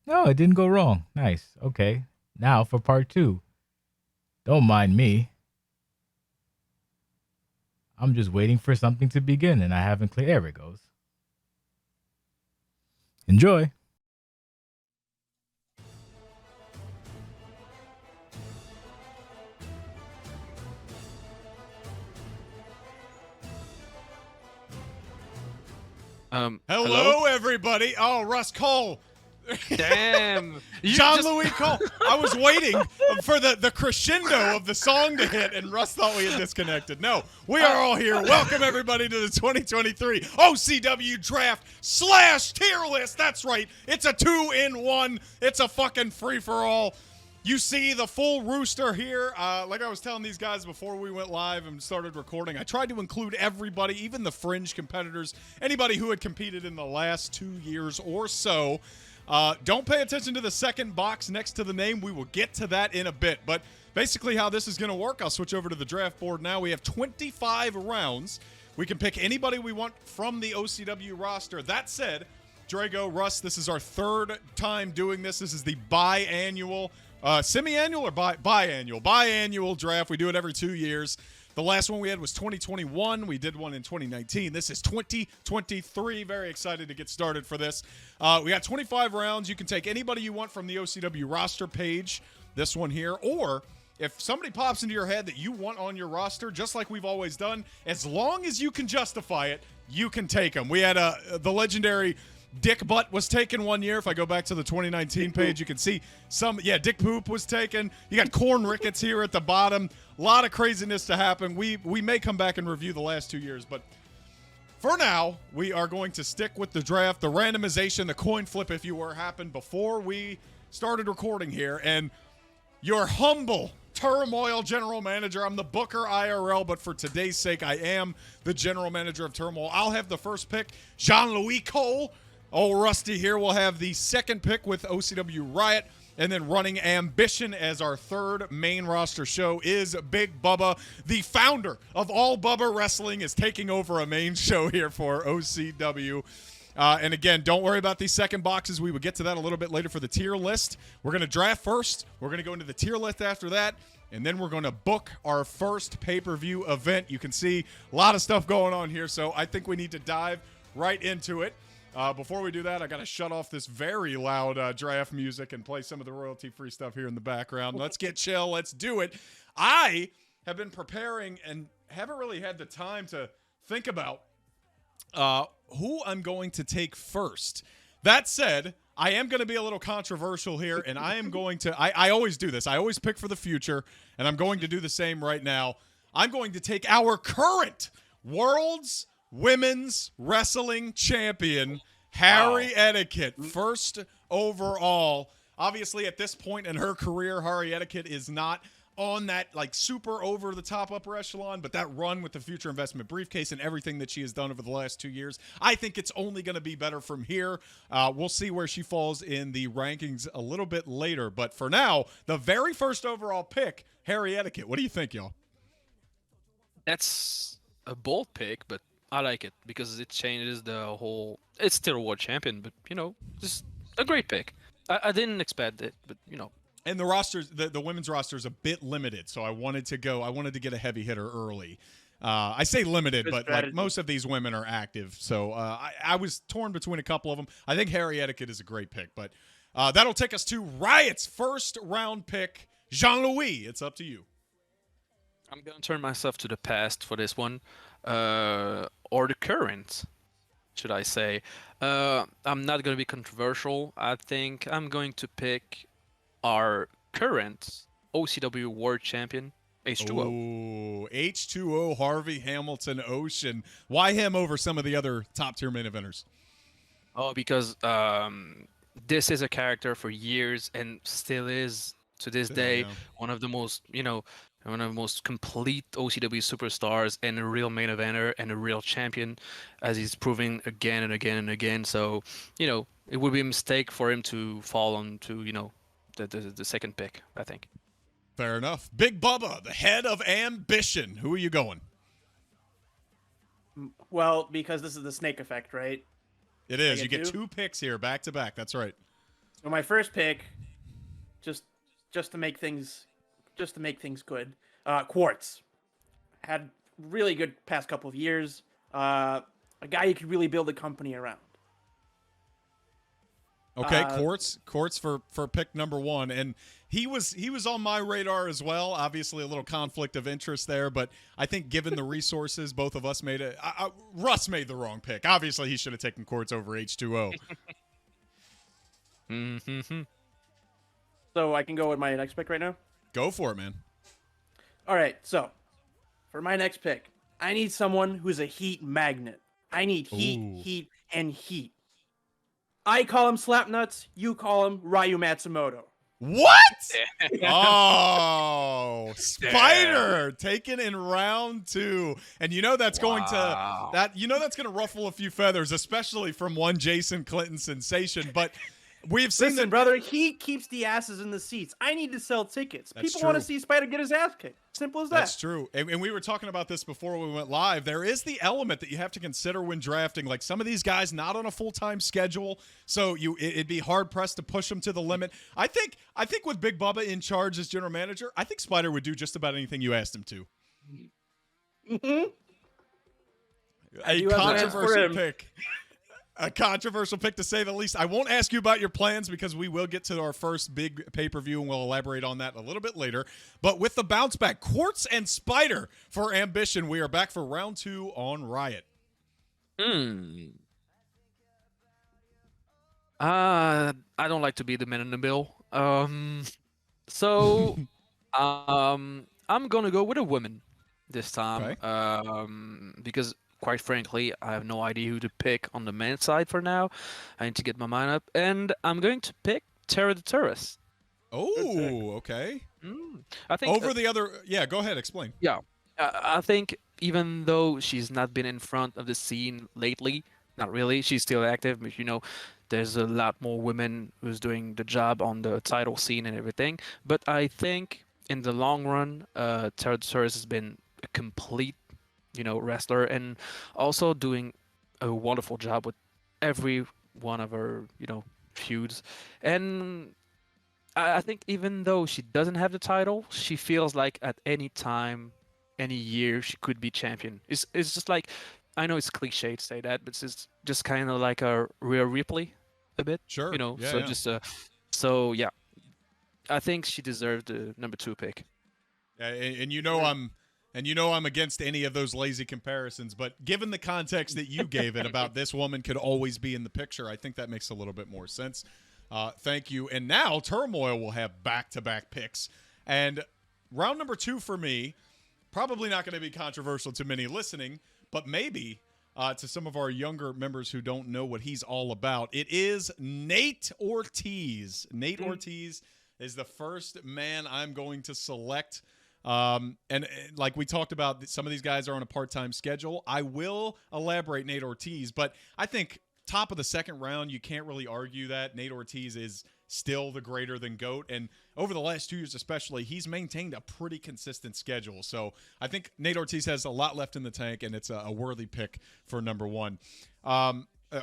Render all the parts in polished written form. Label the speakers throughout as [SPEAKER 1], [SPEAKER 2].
[SPEAKER 1] No, it didn't go wrong. Nice. Okay. Now for part two. Don't mind me. I'm just waiting for something to begin and I haven't cleared. There it goes. Enjoy.
[SPEAKER 2] Hello?
[SPEAKER 3] Hello, everybody. Oh, Russ Cole.
[SPEAKER 2] Damn.
[SPEAKER 3] John Louis Cole. I was waiting for the crescendo of the song to hit, and Russ thought we had disconnected. No, we are all here. Welcome, everybody, to the 2023 OCW Draft / tier list. That's right. It's a 2-in-1. It's a fucking free-for-all. You see the full rooster here. Like I was telling these guys before we went live and started recording, I tried to include everybody, even the fringe competitors, anybody who had competed in the last 2 years or so. Don't pay attention to the second box next to the name. We will get to that in a bit. But basically how this is going to work, I'll switch over to the draft board now. We have 25 rounds. We can pick anybody we want from the OCW roster. That said, Drago, Russ, this is our third time doing this. This is the biannual, semi-annual or biannual? Biannual draft. We do it every 2 years. The last one we had was 2021. We did one in 2019. This is 2023. Very excited to get started for this. We got 25 rounds. You can take anybody you want from the OCW roster page, this one here, or if somebody pops into your head that you want on your roster, just like we've always done, as long as you can justify it, you can take them. We had the legendary Dick Butt was taken 1 year. If I go back to the 2019 page, you can see some. Yeah, Dick Poop was taken. You got Corn Ricketts here at the bottom. A lot of craziness to happen. We may come back and review the last 2 years, but for now, we are going to stick with the draft. The randomization, the coin flip, if you were, happened before we started recording here. And your humble Turmoil general manager. I'm the Booker IRL, but for today's sake, I am the general manager of Turmoil. I'll have the first pick, Jean-Louis Cole. Old Rusty here will have the second pick with OCW Riot, and then running Ambition as our third main roster show is Big Bubba. The founder of all Bubba Wrestling is taking over a main show here for OCW. And again, don't worry about these second boxes. We will get to that a little bit later for the tier list. We're going to draft first. We're going to go into the tier list after that. And then we're going to book our first pay-per-view event. You can see a lot of stuff going on here, so I think we need to dive right into it. Before we do that, I got to shut off this very loud draft music and play some of the royalty-free stuff here in the background. Let's get chill. Let's do it. I have been preparing and haven't really had the time to think about who I'm going to take first. That said, I am going to be a little controversial here, and I am going to – I always do this. I always pick for the future, and I'm going to do the same right now. I'm going to take our current World's Women's Wrestling Champion, Harry Etiquette, first overall. Obviously, at this point in her career, Harry Etiquette is not on that like super over the top upper echelon, but that run with the future investment briefcase and everything that she has done over the last 2 years, I think it's only going to be better from here. We'll see where she falls in the rankings a little bit later, but for now, the very first overall pick, Harry Etiquette. What do you think, y'all?
[SPEAKER 2] That's a bold pick, but I like it because it changes the whole. It's still a world champion, but just a great pick. I didn't expect it, but
[SPEAKER 3] And the rosters, the women's roster is a bit limited, so I wanted to get a heavy hitter early. I say limited, but like most of these women are active, so I was torn between a couple of them. I think Harry Etiquette is a great pick, but that'll take us to Riot's first round pick, Jean-Louis. It's up to you.
[SPEAKER 2] I'm gonna turn myself to the past for this one, or the current, should I say? I'm not gonna be controversial. I think I'm going to pick our current OCW World Champion, H2O.
[SPEAKER 3] Ooh, H2O, Harvey Hamilton Ocean. Why him over some of the other top-tier main eventers?
[SPEAKER 2] Oh, because this is a character for years and still is to this day one of the most, one of the most complete OCW superstars and a real main eventer and a real champion, as he's proving again and again and again. So, it would be a mistake for him to fall onto, the second pick, I think.
[SPEAKER 3] Fair enough. Big Bubba, the head of Ambition. Who are you going?
[SPEAKER 4] Well, because this is the snake effect, right?
[SPEAKER 3] It is. You get two picks here, back to back. That's right.
[SPEAKER 4] So my first pick, just to make things good. Quartz had really good past couple of years. A guy you could really build a company around.
[SPEAKER 3] Okay, Quartz for pick number 1, and he was on my radar as well. Obviously, a little conflict of interest there, but I think given the resources, both of us made it. Russ made the wrong pick. Obviously, he should have taken Quartz over H2O.
[SPEAKER 2] Mm-hmm.
[SPEAKER 4] So I can go with my next pick right now.
[SPEAKER 3] Go for it, man.
[SPEAKER 4] All right, so for my next pick, I need someone who's a heat magnet. I need heat,
[SPEAKER 3] Ooh.
[SPEAKER 4] heat, and heat. I call him Slapnuts. You call him Ryu Matsumoto.
[SPEAKER 3] What? Oh, Spider taken in round 2, and that's going to ruffle a few feathers, especially from one Jason Clinton sensation. But we've seen
[SPEAKER 4] Listen, brother, he keeps the asses in the seats. I need to sell tickets.
[SPEAKER 3] That's
[SPEAKER 4] People want to
[SPEAKER 3] true.
[SPEAKER 4] see Spider get his ass kicked. Simple as that.
[SPEAKER 3] That's true. And we were talking about this before we went live. There is the element that you have to consider when drafting. Like some of these guys not on a full-time schedule, so it'd be hard-pressed to push them to the limit. I think with Big Bubba in charge as general manager, I think Spider would do just about anything you asked him to.
[SPEAKER 4] Mm-hmm.
[SPEAKER 3] A controversial pick. A controversial pick, to say the least. I won't ask you about your plans because we will get to our first big pay-per-view, and we'll elaborate on that a little bit later. But with the bounce back, Quartz and Spider for Ambition, we are back for round 2 on Riot.
[SPEAKER 2] I don't like to be the man in the middle. So I'm gonna go with a woman this time.
[SPEAKER 3] Okay.
[SPEAKER 2] Because quite frankly, I have no idea who to pick on the men's side for now. I need to get my mind up, and I'm going to pick Tara the Tourist.
[SPEAKER 3] Oh, okay.
[SPEAKER 2] I think
[SPEAKER 3] Over the other, yeah. Go ahead, explain.
[SPEAKER 2] Yeah, I think even though she's not been in front of the scene lately, not really, she's still active. But there's a lot more women who's doing the job on the title scene and everything. But I think in the long run, Tara the Tourist has been a complete wrestler, and also doing a wonderful job with every one of her, feuds. And I think even though she doesn't have the title, she feels like at any time, any year, she could be champion. It's just like, I know it's cliche to say that, but it's just kind of like a Rhea Ripley a bit.
[SPEAKER 3] Sure. Yeah,
[SPEAKER 2] so
[SPEAKER 3] yeah.
[SPEAKER 2] just so yeah, I think she deserved the number 2 pick.
[SPEAKER 3] Yeah, and I'm against any of those lazy comparisons, but given the context that you gave it about this woman could always be in the picture, I think that makes a little bit more sense. Thank you. And now Turmoil will have back-to-back picks. And round number 2 for me, probably not going to be controversial to many listening, but maybe to some of our younger members who don't know what he's all about. It is Nate Ortiz. Nate Ortiz is the first man I'm going to select. And like we talked about, some of these guys are on a part-time schedule. I will elaborate Nate Ortiz, but I think top of the second round, you can't really argue that Nate Ortiz is still the greater than GOAT. And over the last 2 years especially, he's maintained a pretty consistent schedule. So I think Nate Ortiz has a lot left in the tank, and it's a worthy pick for number 1.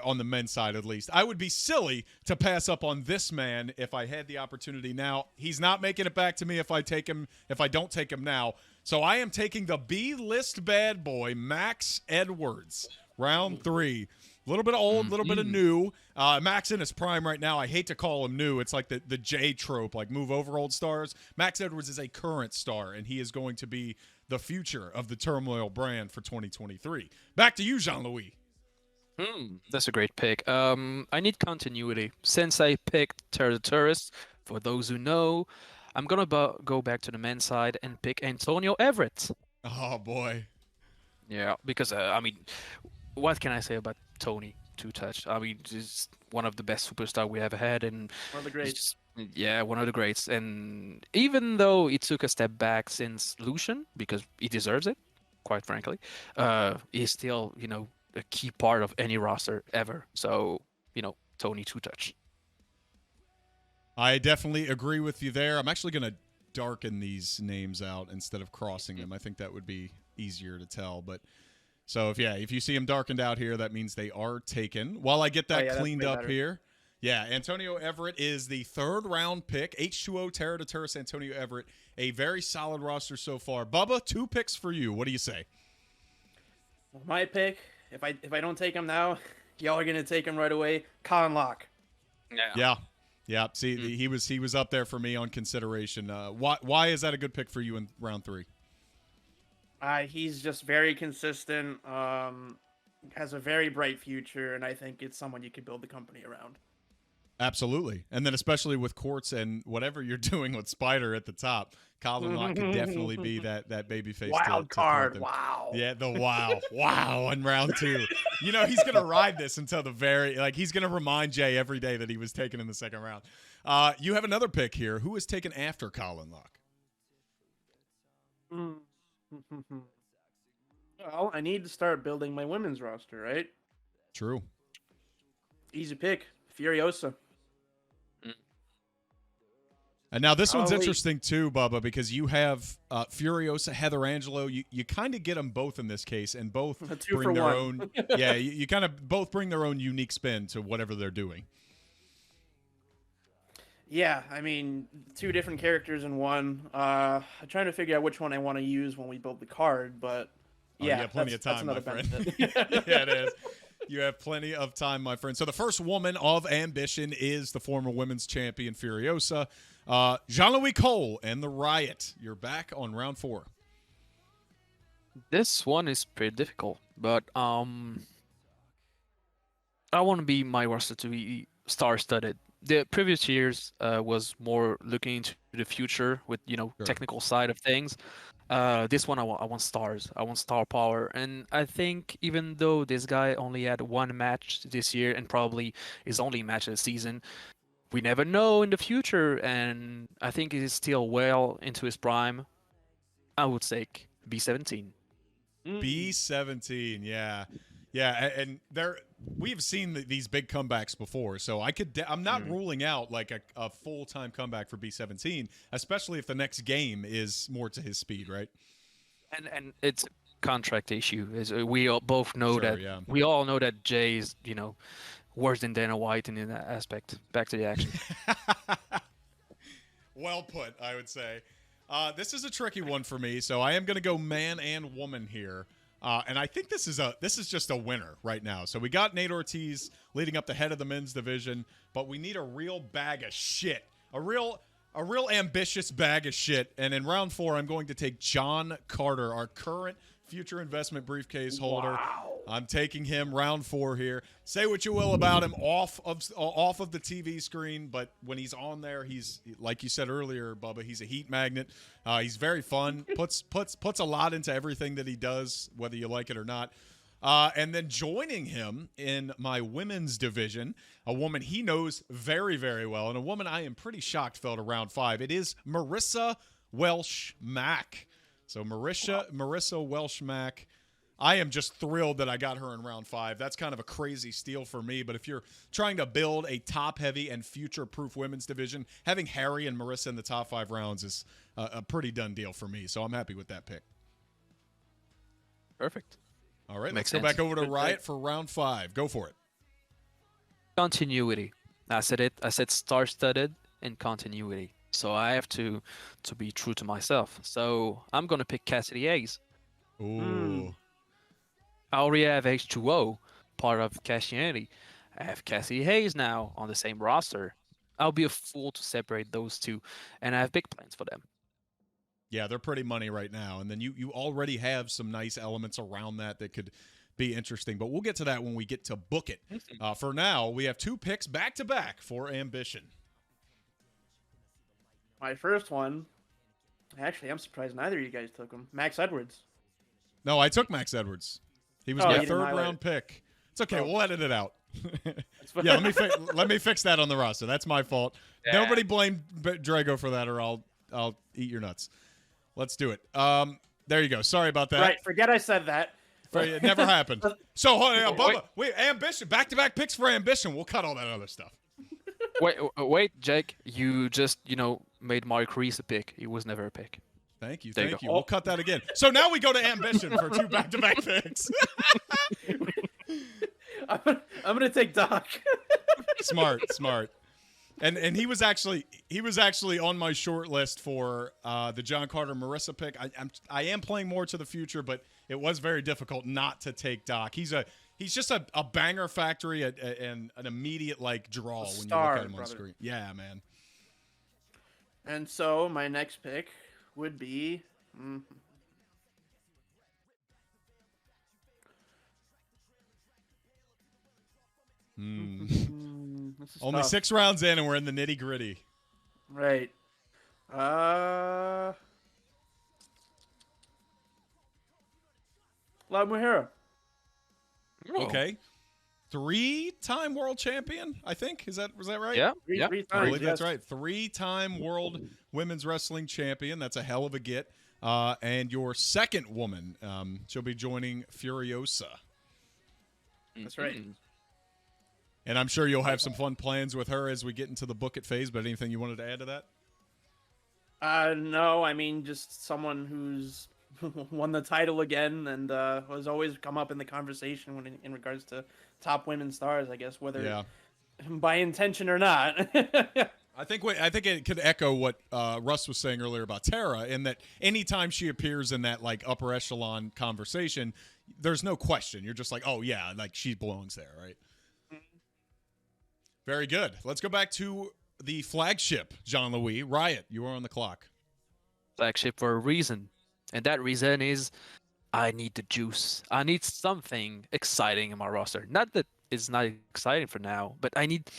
[SPEAKER 3] On the men's side, at least. I would be silly to pass up on this man if I had the opportunity now. He's not making it back to me if I don't take him now. So I am taking the B-list bad boy, Max Edwards, round 3. A little bit of old, a little bit of new. Max in his prime right now. I hate to call him new. It's like the J trope, like move over old stars. Max Edwards is a current star, and he is going to be the future of the Turmoil brand for 2023. Back to you, Jean-Louis.
[SPEAKER 2] That's a great pick. I need continuity. Since I picked Tara the Tourist, for those who know, I'm gonna go back to the men's side and pick Antonio Everett.
[SPEAKER 3] Oh boy.
[SPEAKER 2] Yeah, because what can I say about Tony Two Touch? I mean, he's one of the best superstars we ever had, and
[SPEAKER 4] One of the greats.
[SPEAKER 2] Yeah, one of the greats. And even though he took a step back since Lucian, because he deserves it, quite frankly, he's still a key part of any roster ever. So, Tony Two Touch.
[SPEAKER 3] I definitely agree with you there. I'm actually going to darken these names out instead of crossing them. I think that would be easier to tell. But so if you see them darkened out here, that means they are taken. While I get that cleaned up here. Yeah, Antonio Everett is the 3rd round pick. H2O Terra de Turris, Antonio Everett. A very solid roster so far. Bubba, 2 picks for you. What do you say?
[SPEAKER 4] My pick, if I don't take him now, y'all are gonna take him right away. Colin Locke.
[SPEAKER 3] Yeah. See, he was up there for me on consideration. Why is that a good pick for you in round 3?
[SPEAKER 4] He's just very consistent. Has a very bright future, and I think it's someone you could build the company around.
[SPEAKER 3] Absolutely. And then especially with Quartz and whatever you're doing with Spider at the top, Colin Locke could definitely be that babyface.
[SPEAKER 4] Wild card. Wow.
[SPEAKER 3] Yeah, the wow in round 2. You know, he's going to ride this until the very, he's going to remind Jay every day that he was taken in the 2nd round. You have another pick here. Who is taken after Colin Locke?
[SPEAKER 4] Well, I need to start building my women's roster, right?
[SPEAKER 3] True.
[SPEAKER 4] Easy pick. Furiosa.
[SPEAKER 3] And now this one's
[SPEAKER 4] wait.
[SPEAKER 3] interesting too, Bubba, because you have Furiosa, Heather Angelo. You kind of get them both in this case, and both
[SPEAKER 4] Two
[SPEAKER 3] bring
[SPEAKER 4] for
[SPEAKER 3] their
[SPEAKER 4] one.
[SPEAKER 3] own. Yeah, you kind of both bring their own unique spin to whatever they're doing.
[SPEAKER 4] Yeah, I mean, 2 different characters in one. I'm trying to figure out which one I want to use when we build the card, but
[SPEAKER 3] You
[SPEAKER 4] yeah,
[SPEAKER 3] have plenty of time, my
[SPEAKER 4] that's another
[SPEAKER 3] friend.
[SPEAKER 4] benefit.
[SPEAKER 3] Yeah, it is. You have plenty of time, my friend. So the first woman of Ambition is the former women's champion Furiosa, Jean-Louis Cole and the Riot. You're back on round 4.
[SPEAKER 2] This one is pretty difficult, but I want to be my roster to be star-studded. The previous years was more looking into the future with
[SPEAKER 3] Sure.
[SPEAKER 2] technical side of things. This one I want stars. I want star power, and I think even though this guy only had 1 match this year and probably his only match of the season, we never know in the future, and I think he's still well into his prime. I would say B17.
[SPEAKER 3] B17, yeah. And we've seen these big comebacks before, so I'm not ruling out a full-time comeback for B17, especially if the next game is more to his speed, right?
[SPEAKER 2] And it's a contract issue. We all both know
[SPEAKER 3] Sure,
[SPEAKER 2] that.
[SPEAKER 3] yeah.
[SPEAKER 2] We all know that Jay is worse than Dana White in that aspect. Back to the action.
[SPEAKER 3] Well put, I would say. This is a tricky one for me, so I am going to go man and woman here. And I think this is just a winner right now. So we got Nate Ortiz leading up the head of the men's division, but we need a real bag of shit, a real ambitious bag of shit. And in round 4, I'm going to take John Carter, our current future investment briefcase holder.
[SPEAKER 4] Wow.
[SPEAKER 3] I'm taking him round 4 here. Say what you will about him off of the TV screen, but when he's on there, he's, like you said earlier, Bubba, he's a heat magnet. He's very fun. Puts a lot into everything that he does, whether you like it or not. And then joining him in my women's division, a woman he knows very, very well, and a woman I am pretty shocked fell to round 5. It is Marissa Welsh-Mack. So Marissa Welsh-Mack. I am just thrilled that I got her in round 5. That's kind of a crazy steal for me. But if you're trying to build a top-heavy and future-proof women's division, having Harry and Marissa in the top 5 rounds is a pretty done deal for me. So I'm happy with that pick.
[SPEAKER 2] Perfect.
[SPEAKER 3] All right,
[SPEAKER 2] Makes
[SPEAKER 3] let's go
[SPEAKER 2] sense.
[SPEAKER 3] back over to Riot for round 5. Go for it.
[SPEAKER 2] Continuity. I said it. I said star-studded and continuity. So I have to be true to myself. So I'm gonna pick Cassidy Hayes.
[SPEAKER 3] Ooh.
[SPEAKER 2] I already have H2O, part of Cassidy. I have Cassidy Hayes now on the same roster. I'll be a fool to separate those two, and I have big plans for them.
[SPEAKER 3] Yeah, they're pretty money right now. And then you already have some nice elements around that could be interesting. But we'll get to that when we get to book it. For now, we have 2 picks back-to-back for Ambition.
[SPEAKER 4] My first one, actually, I'm surprised neither of you guys took him. Max Edwards.
[SPEAKER 3] No, I took Max Edwards. He was
[SPEAKER 4] Oh,
[SPEAKER 3] my
[SPEAKER 4] you didn't highlight
[SPEAKER 3] 3rd-round pick. It's okay.
[SPEAKER 4] Oh.
[SPEAKER 3] We'll edit it out.
[SPEAKER 4] That's fine.
[SPEAKER 3] Yeah, let me fix that on the roster. That's my fault.
[SPEAKER 2] Yeah.
[SPEAKER 3] Nobody blame Drago for that, or I'll eat your nuts. Let's do it. There you go. Sorry about that.
[SPEAKER 4] Right, forget I said that.
[SPEAKER 3] It never happened. So, Bubba, wait, Ambition, back-to-back picks for Ambition. We'll cut all that other stuff.
[SPEAKER 2] Wait, Jake. You just made Mark Reese a pick. He was never a pick.
[SPEAKER 3] Thank you.
[SPEAKER 2] There you
[SPEAKER 3] Thank
[SPEAKER 2] go.
[SPEAKER 3] you. We'll cut that again. So now we go to Ambition for 2 back-to-back picks.
[SPEAKER 4] I'm gonna take Doc.
[SPEAKER 3] Smart. And he was actually on my short list for the John Carter Marissa pick. I am playing more to the future, but it was very difficult not to take Doc. He's just a banger factory and an immediate like draw when you look at him on screen. Yeah, man.
[SPEAKER 4] And so my next pick would be.
[SPEAKER 3] Only
[SPEAKER 4] tough.
[SPEAKER 3] 6 rounds in, and we're in the nitty gritty.
[SPEAKER 4] Right. La Mujer.
[SPEAKER 3] Okay. 3-time world champion, I think. Was that right?
[SPEAKER 2] Yeah.
[SPEAKER 4] Three
[SPEAKER 3] I
[SPEAKER 4] times,
[SPEAKER 3] believe that's
[SPEAKER 4] yes.
[SPEAKER 3] right. 3-time world women's wrestling champion. That's a hell of a get. And your second woman, she'll be joining Furiosa.
[SPEAKER 4] That's right.
[SPEAKER 3] And I'm sure you'll have some fun plans with her as we get into the book it phase, but anything you wanted to add to that?
[SPEAKER 4] No, I mean just someone who's won the title again and has always come up in the conversation when in regards to top women stars, I guess, whether by intention or not.
[SPEAKER 3] I think it could echo what Russ was saying earlier about Tara, in that anytime she appears in that like upper echelon conversation, there's no question. You're just like, oh yeah, like she belongs there, right? Very good. Let's go back to the flagship, Jean-Louis. Riot, you are on the clock.
[SPEAKER 2] Flagship for a reason. And that reason is I need the juice. I need something exciting in my roster. Not that it's not exciting for now, but I need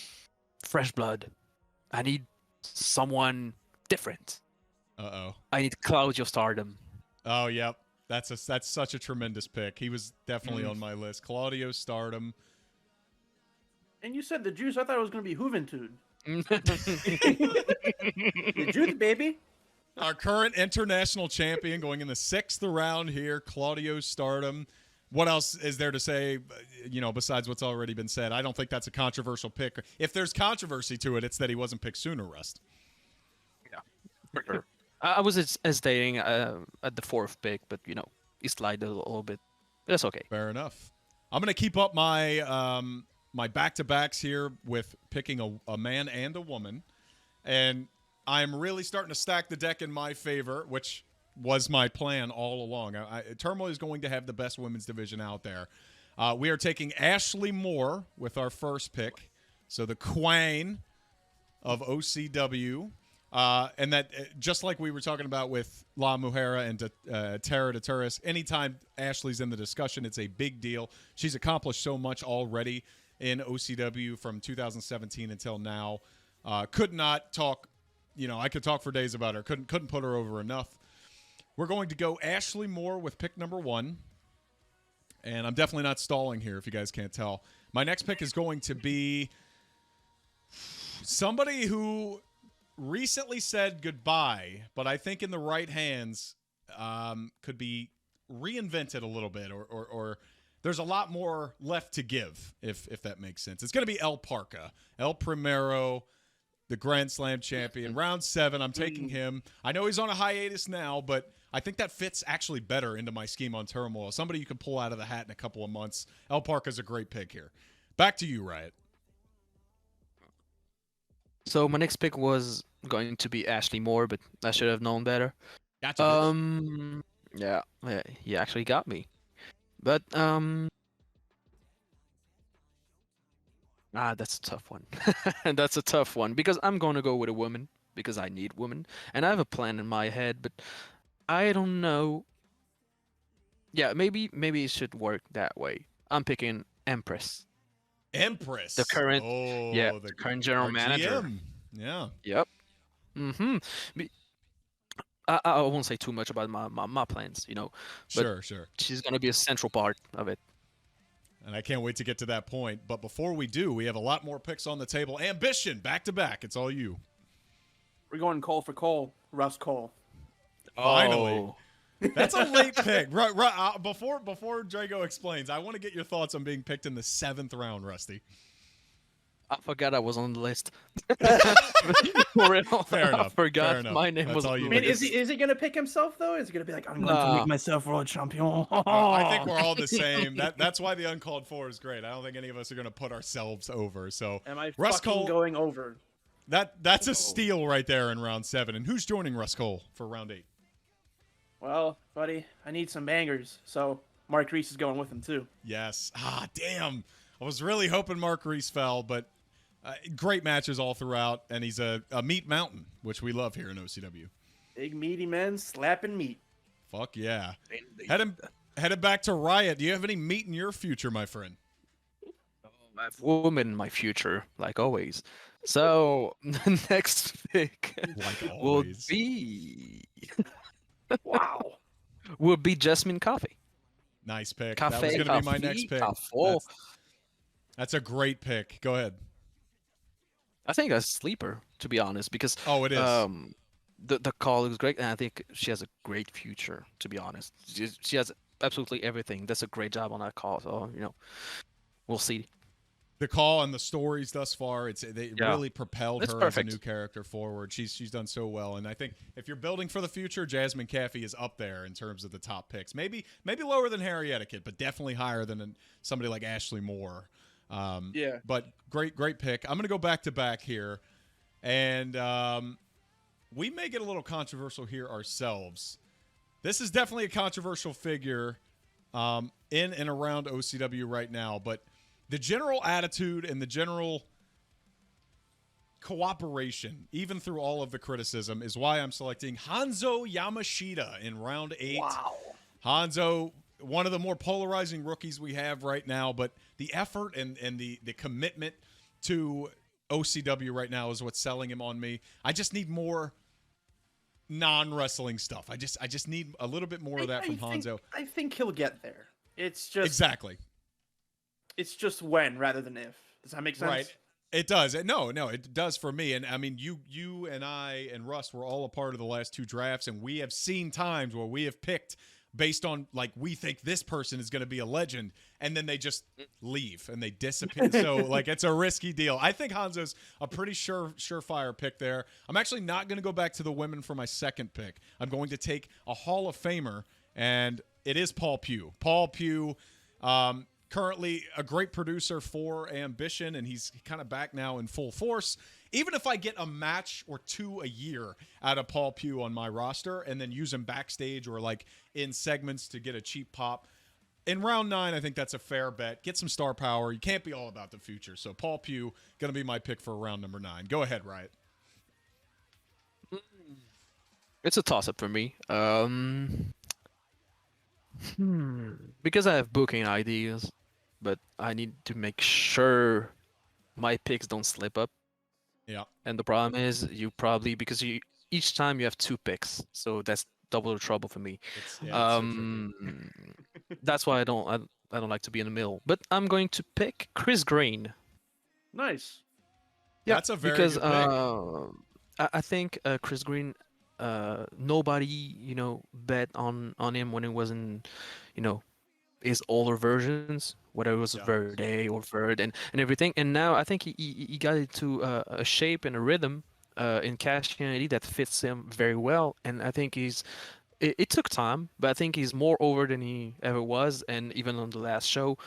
[SPEAKER 2] fresh blood. I need someone different.
[SPEAKER 3] Uh-oh.
[SPEAKER 2] I need Claudio Stardom.
[SPEAKER 3] Oh, yep. That's such a tremendous pick. He was definitely on my list. Claudio Stardom.
[SPEAKER 4] And you said the juice. I thought it was going to be Juventud. The juice, baby.
[SPEAKER 3] Our current international champion going in the 6th round here, Claudio Stardom. What else is there to say, besides what's already been said? I don't think that's a controversial pick. If there's controversy to it, it's that he wasn't picked sooner, Rust.
[SPEAKER 2] Yeah, for sure. I was hesitating at the 4th pick, but, he slid a little bit. That's okay.
[SPEAKER 3] Fair enough. I'm going to keep up my my back-to-backs here with picking a man and a woman. And I'm really starting to stack the deck in my favor, which was my plan all along. Turmoil is going to have the best women's division out there. We are taking Ashley Moore with our first pick. So the queen of OCW. And that, just like we were talking about with La Mujer and Tara de Turris, anytime Ashley's in the discussion, it's a big deal. She's accomplished so much already in OCW from 2017 until now. Could not talk, I could talk for days about her. Couldn't put her over enough. We're going to go Ashley Moore with pick number 1. And I'm definitely not stalling here, if you guys can't tell. My next pick is going to be somebody who recently said goodbye, but I think in the right hands could be reinvented a little bit, or there's a lot more left to give, if that makes sense. It's going to be El Parca, El Primero, the Grand Slam champion. Round 7, I'm taking him. I know he's on a hiatus now, but I think that fits actually better into my scheme on Turmoil. Somebody you can pull out of the hat in a couple of months. El Parca's a great pick here. Back to you, Riot.
[SPEAKER 2] So my next pick was going to be Ashley Moore, but I should have known better.
[SPEAKER 3] Gotcha.
[SPEAKER 2] Yeah, he actually got me. But that's a tough one. That's a tough one because I'm going to go with a woman because I need women, and I have a plan in my head, but I don't know. Yeah, maybe it should work that way. I'm picking Empress.
[SPEAKER 3] Empress.
[SPEAKER 2] The current,
[SPEAKER 3] the
[SPEAKER 2] current general manager.
[SPEAKER 3] GM. Yeah.
[SPEAKER 2] Yep. I won't say too much about my plans, But
[SPEAKER 3] Sure.
[SPEAKER 2] she's gonna be a central part of it.
[SPEAKER 3] And I can't wait to get to that point. But before we do, we have a lot more picks on the table. Ambition, back to back. It's all you.
[SPEAKER 4] We're going Cole for Cole. Russ Cole.
[SPEAKER 3] Finally.
[SPEAKER 2] Oh.
[SPEAKER 3] That's a late pick. Right, before Drago explains, I want to get your thoughts on being picked in the 7th round, Rusty.
[SPEAKER 2] I forgot I was on the list. For real.
[SPEAKER 3] Fair enough.
[SPEAKER 2] I forgot
[SPEAKER 3] Fair enough.
[SPEAKER 2] my name
[SPEAKER 3] That's
[SPEAKER 2] was
[SPEAKER 3] all
[SPEAKER 2] on the
[SPEAKER 3] you
[SPEAKER 4] I mean,
[SPEAKER 3] need.
[SPEAKER 2] list.
[SPEAKER 4] is he gonna pick himself though? Is he gonna be like, I'm going to make myself world champion?
[SPEAKER 3] Well, I think we're all the same. That's why the uncalled for is great. I don't think any of us are going to put ourselves over. So
[SPEAKER 4] Am I
[SPEAKER 3] Russ
[SPEAKER 4] fucking
[SPEAKER 3] Cole,
[SPEAKER 4] going over?
[SPEAKER 3] that's a steal right there in round 7. And who's joining Russ Cole for round 8?
[SPEAKER 4] Well, buddy, I need some bangers, so Mark Reese is going with him too.
[SPEAKER 3] Yes. Ah, damn. I was really hoping Mark Reese fell, but great matches all throughout, and he's a meat mountain, which we love here in OCW.
[SPEAKER 4] Big meaty men slapping meat.
[SPEAKER 3] Fuck yeah. Headed back to Riot. Do you have any meat in your future, my friend?
[SPEAKER 2] I have women in my future, like always. So the next pick
[SPEAKER 3] Like
[SPEAKER 2] will
[SPEAKER 3] always.
[SPEAKER 2] be
[SPEAKER 4] Wow.
[SPEAKER 2] Jasmine Coffee.
[SPEAKER 3] Nice pick.
[SPEAKER 2] Cafe,
[SPEAKER 3] that was going to be my next pick. That's a great pick. Go ahead.
[SPEAKER 2] I think a sleeper, to be honest, because
[SPEAKER 3] Oh, it is.
[SPEAKER 2] The call looks great, and I think she has a great future. To be honest, she has absolutely everything. Does a great job on that call. So we'll see.
[SPEAKER 3] The call and the stories thus far, they really propelled her
[SPEAKER 2] perfect.
[SPEAKER 3] as a new character forward. She's done so well, and I think if you're building for the future, Jasmine Caffey is up there in terms of the top picks. Maybe lower than Harry Etiquette, but definitely higher than somebody like Ashley Moore.
[SPEAKER 4] Yeah.
[SPEAKER 3] But great pick. I'm gonna go back to back here, and we may get a little controversial here ourselves. This is definitely a controversial figure in and around OCW right now, but the general attitude and the general cooperation, even through all of the criticism, is why I'm selecting Hanzo Yamashita in round 8.
[SPEAKER 4] Wow.
[SPEAKER 3] Hanzo, one of the more polarizing rookies we have right now, but the effort and the commitment to OCW right now is what's selling him on me. I just need more non-wrestling stuff. I just need a little bit more of that from Hanzo.
[SPEAKER 4] I think he'll get there. It's just
[SPEAKER 3] Exactly.
[SPEAKER 4] It's just when rather than if. Does that make sense?
[SPEAKER 3] Right. It does. No, it does for me. And I mean, you and I and Russ were all a part of the last 2 drafts, and we have seen times where we have picked based on, like, we think this person is going to be a legend, and then they just leave and they disappear. So, like, it's a risky deal. I think Hanzo's a pretty surefire pick there. I'm actually not going to go back to the women for my second pick. I'm going to take a Hall of Famer, and it is Paul Pugh. Paul Pugh, currently a great producer for Ambition, and he's kind of back now in full force. Even if I get a match or 2 a year out of Paul Pugh on my roster and then use him backstage or like in segments to get a cheap pop, in round 9, I think that's a fair bet. Get some star power. You can't be all about the future. So Paul Pugh, going to be my pick for round number 9. Go ahead, Riot.
[SPEAKER 2] It's a toss-up for me. Because I have booking ideas, but I need to make sure my picks don't slip up.
[SPEAKER 3] Yeah.
[SPEAKER 2] And the problem is because each time you have 2 picks, so that's double the trouble for me.
[SPEAKER 3] It's so tricky.
[SPEAKER 2] That's why I don't like to be in the middle. But I'm going to pick Chris Green.
[SPEAKER 4] Nice.
[SPEAKER 2] Yeah,
[SPEAKER 3] That's a very
[SPEAKER 2] because
[SPEAKER 3] good pick.
[SPEAKER 2] I think Chris Green, nobody bet on him when it was in his older versions, whether it was Verde or Verd and everything. And now I think he got into a shape and a rhythm in Cash Kennedy that fits him very well. And I think it took time, but I think he's more over than he ever was. And even on the last show,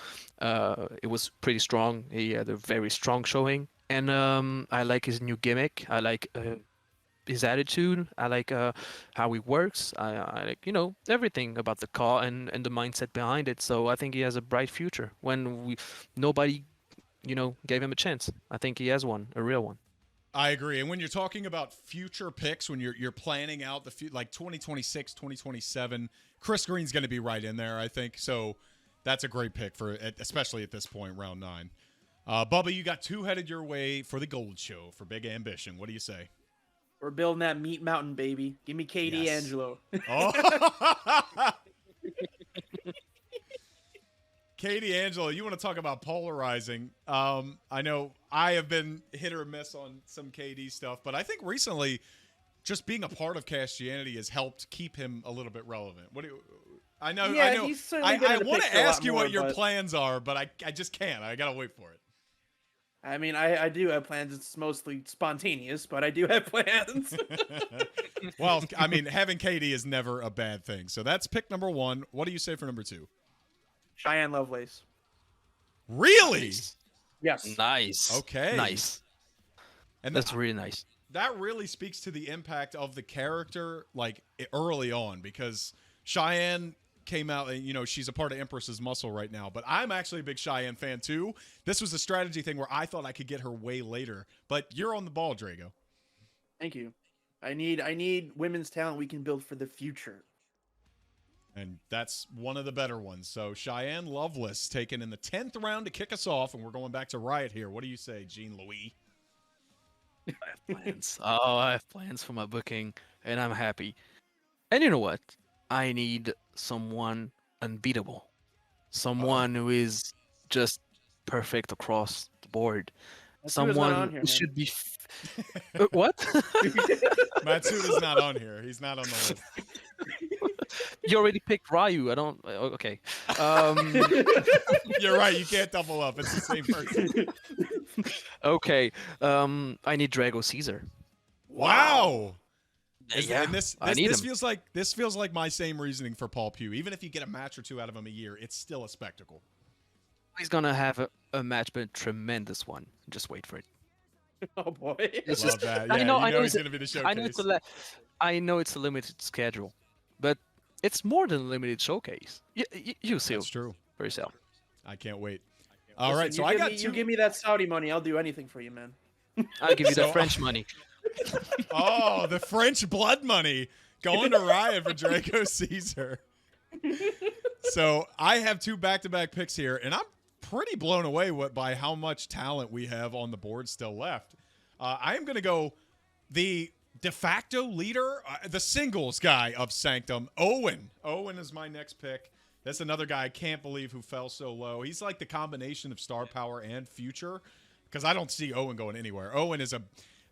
[SPEAKER 2] it was pretty strong. He had a very strong showing. And I like his new gimmick. I like his attitude. I like how he works. I like everything about the call and the mindset behind it. So I think he has a bright future. When nobody gave him a chance, I think he has one, a real one.
[SPEAKER 3] I agree. And when you're talking about future picks, when you're planning out like 2026, 2027, Chris Green's going to be right in there, I think. So that's a great pick especially at this point, round 9. Bubba, you got 2 headed your way for the Gold Show for Big Ambition. What do you say?
[SPEAKER 4] We're building that meat mountain, baby. Give me Katie
[SPEAKER 3] Yes.
[SPEAKER 4] Angelo.
[SPEAKER 3] Oh. Katie Angelo, you want to talk about polarizing. I know I have been hit or miss on some KD stuff, but I think recently just being a part of Castianity has helped keep him a little bit relevant. What do you... I know.
[SPEAKER 4] He's certainly
[SPEAKER 3] I
[SPEAKER 4] been in the
[SPEAKER 3] want to
[SPEAKER 4] picture a lot
[SPEAKER 3] ask you
[SPEAKER 4] more,
[SPEAKER 3] what your
[SPEAKER 4] but
[SPEAKER 3] plans are, but I just can't. I got to wait for it.
[SPEAKER 4] I mean, I do have plans. It's mostly spontaneous, but I do have plans.
[SPEAKER 3] Well, I mean, having Katie is never a bad thing. So that's pick number 1. What do you say for number 2?
[SPEAKER 4] Cheyenne Lovelace.
[SPEAKER 3] Really?
[SPEAKER 4] Yes.
[SPEAKER 2] Nice.
[SPEAKER 3] Okay.
[SPEAKER 2] Nice.
[SPEAKER 3] And
[SPEAKER 2] That's really nice.
[SPEAKER 3] That really speaks to the impact of the character, like, early on, because Cheyenne came out and, you know, she's a part of Empress's muscle right now, but I'm actually a big Cheyenne fan too. This was a strategy thing where I thought I could get her way later, but you're on the ball, Drago.
[SPEAKER 4] Thank you. I need women's talent we can build for the future.
[SPEAKER 3] And that's one of the better ones. So Cheyenne Loveless taken in the 10th round to kick us off, and we're going back to Riot here. What do you say, Jean Louis?
[SPEAKER 2] I have plans. Oh, I have plans for my booking, and I'm happy. And you know what? I need someone unbeatable. Someone who is just perfect across the board. Someone who should be... What?
[SPEAKER 3] Matsuda's not on here. He's not on the list.
[SPEAKER 2] You already picked Ryu. I don't... Okay.
[SPEAKER 3] You're right. You can't double up. It's the same person.
[SPEAKER 2] Okay. I need Drago Caesar.
[SPEAKER 3] Wow.
[SPEAKER 2] Yeah,
[SPEAKER 3] and this feels like my same reasoning for Paul Pugh. Even if you get a match or two out of him a year, it's still a spectacle.
[SPEAKER 2] He's gonna have a match, but a tremendous one. Just wait for it.
[SPEAKER 4] Oh boy.
[SPEAKER 2] It's
[SPEAKER 3] Love
[SPEAKER 2] just,
[SPEAKER 3] that. Yeah,
[SPEAKER 2] I know
[SPEAKER 3] he's
[SPEAKER 2] it's
[SPEAKER 3] going to be the showcase.
[SPEAKER 2] I know it's a limited schedule, but it's more than a limited showcase. You see
[SPEAKER 3] That's true.
[SPEAKER 2] for yourself.
[SPEAKER 3] I can't wait. All
[SPEAKER 4] Listen,
[SPEAKER 3] right, so I got
[SPEAKER 4] you give me that Saudi money, I'll do anything for you, man.
[SPEAKER 2] I'll give you the
[SPEAKER 3] So-
[SPEAKER 2] French money.
[SPEAKER 3] Oh, the French blood money going to Riot for Draco Caesar. So I have 2 back-to-back picks here, and I'm pretty blown away by how much talent we have on the board still left. I am going to go the de facto leader, the singles guy of Sanctum, Owen. Owen is my next pick. That's another guy I can't believe who fell so low. He's like the combination of star power and future, because I don't see Owen going anywhere. Owen is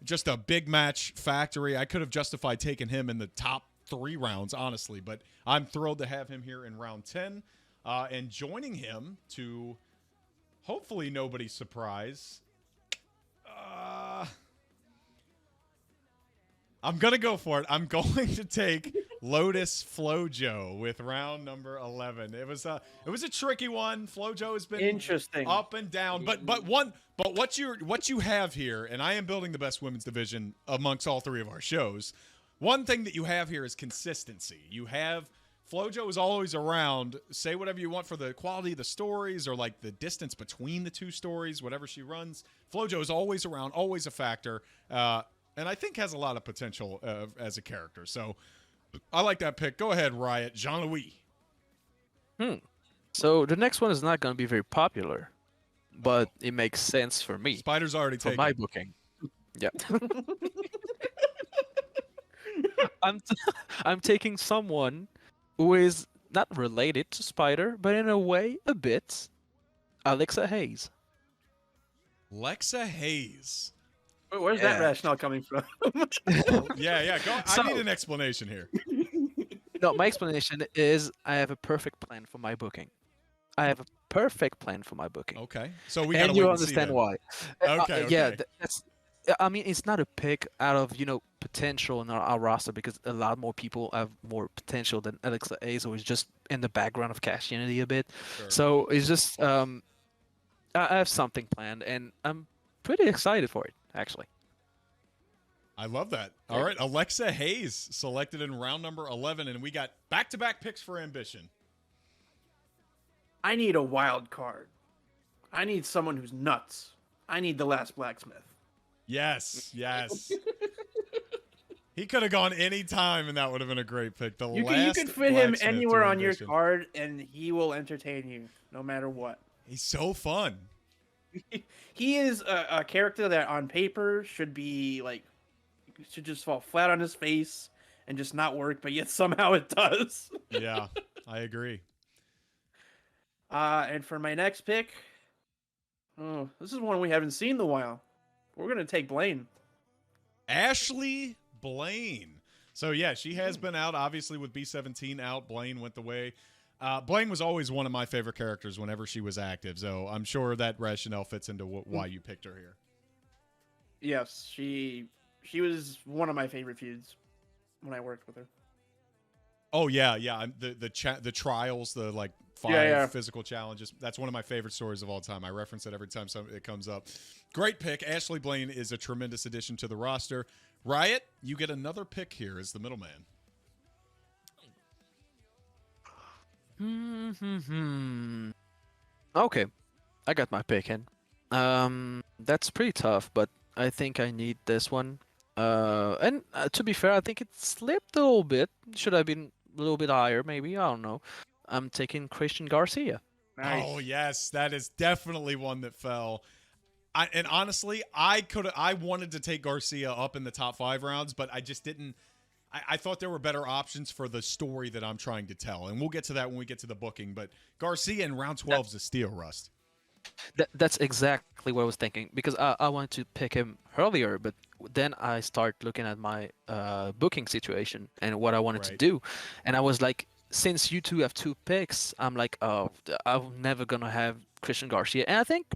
[SPEAKER 3] just a big match factory. I could have justified taking him in the top 3 rounds, honestly, but I'm thrilled to have him here in round 10. And joining him to hopefully nobody's surprise, I'm going to go for it. I'm going to take Lotus Flojo with round number 11. It was a tricky one. Flojo has been
[SPEAKER 4] Interesting.
[SPEAKER 3] up and down, but what you have here, and I am building the best women's division amongst all 3 of our shows. One thing that you have here is consistency. You have Flojo is always around. Say whatever you want for the quality of the stories or like the distance between the 2 stories, whatever she runs. Flojo is always around, always a factor, and I think has a lot of potential as a character. So I like that pick. Go ahead, Riot. Jean-Louis.
[SPEAKER 2] So the next one is not gonna be very popular, but it makes sense for me.
[SPEAKER 3] Spider's already
[SPEAKER 2] For
[SPEAKER 3] taken.
[SPEAKER 2] my booking. Yeah. I'm taking someone who is not related to Spider, but in a way a bit. Alexa Hayes.
[SPEAKER 3] Lexa Hayes.
[SPEAKER 4] Where's that rationale coming from?
[SPEAKER 3] Yeah. Go.
[SPEAKER 2] So-
[SPEAKER 3] I need an explanation here.
[SPEAKER 2] No, my explanation is I have a perfect plan for my booking. I have a perfect plan for my booking.
[SPEAKER 3] Okay. So we gotta
[SPEAKER 2] And you
[SPEAKER 3] wait and see
[SPEAKER 2] understand
[SPEAKER 3] then.
[SPEAKER 2] why.
[SPEAKER 3] Okay,
[SPEAKER 2] Yeah,
[SPEAKER 3] okay.
[SPEAKER 2] that's. I mean, it's not a pick out of potential in our roster because a lot more people have more potential than Alexa Hayes, who is just in the background of Cash Unity a bit.
[SPEAKER 3] Sure.
[SPEAKER 2] So it's just I have something planned, and I'm pretty excited for it actually.
[SPEAKER 3] I love that. All right, Alexa Hayes selected in round number 11, and we got back-to-back picks for Ambition.
[SPEAKER 4] I need a wild card. I need someone who's nuts. I need the last blacksmith.
[SPEAKER 3] Yes. He could have gone any time, and that would have been a great pick.
[SPEAKER 4] You can fit him
[SPEAKER 3] blacksmith
[SPEAKER 4] anywhere
[SPEAKER 3] to
[SPEAKER 4] on your
[SPEAKER 3] Ambition.
[SPEAKER 4] card, and he will entertain you no matter what.
[SPEAKER 3] He's so fun.
[SPEAKER 4] He is a character that on paper should just fall flat on his face and just not work, but yet somehow it does.
[SPEAKER 3] Yeah, I agree.
[SPEAKER 4] And for my next pick, this is one we haven't seen in a while. We're gonna take Blaine.
[SPEAKER 3] Ashley Blaine. So yeah, she has been out, obviously with B17 out. Blaine went the way Blaine was always one of my favorite characters whenever she was active, so I'm sure that rationale fits into why you picked her here.
[SPEAKER 4] Yes, she was one of my favorite feuds when I worked with her.
[SPEAKER 3] Oh yeah. The trials, the like 5 physical challenges. That's one of my favorite stories of all time. I reference it every time it comes up. Great pick. Ashley Blaine is a tremendous addition to the roster. Riot, you get another pick here as the middleman.
[SPEAKER 2] Okay, I got my pick in. That's pretty tough, but I think I need this one. And to be fair, I think it slipped a little bit. Should have been a little bit higher, maybe. I don't know. I'm taking Christian Garcia.
[SPEAKER 4] Nice.
[SPEAKER 3] Oh yes, that is definitely one that fell. And honestly, I wanted to take Garcia up in the top 5 rounds, but I just didn't. I thought there were better options for the story that I'm trying to tell, and we'll get to that when we get to the booking. But Garcia in round 12 is a steal, Rust.
[SPEAKER 2] That's exactly what I was thinking, because I wanted to pick him earlier, but then I start looking at my booking situation and what I wanted to do, and I was like, since you two have 2 picks, I'm like, oh, I'm never gonna have Christian Garcia, and I think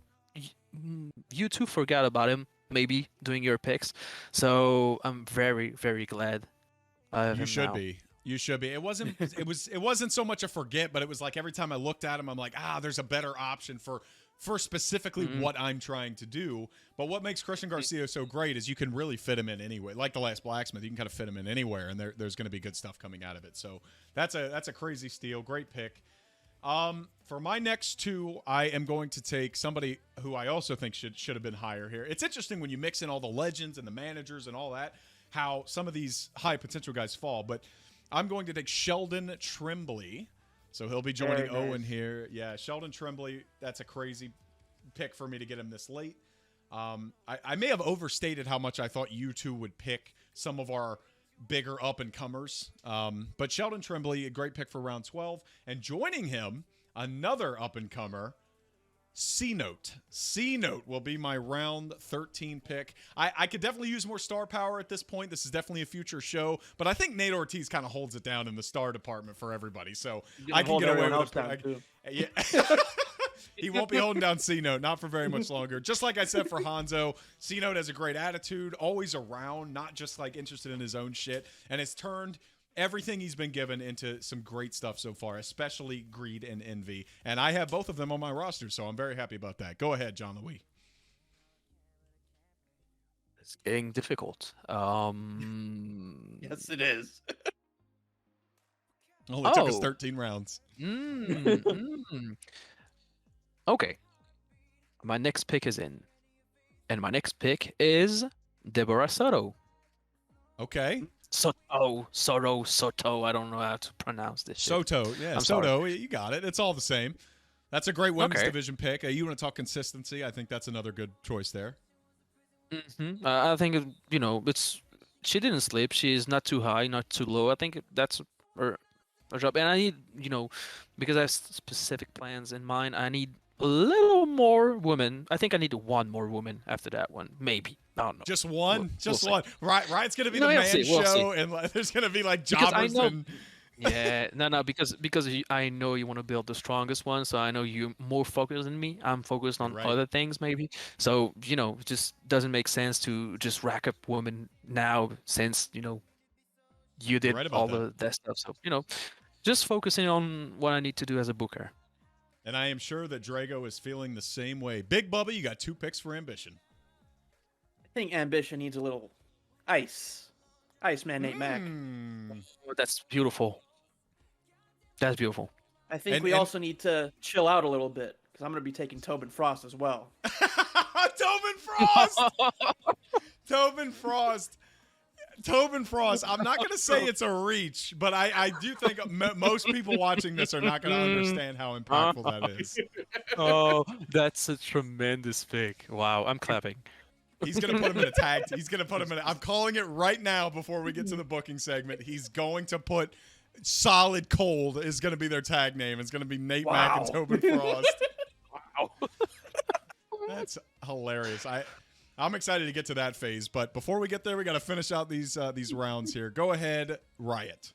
[SPEAKER 2] you two forgot about him maybe doing your picks, so I'm very, very glad.
[SPEAKER 3] You should be. You should be. It wasn't so much a forget, but it was like every time I looked at him, I'm like, there's a better option for specifically what I'm trying to do. But what makes Christian Garcia so great is you can really fit him in anyway. Like the last Blacksmith, you can kind of fit him in anywhere, and there's going to be good stuff coming out of it. So that's a crazy steal. Great pick. For my next 2, I am going to take somebody who I also think should have been higher here. It's interesting when you mix in all the legends and the managers and all that, how some of these high potential guys fall. But I'm going to take Sheldon Tremblay. So he'll be joining Owen here. Yeah, Sheldon Tremblay, that's a crazy pick for me to get him this late. I may have overstated how much I thought you two would pick some of our bigger up-and-comers. But Sheldon Tremblay, a great pick for round 12. And joining him, another up-and-comer, C-Note. C-Note will be my round 13 pick. I could definitely use more star power at this point. This is definitely a future show, but I think Nate Ortiz kind of holds it down in the star department for everybody, so I can get away with it. Yeah. He won't be holding down C-Note, not for very much longer. Just like I said for Hanzo, C-Note has a great attitude, always around, not just like interested in his own shit, and has turned everything he's been given into some great stuff so far, especially Greed and Envy. And I have both of them on my roster, so I'm very happy about that. Go ahead, John Louis.
[SPEAKER 2] It's getting difficult.
[SPEAKER 4] Yes, it is.
[SPEAKER 3] Only took us 13 rounds.
[SPEAKER 2] Okay. My next pick is in. And my next pick is Deborah Soto.
[SPEAKER 3] Okay.
[SPEAKER 2] Soto. I don't know how to pronounce this shit.
[SPEAKER 3] Soto, yeah. Soto, you got it. It's all the same. That's a great women's division pick. You want to talk consistency? I think that's another good choice there.
[SPEAKER 2] I think, she didn't slip. She's not too high, not too low. I think that's her job. And I need, because I have specific plans in mind, I need a little more women. I think I need 1 more woman after that one. Maybe. I don't know.
[SPEAKER 3] Just one? Just one. Right, it's going to be the man show, and there's going to be like jobbers.
[SPEAKER 2] Yeah, no, because I know you want to build the strongest one, so I know you're more focused than me. I'm focused on other things, maybe. So, it just doesn't make sense to just rack up women now since, you did all that stuff. So, just focusing on what I need to do as a booker.
[SPEAKER 3] And I am sure that Drago is feeling the same way. Big Bubba, you got 2 picks for Ambition.
[SPEAKER 4] I think Ambition needs a little ice. Iceman Nate Mac.
[SPEAKER 2] Oh, that's beautiful. That's beautiful.
[SPEAKER 4] I think we also need to chill out a little bit, because I'm going to be taking Tobin Frost as well.
[SPEAKER 3] Tobin Frost! Tobin Frost. Tobin Frost. I'm not going to say it's a reach, but I do think most people watching this are not going to understand how impactful that is.
[SPEAKER 2] Oh, that's a tremendous pick. Wow, I'm clapping.
[SPEAKER 3] He's going to put him in a tag. He's going to put him in I'm calling it right now before we get to the booking segment. He's going to put Solid Cold is going to be their tag name. It's going to be Nate Mac and Tobin Frost.
[SPEAKER 2] Wow.
[SPEAKER 3] That's hilarious. I'm excited to get to that phase, but before we get there, we got to finish out these rounds here. Go ahead, Riot.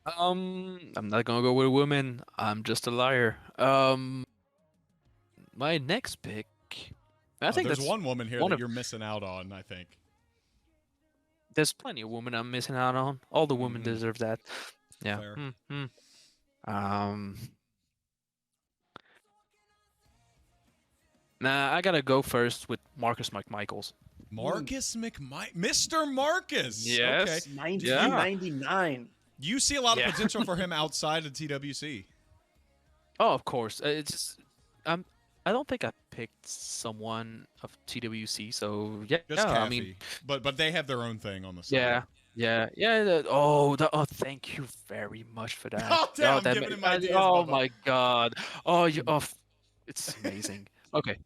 [SPEAKER 2] I'm not gonna go with a woman. I'm just a liar. My next pick. I think
[SPEAKER 3] There's
[SPEAKER 2] that's
[SPEAKER 3] one woman here
[SPEAKER 2] one
[SPEAKER 3] that
[SPEAKER 2] of.
[SPEAKER 3] you're missing out on, I think.
[SPEAKER 2] There's plenty of women I'm missing out on. All the women
[SPEAKER 3] Mhm.
[SPEAKER 2] deserve that. Yeah.
[SPEAKER 3] Fair.
[SPEAKER 2] Um. Nah, I gotta go first with Marcus McMichaels.
[SPEAKER 3] Marcus Mr. Marcus. Okay.
[SPEAKER 2] Yes. Yeah.
[SPEAKER 4] 1999.
[SPEAKER 3] You see a lot of
[SPEAKER 2] Yeah.
[SPEAKER 3] potential for him outside of TWC.
[SPEAKER 2] Oh, of course. It's just, I don't think I picked someone of TWC, so yeah.
[SPEAKER 3] Just
[SPEAKER 2] I
[SPEAKER 3] Caffey.
[SPEAKER 2] mean,
[SPEAKER 3] But they have their own thing on the side.
[SPEAKER 2] yeah. Oh, thank you very much for that.
[SPEAKER 3] Oh, damn, I'm
[SPEAKER 2] that
[SPEAKER 3] giving
[SPEAKER 2] ma-
[SPEAKER 3] him ideas,
[SPEAKER 2] oh
[SPEAKER 3] Bubba.
[SPEAKER 2] my God. Oh, it's amazing. Okay,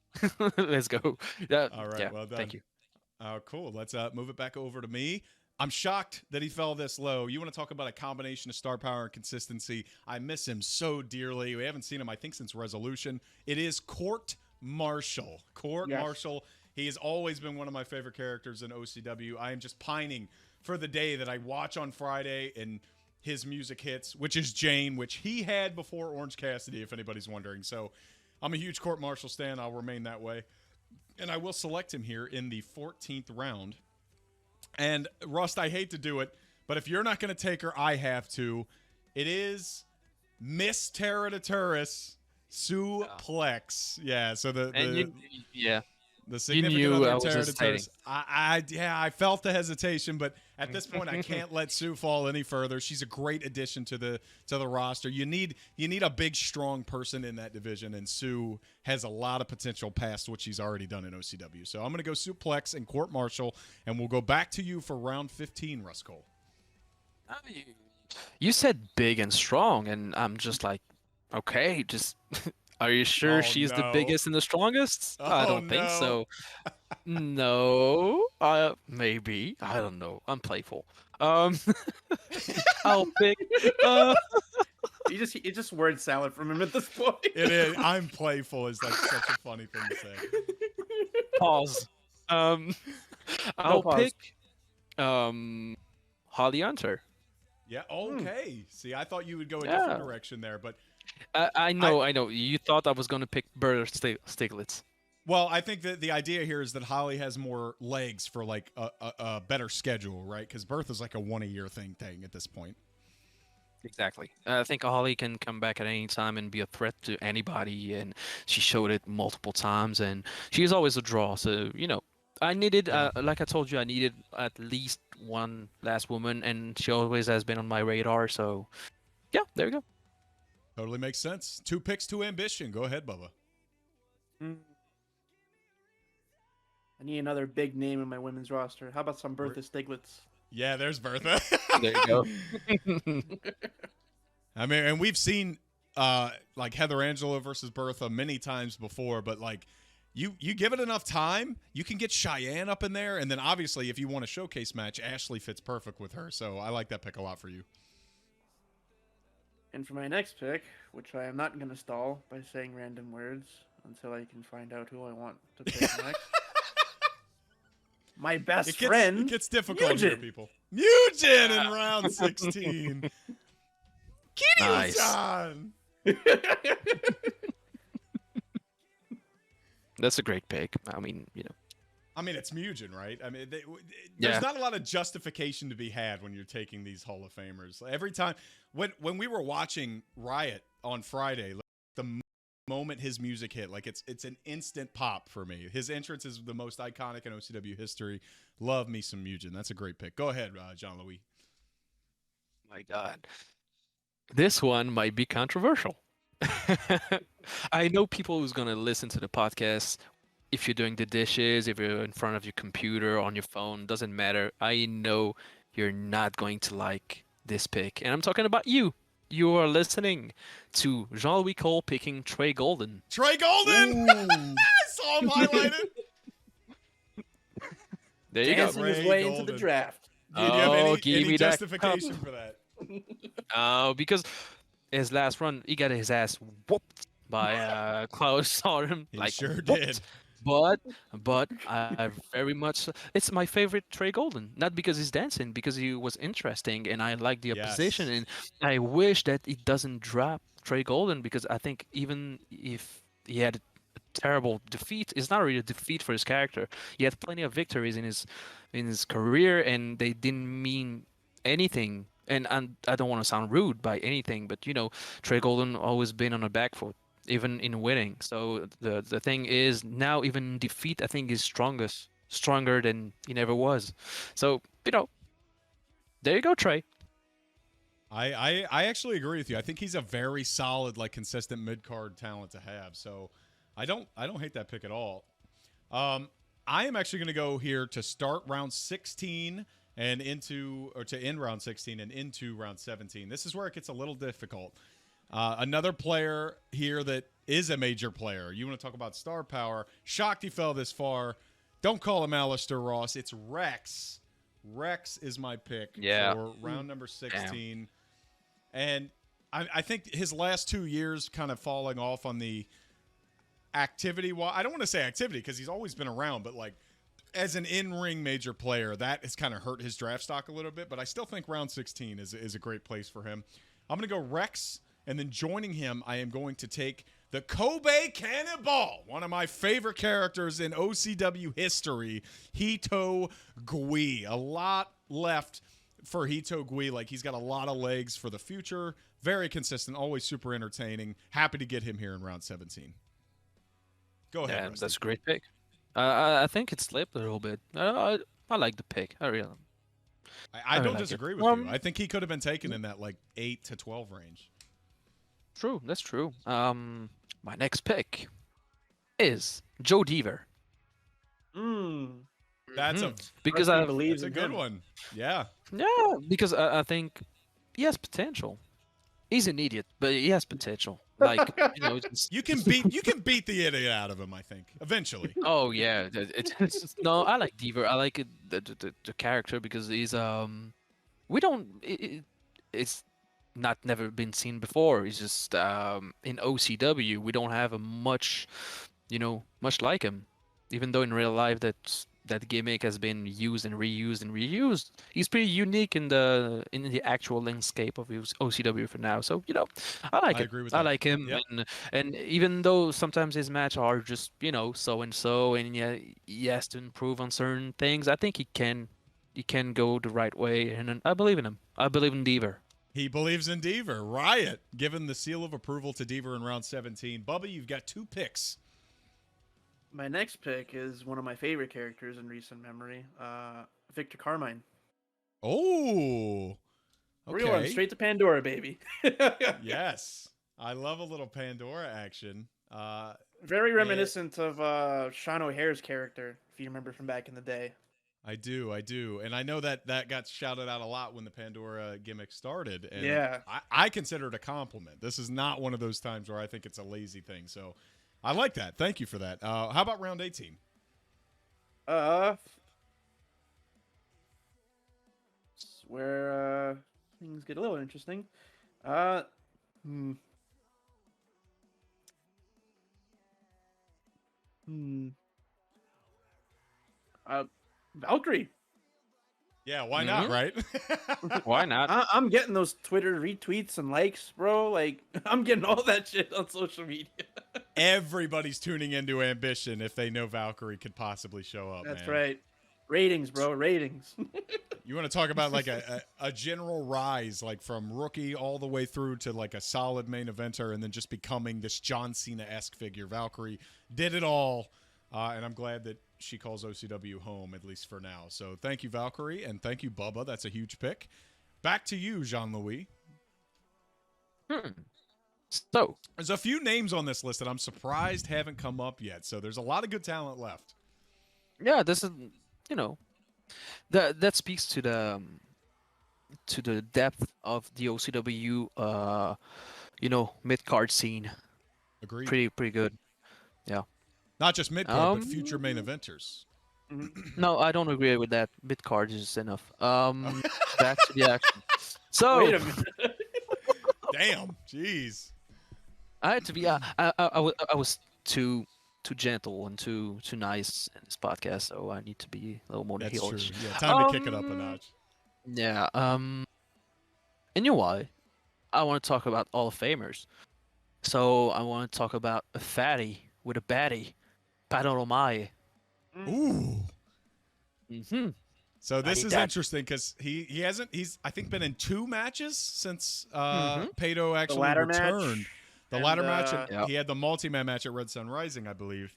[SPEAKER 2] let's go. Yeah,
[SPEAKER 3] All right,
[SPEAKER 2] yeah.
[SPEAKER 3] well done.
[SPEAKER 2] Thank you.
[SPEAKER 3] Cool. Let's move it back over to me. I'm shocked that he fell this low. You want to talk about a combination of star power and consistency. I miss him so dearly. We haven't seen him, I think, since Resolution. It is Court Marshall. Marshall. He has always been one of my favorite characters in OCW. I am just pining for the day that I watch on Friday and his music hits, which is Jane, which he had before Orange Cassidy, if anybody's wondering. So I'm a huge Court Marshall stan. I'll remain that way. And I will select him here in the 14th round. And, Rust, I hate to do it, but if you're not going to take her, I have to. It is Miss Terra de Turris, Suplex. Yeah, so the significant
[SPEAKER 2] knew I
[SPEAKER 3] other
[SPEAKER 2] was
[SPEAKER 3] Terra de
[SPEAKER 2] hesitating.
[SPEAKER 3] Turris. I felt the hesitation, but at this point I can't let Sue fall any further. She's a great addition to the roster. You need a big, strong person in that division, and Sue has a lot of potential past what she's already done in OCW. So I'm going to go Suplex and Court Marshall, and we'll go back to you for round 15, Russ Cole.
[SPEAKER 2] You said big and strong, and I'm just like, okay, just. Are you sure she's the biggest and the strongest? I don't think so. No, maybe. I don't know. I'm playful. I'll pick.
[SPEAKER 4] You just word salad from him at this point.
[SPEAKER 3] It is. I'm playful is like such a funny thing to say.
[SPEAKER 2] Pause. I'll pick. Holly Hunter.
[SPEAKER 3] Yeah. Okay. See, I thought you would go a different direction there, but
[SPEAKER 2] I know. You thought I was gonna pick Bert Stiglitz.
[SPEAKER 3] well, I think that the idea here is that Holly has more legs for like a better schedule, right? Because Birth is like a 1-a-year thing at this point.
[SPEAKER 2] Exactly. I think Holly can come back at any time and be a threat to anybody, and she showed it multiple times, and she's always a draw. So I needed, like I told you, I needed at least one last woman, and she always has been on my radar. So, yeah, there you go.
[SPEAKER 3] Totally makes sense. 2 picks, 2 ambition. Go ahead, Bubba.
[SPEAKER 4] I need another big name in my women's roster. How about some Bertha Stiglitz?
[SPEAKER 3] Yeah, there's Bertha.
[SPEAKER 2] There you go.
[SPEAKER 3] I mean, and we've seen like Heather Angela versus Bertha many times before, but like you give it enough time, you can get Cheyenne up in there, and then obviously if you want a showcase match, Ashley fits perfect with her. So I like that pick a lot for you.
[SPEAKER 4] And for my next pick, which I am not going to stall by saying random words until I can find out who I want to pick next. My best friend.
[SPEAKER 3] It gets difficult
[SPEAKER 4] Mugen.
[SPEAKER 3] here, people. Mugen in round 16. Kiryu-san.
[SPEAKER 2] That's a great pick. I mean,
[SPEAKER 3] it's Mugen, right? I mean, there's not a lot of justification to be had when you're taking these Hall of Famers. Every time, when we were watching Riot on Friday, like, the moment his music hit, like it's an instant pop for me. His entrance is the most iconic in OCW history. Love me some Mugen. That's a great pick. Go ahead, John Louis.
[SPEAKER 2] My God, this one might be controversial. I know people who's gonna listen to the podcast. If you're doing the dishes, if you're in front of your computer, on your phone, doesn't matter. I know you're not going to like this pick, and I'm talking about you. You are listening to Jean-Louis Cole picking Trey Golden.
[SPEAKER 3] Trey Golden! I saw him highlighted.
[SPEAKER 2] There you
[SPEAKER 4] Dancing
[SPEAKER 2] go.
[SPEAKER 4] his way into the draft.
[SPEAKER 3] Do you have
[SPEAKER 2] give me
[SPEAKER 3] any
[SPEAKER 2] that
[SPEAKER 3] justification for that?
[SPEAKER 2] Because his last run, he got his ass whooped by Klaus Sauron.
[SPEAKER 3] He sure did.
[SPEAKER 2] but I very much it's my favorite Trey Golden. Not because he's dancing, because he was interesting and I like the opposition.
[SPEAKER 3] Yes.
[SPEAKER 2] And I wish that it doesn't drop Trey Golden because I think even if he had a terrible defeat, it's not really a defeat for his character. He had plenty of victories in his career, and they didn't mean anything. And I don't want to sound rude by anything, but Trey Golden always been on a back foot even in winning. So the thing is now even in defeat, I think he's stronger than he never was. So there you go, Trey.
[SPEAKER 3] I actually agree with you. I think he's a very solid, like consistent mid card talent to have. So I don't hate that pick at all. I am actually going to go here to start round 16 and to end round 16 and into round 17. This is where it gets a little difficult. Another player here that is a major player. You want to talk about star power. Shocked he fell this far. Don't call him Alistair Ross. It's Rex. Rex is my pick for round number 16. Damn. And I think his last 2 years kind of falling off on the activity. Well, I don't want to say activity because he's always been around, but like as an in-ring major player, that has kind of hurt his draft stock a little bit. But I still think round 16 is a great place for him. I'm going to go Rex. And then joining him, I am going to take the Kobe Cannonball, one of my favorite characters in OCW history, Hito Gui. A lot left for Hito Gui. Like, he's got a lot of legs for the future. Very consistent, always super entertaining. Happy to get him here in round 17. Go ahead,
[SPEAKER 2] Yeah,
[SPEAKER 3] Rusty.
[SPEAKER 2] that's a great pick. I think it slipped a little bit. I like the pick. I really.
[SPEAKER 3] I don't disagree with you. I think he could have been taken in that like 8 to 12 range.
[SPEAKER 2] True, that's true. My next pick is Joe Deaver.
[SPEAKER 3] That's
[SPEAKER 2] because I
[SPEAKER 3] believe that's a good one. Yeah.
[SPEAKER 2] Yeah, because I think he has potential. He's an idiot, but he has potential. Like
[SPEAKER 3] you can beat the idiot out of him. I think eventually.
[SPEAKER 2] Oh yeah, no, I like Deaver. I like the character because he's it's not never been seen before. It's just in OCW we don't have a much like him, even though in real life that gimmick has been used and reused. He's pretty unique in the actual landscape of OCW for now. So I like it.
[SPEAKER 3] Agree with
[SPEAKER 2] I
[SPEAKER 3] that.
[SPEAKER 2] like him,
[SPEAKER 3] Yep.
[SPEAKER 2] and even though sometimes his matches are just so and so, and yeah, he has to improve on certain things, I think he can go the right way, and I believe in him. I believe in Deaver.
[SPEAKER 3] He believes in Deaver. Riot given the seal of approval to Deaver in round 17. Bubba, you've got 2 picks.
[SPEAKER 4] My next pick is one of my favorite characters in recent memory, Victor Carmine.
[SPEAKER 3] Oh, okay.
[SPEAKER 4] Real one, straight to Pandora, baby.
[SPEAKER 3] Yes, I love a little Pandora action.
[SPEAKER 4] Very reminiscent of Sean O'Hare's character, if you remember from back in the day.
[SPEAKER 3] I do, and I know that got shouted out a lot when the Pandora gimmick started. And
[SPEAKER 4] yeah,
[SPEAKER 3] I consider it a compliment. This is not one of those times where I think it's a lazy thing. So I like that. Thank you for that. How about round 18?
[SPEAKER 4] Where things get a little interesting. Valkyrie.
[SPEAKER 3] Yeah, why not, right?
[SPEAKER 2] Why not?
[SPEAKER 4] I'm getting those Twitter retweets and likes, bro. Like, I'm getting all that shit on social media.
[SPEAKER 3] Everybody's tuning into Ambition if they know Valkyrie could possibly show up.
[SPEAKER 4] That's
[SPEAKER 3] man.
[SPEAKER 4] right. Ratings, bro. Ratings.
[SPEAKER 3] You want to talk about like a general rise, like from rookie all the way through to like a solid main eventer and then just becoming this John Cena-esque figure. Valkyrie did it all. And I'm glad that she calls OCW home, at least for now. So thank you, Valkyrie, and thank you, Bubba. That's a huge pick. Back to you, Jean-Louis.
[SPEAKER 2] So
[SPEAKER 3] there's a few names on this list that I'm surprised haven't come up yet. So there's a lot of good talent left.
[SPEAKER 2] Yeah, this is that speaks to the depth of the OCW mid card scene.
[SPEAKER 3] Agreed.
[SPEAKER 2] Pretty good. Yeah.
[SPEAKER 3] Not just mid card, but future main eventers.
[SPEAKER 2] No, I don't agree with that. Mid card is enough. Back to the action. So
[SPEAKER 4] wait a minute.
[SPEAKER 3] Damn, jeez.
[SPEAKER 2] I had to be. I was to too gentle and too nice in this podcast, so I need to be a little more
[SPEAKER 3] That's true.
[SPEAKER 2] heelish.
[SPEAKER 3] Yeah, time to kick it up a
[SPEAKER 2] Um,
[SPEAKER 3] notch.
[SPEAKER 2] Yeah. And you know why? I want to talk about All of Famers. So I want to talk about a fatty with a baddie, Panoramae.
[SPEAKER 3] Ooh.
[SPEAKER 2] Mm-hmm.
[SPEAKER 3] So this
[SPEAKER 2] need
[SPEAKER 3] is
[SPEAKER 2] that.
[SPEAKER 3] interesting because he's I think been in 2 matches since
[SPEAKER 2] Mhm.
[SPEAKER 3] Pato
[SPEAKER 4] The
[SPEAKER 3] actually
[SPEAKER 4] ladder
[SPEAKER 3] returned.
[SPEAKER 4] match.
[SPEAKER 3] The
[SPEAKER 4] and,
[SPEAKER 3] ladder match, and
[SPEAKER 2] Yep.
[SPEAKER 3] he had the multi-man match at Red Sun Rising, I believe.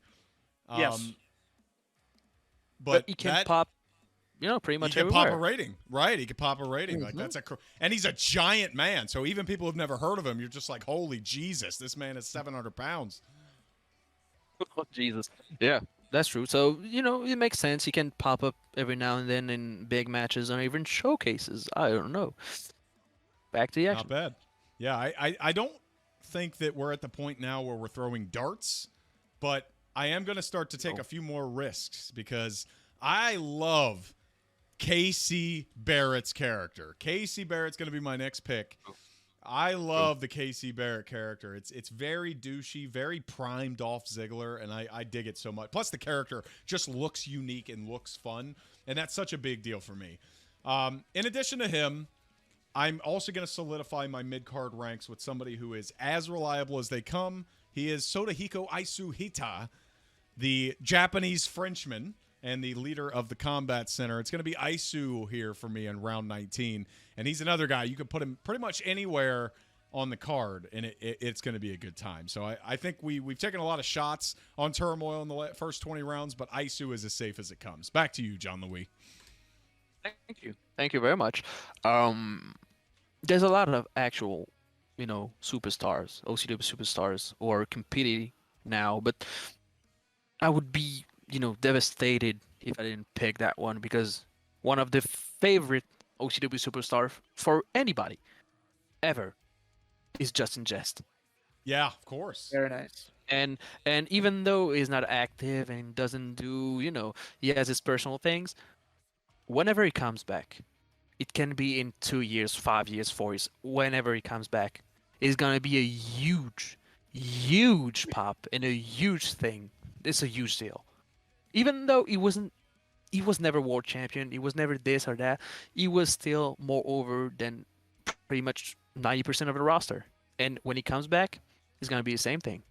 [SPEAKER 4] Yes.
[SPEAKER 3] But
[SPEAKER 2] he can
[SPEAKER 3] that
[SPEAKER 2] pop, pretty
[SPEAKER 3] he
[SPEAKER 2] much
[SPEAKER 3] can
[SPEAKER 2] everywhere.
[SPEAKER 3] pop a rating, right? He can pop a rating. Like
[SPEAKER 2] Mhm.
[SPEAKER 3] that's and he's a giant man. So even people who've never heard of him, you're just like, holy Jesus, this man is 700 pounds.
[SPEAKER 2] Oh, Jesus. Yeah, that's true. So, it makes sense. He can pop up every now and then in big matches or even showcases. I don't know. Back to the
[SPEAKER 3] Not
[SPEAKER 2] action.
[SPEAKER 3] bad. Yeah, I don't think that we're at the point now where we're throwing darts, but I am going to start to take a few more risks because I love Casey Barrett's character. Casey Barrett's going to be my next pick. I love the Casey Barrett character. It's very douchey, very prime Dolph Ziggler, and I dig it so much. Plus, the character just looks unique and looks fun, and that's such a big deal for me. In addition to him, I'm also going to solidify my mid-card ranks with somebody who is as reliable as they come. He is Sodahiko Aisuhita, the Japanese Frenchman and the leader of the Combat Center. It's going to be Aisu here for me in round 19. And he's another guy. You can put him pretty much anywhere on the card, and it's going to be a good time. So I think we've taken a lot of shots on Turmoil in the first 20 rounds, but Aisu is as safe as it comes. Back to you, John Louis.
[SPEAKER 2] Thank you. Thank you very much. There's a lot of actual, superstars, OCW superstars, who are competing now, but I would be, devastated if I didn't pick that one because one of the favorite OCW superstar for anybody ever is Justin Jest.
[SPEAKER 3] Yeah, of course.
[SPEAKER 4] Very nice.
[SPEAKER 2] And even though he's not active and doesn't do, he has his personal things, whenever he comes back, it can be in 2 years, 5 years, 4 years, whenever he comes back, it's going to be a huge, huge pop and a huge thing. It's a huge deal. Even though he was never world champion, he was never this or that, he was still more over than pretty much 90% of the roster. And when he comes back, it's going to be the same thing.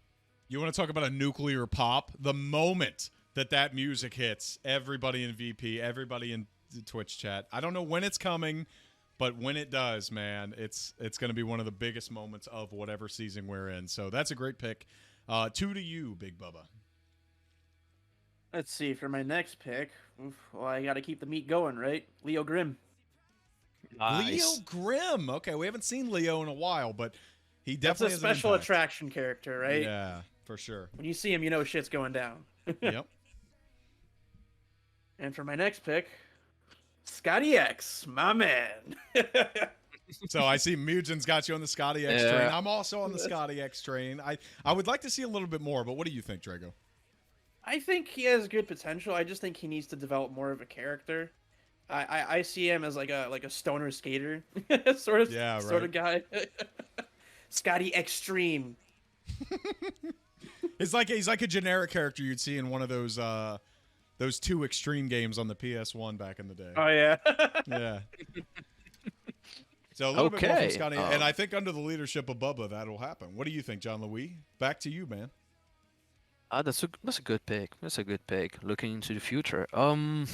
[SPEAKER 3] You want to talk about a nuclear pop? The moment that music hits, everybody in VP, everybody in the Twitch chat. I don't know when it's coming, but when it does, man, it's going to be one of the biggest moments of whatever season we're in. So that's a great pick. 2 to you, Big Bubba.
[SPEAKER 4] Let's see. For my next pick, well, I got to keep the meat going, right? Leo Grimm.
[SPEAKER 3] Leo Grimm. Okay, we haven't seen Leo in a while, but he definitely
[SPEAKER 4] That's a
[SPEAKER 3] has an
[SPEAKER 4] special
[SPEAKER 3] impact.
[SPEAKER 4] attraction character, right?
[SPEAKER 3] Yeah, for sure.
[SPEAKER 4] When you see him, you know shit's going down.
[SPEAKER 3] Yep.
[SPEAKER 4] And for my next pick, Scotty X, my man.
[SPEAKER 3] So I see Mugen's got you on the Scotty X
[SPEAKER 2] Yeah.
[SPEAKER 3] train. I'm also on the Scotty X train. I would like to see a little bit more, but what do you think, Drago?
[SPEAKER 4] I think he has good potential. I just think he needs to develop more of a character. I see him as like a stoner skater sort of guy. Scotty Extreme.
[SPEAKER 3] He's like a generic character you'd see in one of those 2 extreme games on the PS1 back in the day.
[SPEAKER 4] Oh yeah.
[SPEAKER 3] Yeah. So a little bit more from
[SPEAKER 2] Okay,
[SPEAKER 3] Scotty, and I think under the leadership of Bubba, that'll happen. What do you think, John Louis? Back to you, man.
[SPEAKER 2] That's a good pick. That's a good pick. Looking into the future. I'm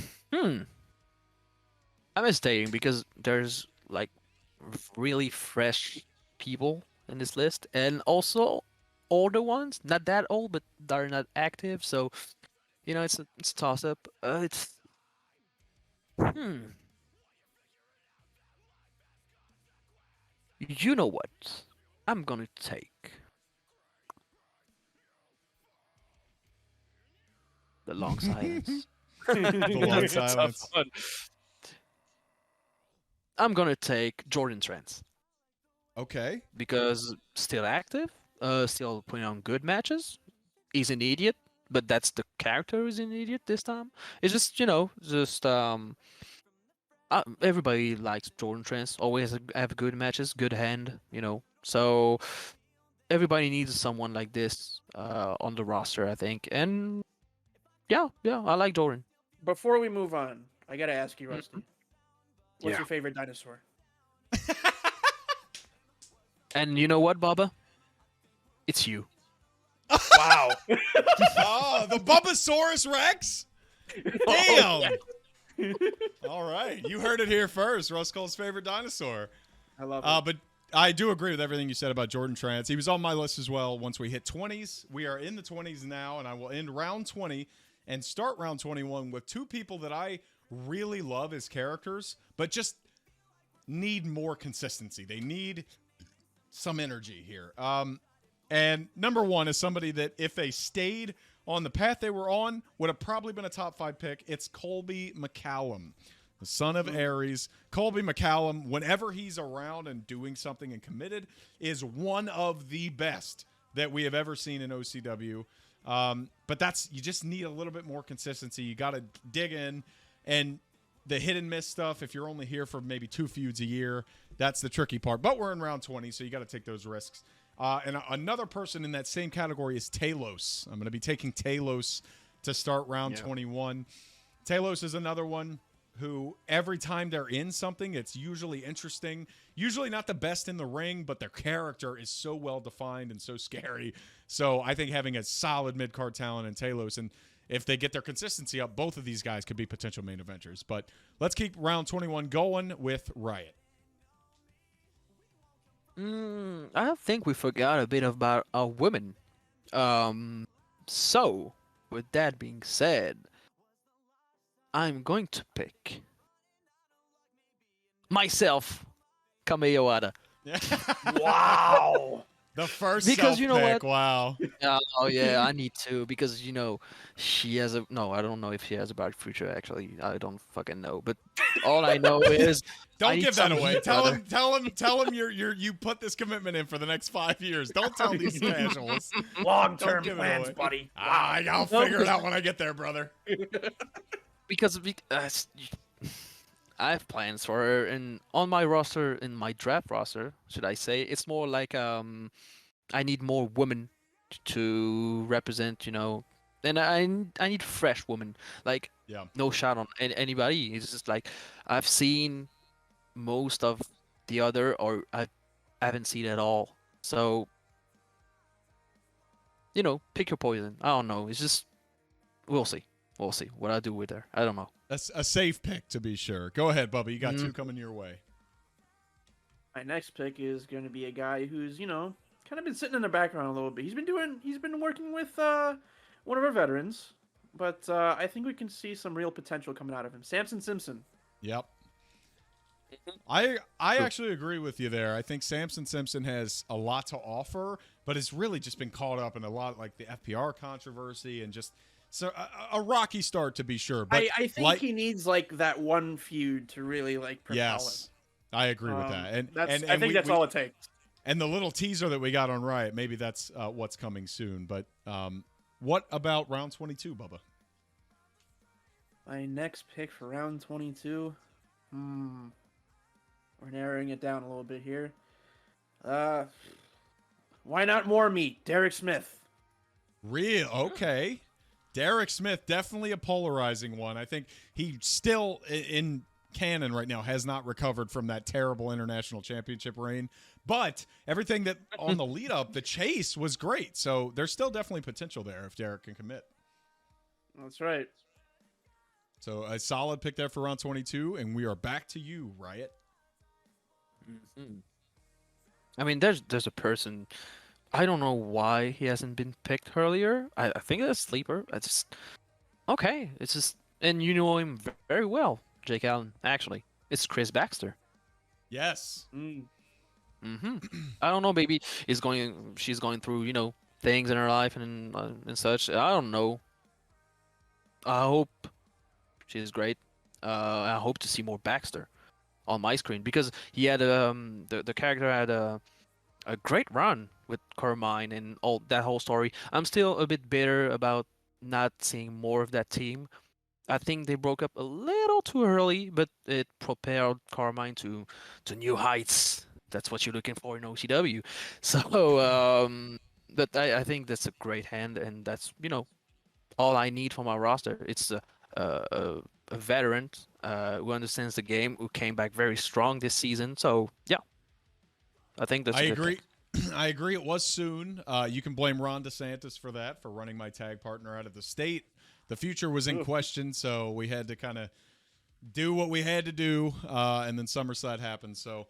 [SPEAKER 2] hesitating because there's like really fresh people in this list, and also older ones, not that old, but they're not active. So, it's a toss up. You know what? I'm gonna take the long silence.
[SPEAKER 3] The long silence.
[SPEAKER 2] I'm gonna take Jordan Trent
[SPEAKER 3] Okay.
[SPEAKER 2] because still active, still putting on good matches. He's an idiot, but that's the character who's an idiot this time. It's just everybody likes Jordan Trent. Always have good matches, good hand, So everybody needs someone like this on the roster, I think. And yeah, I like Jordan.
[SPEAKER 4] Before we move on, I gotta ask you, Rusty. What's
[SPEAKER 2] Yeah.
[SPEAKER 4] your favorite dinosaur?
[SPEAKER 2] And you know what, Baba? It's you.
[SPEAKER 4] Wow.
[SPEAKER 3] Oh, the Bubbasaurus Rex? Damn. All right. You heard it here first. Russ Cole's favorite dinosaur.
[SPEAKER 4] I love it.
[SPEAKER 3] But I do agree with everything you said about Jordan Trance. He was on my list as well once we hit 20s. We are in the 20s now, and I will end round 20 and start round 21 with two people that I really love as characters, but just need more consistency. They need some energy here. And number one is somebody that if they stayed on the path they were on, would have probably been a top 5 pick. It's Colby McCallum, the son of Ares. Colby McCallum, whenever he's around and doing something and committed, is one of the best that we have ever seen in OCW. But you just need a little bit more consistency. You got to dig in, and the hit and miss stuff, if you're only here for maybe 2 feuds a year, that's the tricky part. But we're in round 20, so you got to take those risks. And another person in that same category is Talos. I'm going to be taking Talos to start round 21. Talos is another one who every time they're in something, it's usually interesting. Usually not the best in the ring, but their character is so well defined and so scary. So I think having a solid mid-card talent in Talos, and if they get their consistency up, both of these guys could be potential main eventers. But let's keep round 21 going with Riot.
[SPEAKER 2] I think we forgot a bit about our women. So, with that being said, I'm going to pick myself, Kameyawada.
[SPEAKER 4] Wow.
[SPEAKER 3] The first
[SPEAKER 2] Because you know
[SPEAKER 3] self-pick,
[SPEAKER 2] what?
[SPEAKER 3] wow.
[SPEAKER 2] Oh yeah, I need to, because she has I don't know if she has a bright future. Actually, I don't fucking know. But all I know is I
[SPEAKER 3] Don't
[SPEAKER 2] need
[SPEAKER 3] give that
[SPEAKER 2] some
[SPEAKER 3] away.
[SPEAKER 2] heat,
[SPEAKER 3] Tell
[SPEAKER 2] brother.
[SPEAKER 3] him you put this commitment in for the next 5 years. Don't tell these casuals.
[SPEAKER 4] Long-term
[SPEAKER 3] give it
[SPEAKER 4] plans,
[SPEAKER 3] away.
[SPEAKER 4] buddy.
[SPEAKER 3] I'll figure it out when I get there, brother.
[SPEAKER 2] Because I have plans for her, and on my roster, in my draft roster, should I say, it's more like I need more women to represent, and I need fresh women, like
[SPEAKER 3] Yeah.
[SPEAKER 2] no shot on anybody. It's just like I've seen most of the other, or I haven't seen it all. So pick your poison. I don't know. It's just we'll see what I do with her. I don't know.
[SPEAKER 3] A safe pick, to be sure. Go ahead, Bubba. You got two coming your way.
[SPEAKER 4] My next pick is going to be a guy who's, kind of been sitting in the background a little bit. He's been working with one of our veterans, but I think we can see some real potential coming out of him. Samson Simpson.
[SPEAKER 3] Yep. I actually agree with you there. I think Samson Simpson has a lot to offer, but it's really just been caught up in a lot like the FPR controversy and just a rocky start, to be sure. But
[SPEAKER 4] I think he needs that one feud to really propel him.
[SPEAKER 3] I agree with that. And
[SPEAKER 4] I think that's all it takes.
[SPEAKER 3] And the little teaser that we got on Riot, maybe that's what's coming soon. But what about round 22, Bubba?
[SPEAKER 4] My next pick for round 22. We're narrowing it down a little bit here. Why not more meat? Derek Smith.
[SPEAKER 3] Real okay. Derek Smith, definitely a polarizing one. I think he still in canon right now has not recovered from that terrible international championship reign. But everything that on the lead up, the chase was great. So there's still definitely potential there if Derek can commit.
[SPEAKER 4] That's right.
[SPEAKER 3] So a solid pick there for round 22, and we are back to you, Riot.
[SPEAKER 2] I mean, there's a person. I don't know why he hasn't been picked earlier. I think it's a sleeper. It's just, and you know him very well, Jake Allen. Actually, it's Chris Baxter.
[SPEAKER 3] Yes.
[SPEAKER 2] I don't know. Maybe she's going through things in her life and such. I don't know. I hope she's great. I hope to see more Baxter on my screen, because he had the character had a great run with Carmine and all that whole story. I'm still a bit bitter about not seeing more of that team. I think they broke up a little too early, but it propelled Carmine to new heights that's what you're looking for in OCW. So, but I think that's a great hand, and that's all I need for my roster. It's a veteran who understands the game, who came back very strong this season. So yeah, I think that's
[SPEAKER 3] I
[SPEAKER 2] a good
[SPEAKER 3] agree.
[SPEAKER 2] pick.
[SPEAKER 3] I agree. It was soon. You can blame Ron DeSantis for that, for running my tag partner out of the state. The future was in question, so we had to kind of do what we had to do, and then Summerside happened. So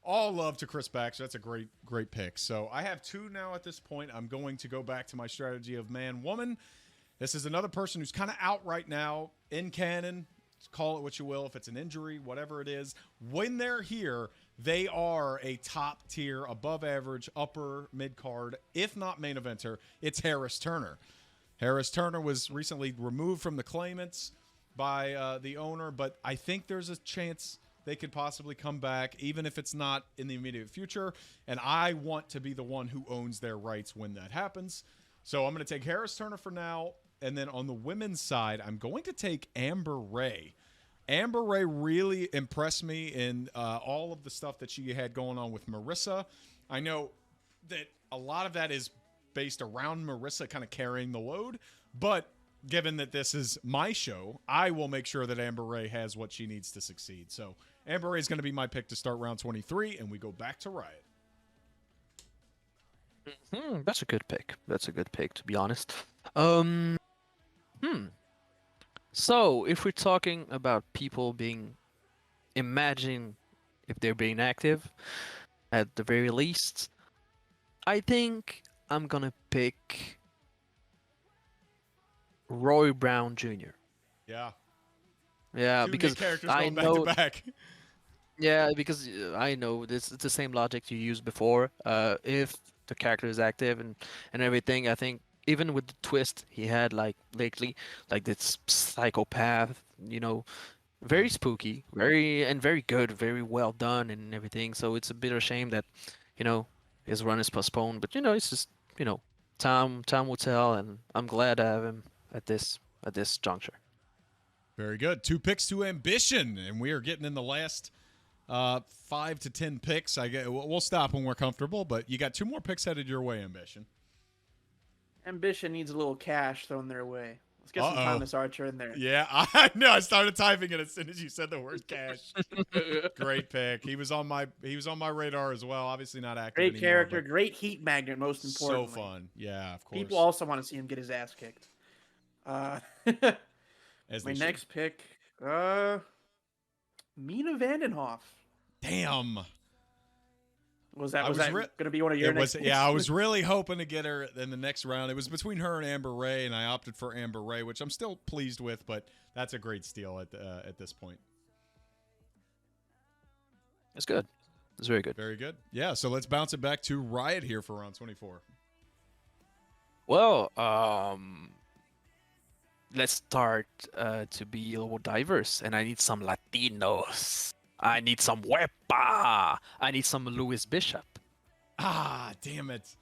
[SPEAKER 3] all love to Chris Baxter. That's a great pick. So I have two now at this point. I'm going to go back to my strategy of man-woman. This is another person who's kind of out right now in canon. Call it what you will. If it's an injury, whatever it is, when they're here, they are a top tier, above average, upper mid card, if not main eventer. It's Harris Turner. Harris Turner was recently removed from the claimants by the owner, but I think there's a chance they could possibly come back, even if it's not in the immediate future. And I want to be the one who owns their rights when that happens. So I'm going to take Harris Turner for now. And then on the women's side, I'm going to take Amber Ray. Amber Ray really impressed me in all of the stuff that she had going on with Marissa. I know that a lot of that is based around Marissa kind of carrying the load, but given that this is my show, I will make sure that Amber Ray has what she needs to succeed. So Amber Ray is going to be my pick to start round 23, and we go back to Riot.
[SPEAKER 2] That's a good pick. That's a good pick, to be honest. So, if we're talking about people imagine if they're being active, at the very least, I think I'm gonna pick Roy Brown Jr.
[SPEAKER 3] Yeah.
[SPEAKER 2] Yeah,
[SPEAKER 3] Two
[SPEAKER 2] because
[SPEAKER 3] new characters
[SPEAKER 2] I
[SPEAKER 3] going
[SPEAKER 2] know.
[SPEAKER 3] back to back.
[SPEAKER 2] Yeah, because I know this. It's the same logic you used before. If the character is active and everything, I think even with the twist he had like lately, like this psychopath, very spooky, very good, very well done and everything. So it's a bit of a shame that, his run is postponed. But it's just time will tell, and I'm glad I have him at this juncture.
[SPEAKER 3] Very good. 2 picks to ambition, and we are getting in the last 5 to 10 picks. We'll stop when we're comfortable, but you got 2 more picks headed your way, ambition.
[SPEAKER 4] Ambition needs a little cash thrown their way. Let's get some Thomas Archer in there.
[SPEAKER 3] Yeah, I know. I started typing it as soon as you said the word cash. Great pick. He was on my radar as well. Obviously not active
[SPEAKER 4] Great
[SPEAKER 3] anymore,
[SPEAKER 4] character, great heat magnet. Most importantly,
[SPEAKER 3] so fun. Yeah, of course.
[SPEAKER 4] People also want to see him get his ass kicked. My next pick, Mina Vandenhoff.
[SPEAKER 3] Damn.
[SPEAKER 4] Was that going to be one of your next picks?
[SPEAKER 3] Yeah, I was really hoping to get her in the next round. It was between her and Amber Ray, and I opted for Amber Ray, which I'm still pleased with, but that's a great steal at this point.
[SPEAKER 2] It's good. It's very good.
[SPEAKER 3] Very good. Yeah, so let's bounce it back to Riot here for round 24.
[SPEAKER 2] Well, let's start to be a little diverse, and I need some Latinos. I need some Wepa. I need some Louis Bishop.
[SPEAKER 3] Ah, damn it.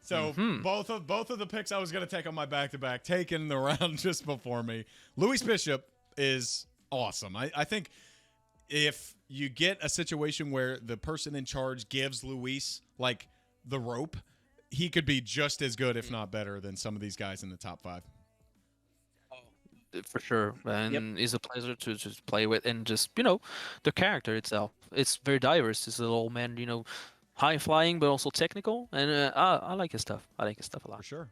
[SPEAKER 3] So both of the picks I was going to take on my back-to-back, taken the round just before me. Louis Bishop is awesome. I think if you get a situation where the person in charge gives Luis like the rope, he could be just as good, if not better, than some of these guys in the top 5.
[SPEAKER 2] For sure, and it's a pleasure to just play with, and just the character itself. It's very diverse. It's a little man, high flying but also technical, and I like his stuff. I like his stuff a lot.
[SPEAKER 3] For sure.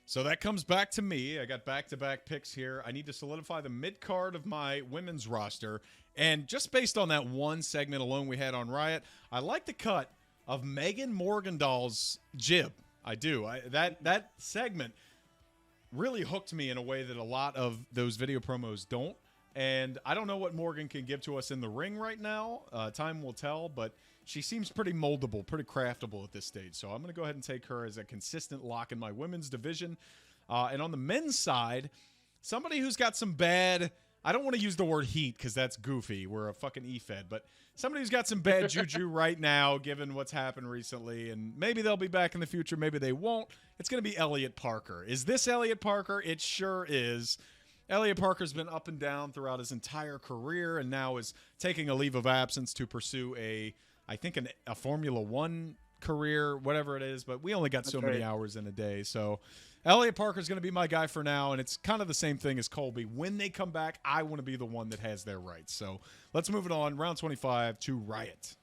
[SPEAKER 3] So that comes back to me. I got back-to-back picks here. I need to solidify the mid-card of my women's roster. And just based on that one segment alone we had on Riot, I like the cut of Megan Morgendahl's jib. I do. That segment really hooked me in a way that a lot of those video promos don't. And I don't know what Morgan can give to us in the ring right now. Time will tell, but she seems pretty moldable, pretty craftable at this stage. So I'm going to go ahead and take her as a consistent lock in my women's division. And on the men's side, somebody who's got some bad, I don't want to use the word heat because that's goofy. We're a fucking EFED. But somebody who's got some bad juju right now, given what's happened recently. And maybe they'll be back in the future. Maybe they won't. It's going to be Elliot Parker. Is this Elliot Parker? It sure is. Elliot Parker's been up and down throughout his entire career and now is taking a leave of absence to pursue a Formula One career, whatever it is, but we only got so many hours in a day. So Elliot Parker's going to be my guy for now, and it's kind of the same thing as Colby. When they come back, I want to be the one that has their rights. So let's move it on. Round 25 to Riot.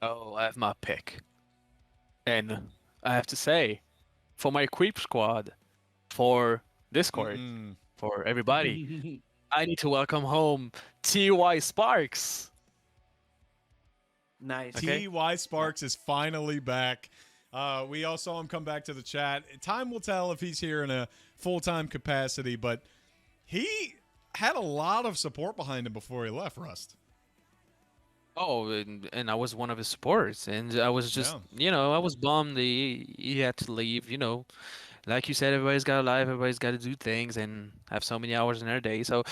[SPEAKER 2] Oh, I have my pick. And I have to say, for my creep squad, for Discord, for everybody, I need to welcome home T.Y. Sparks.
[SPEAKER 4] Nice.
[SPEAKER 2] Okay.
[SPEAKER 3] T.Y. Sparks is finally back. We all saw him come back to the chat. Time will tell if he's here in a full-time capacity, but he had a lot of support behind him before he left, Rust.
[SPEAKER 2] Oh, and I was one of his supporters, and I was just, I was bummed he had to leave. Like you said, everybody's got a life, everybody's got to do things, and have so many hours in their day. So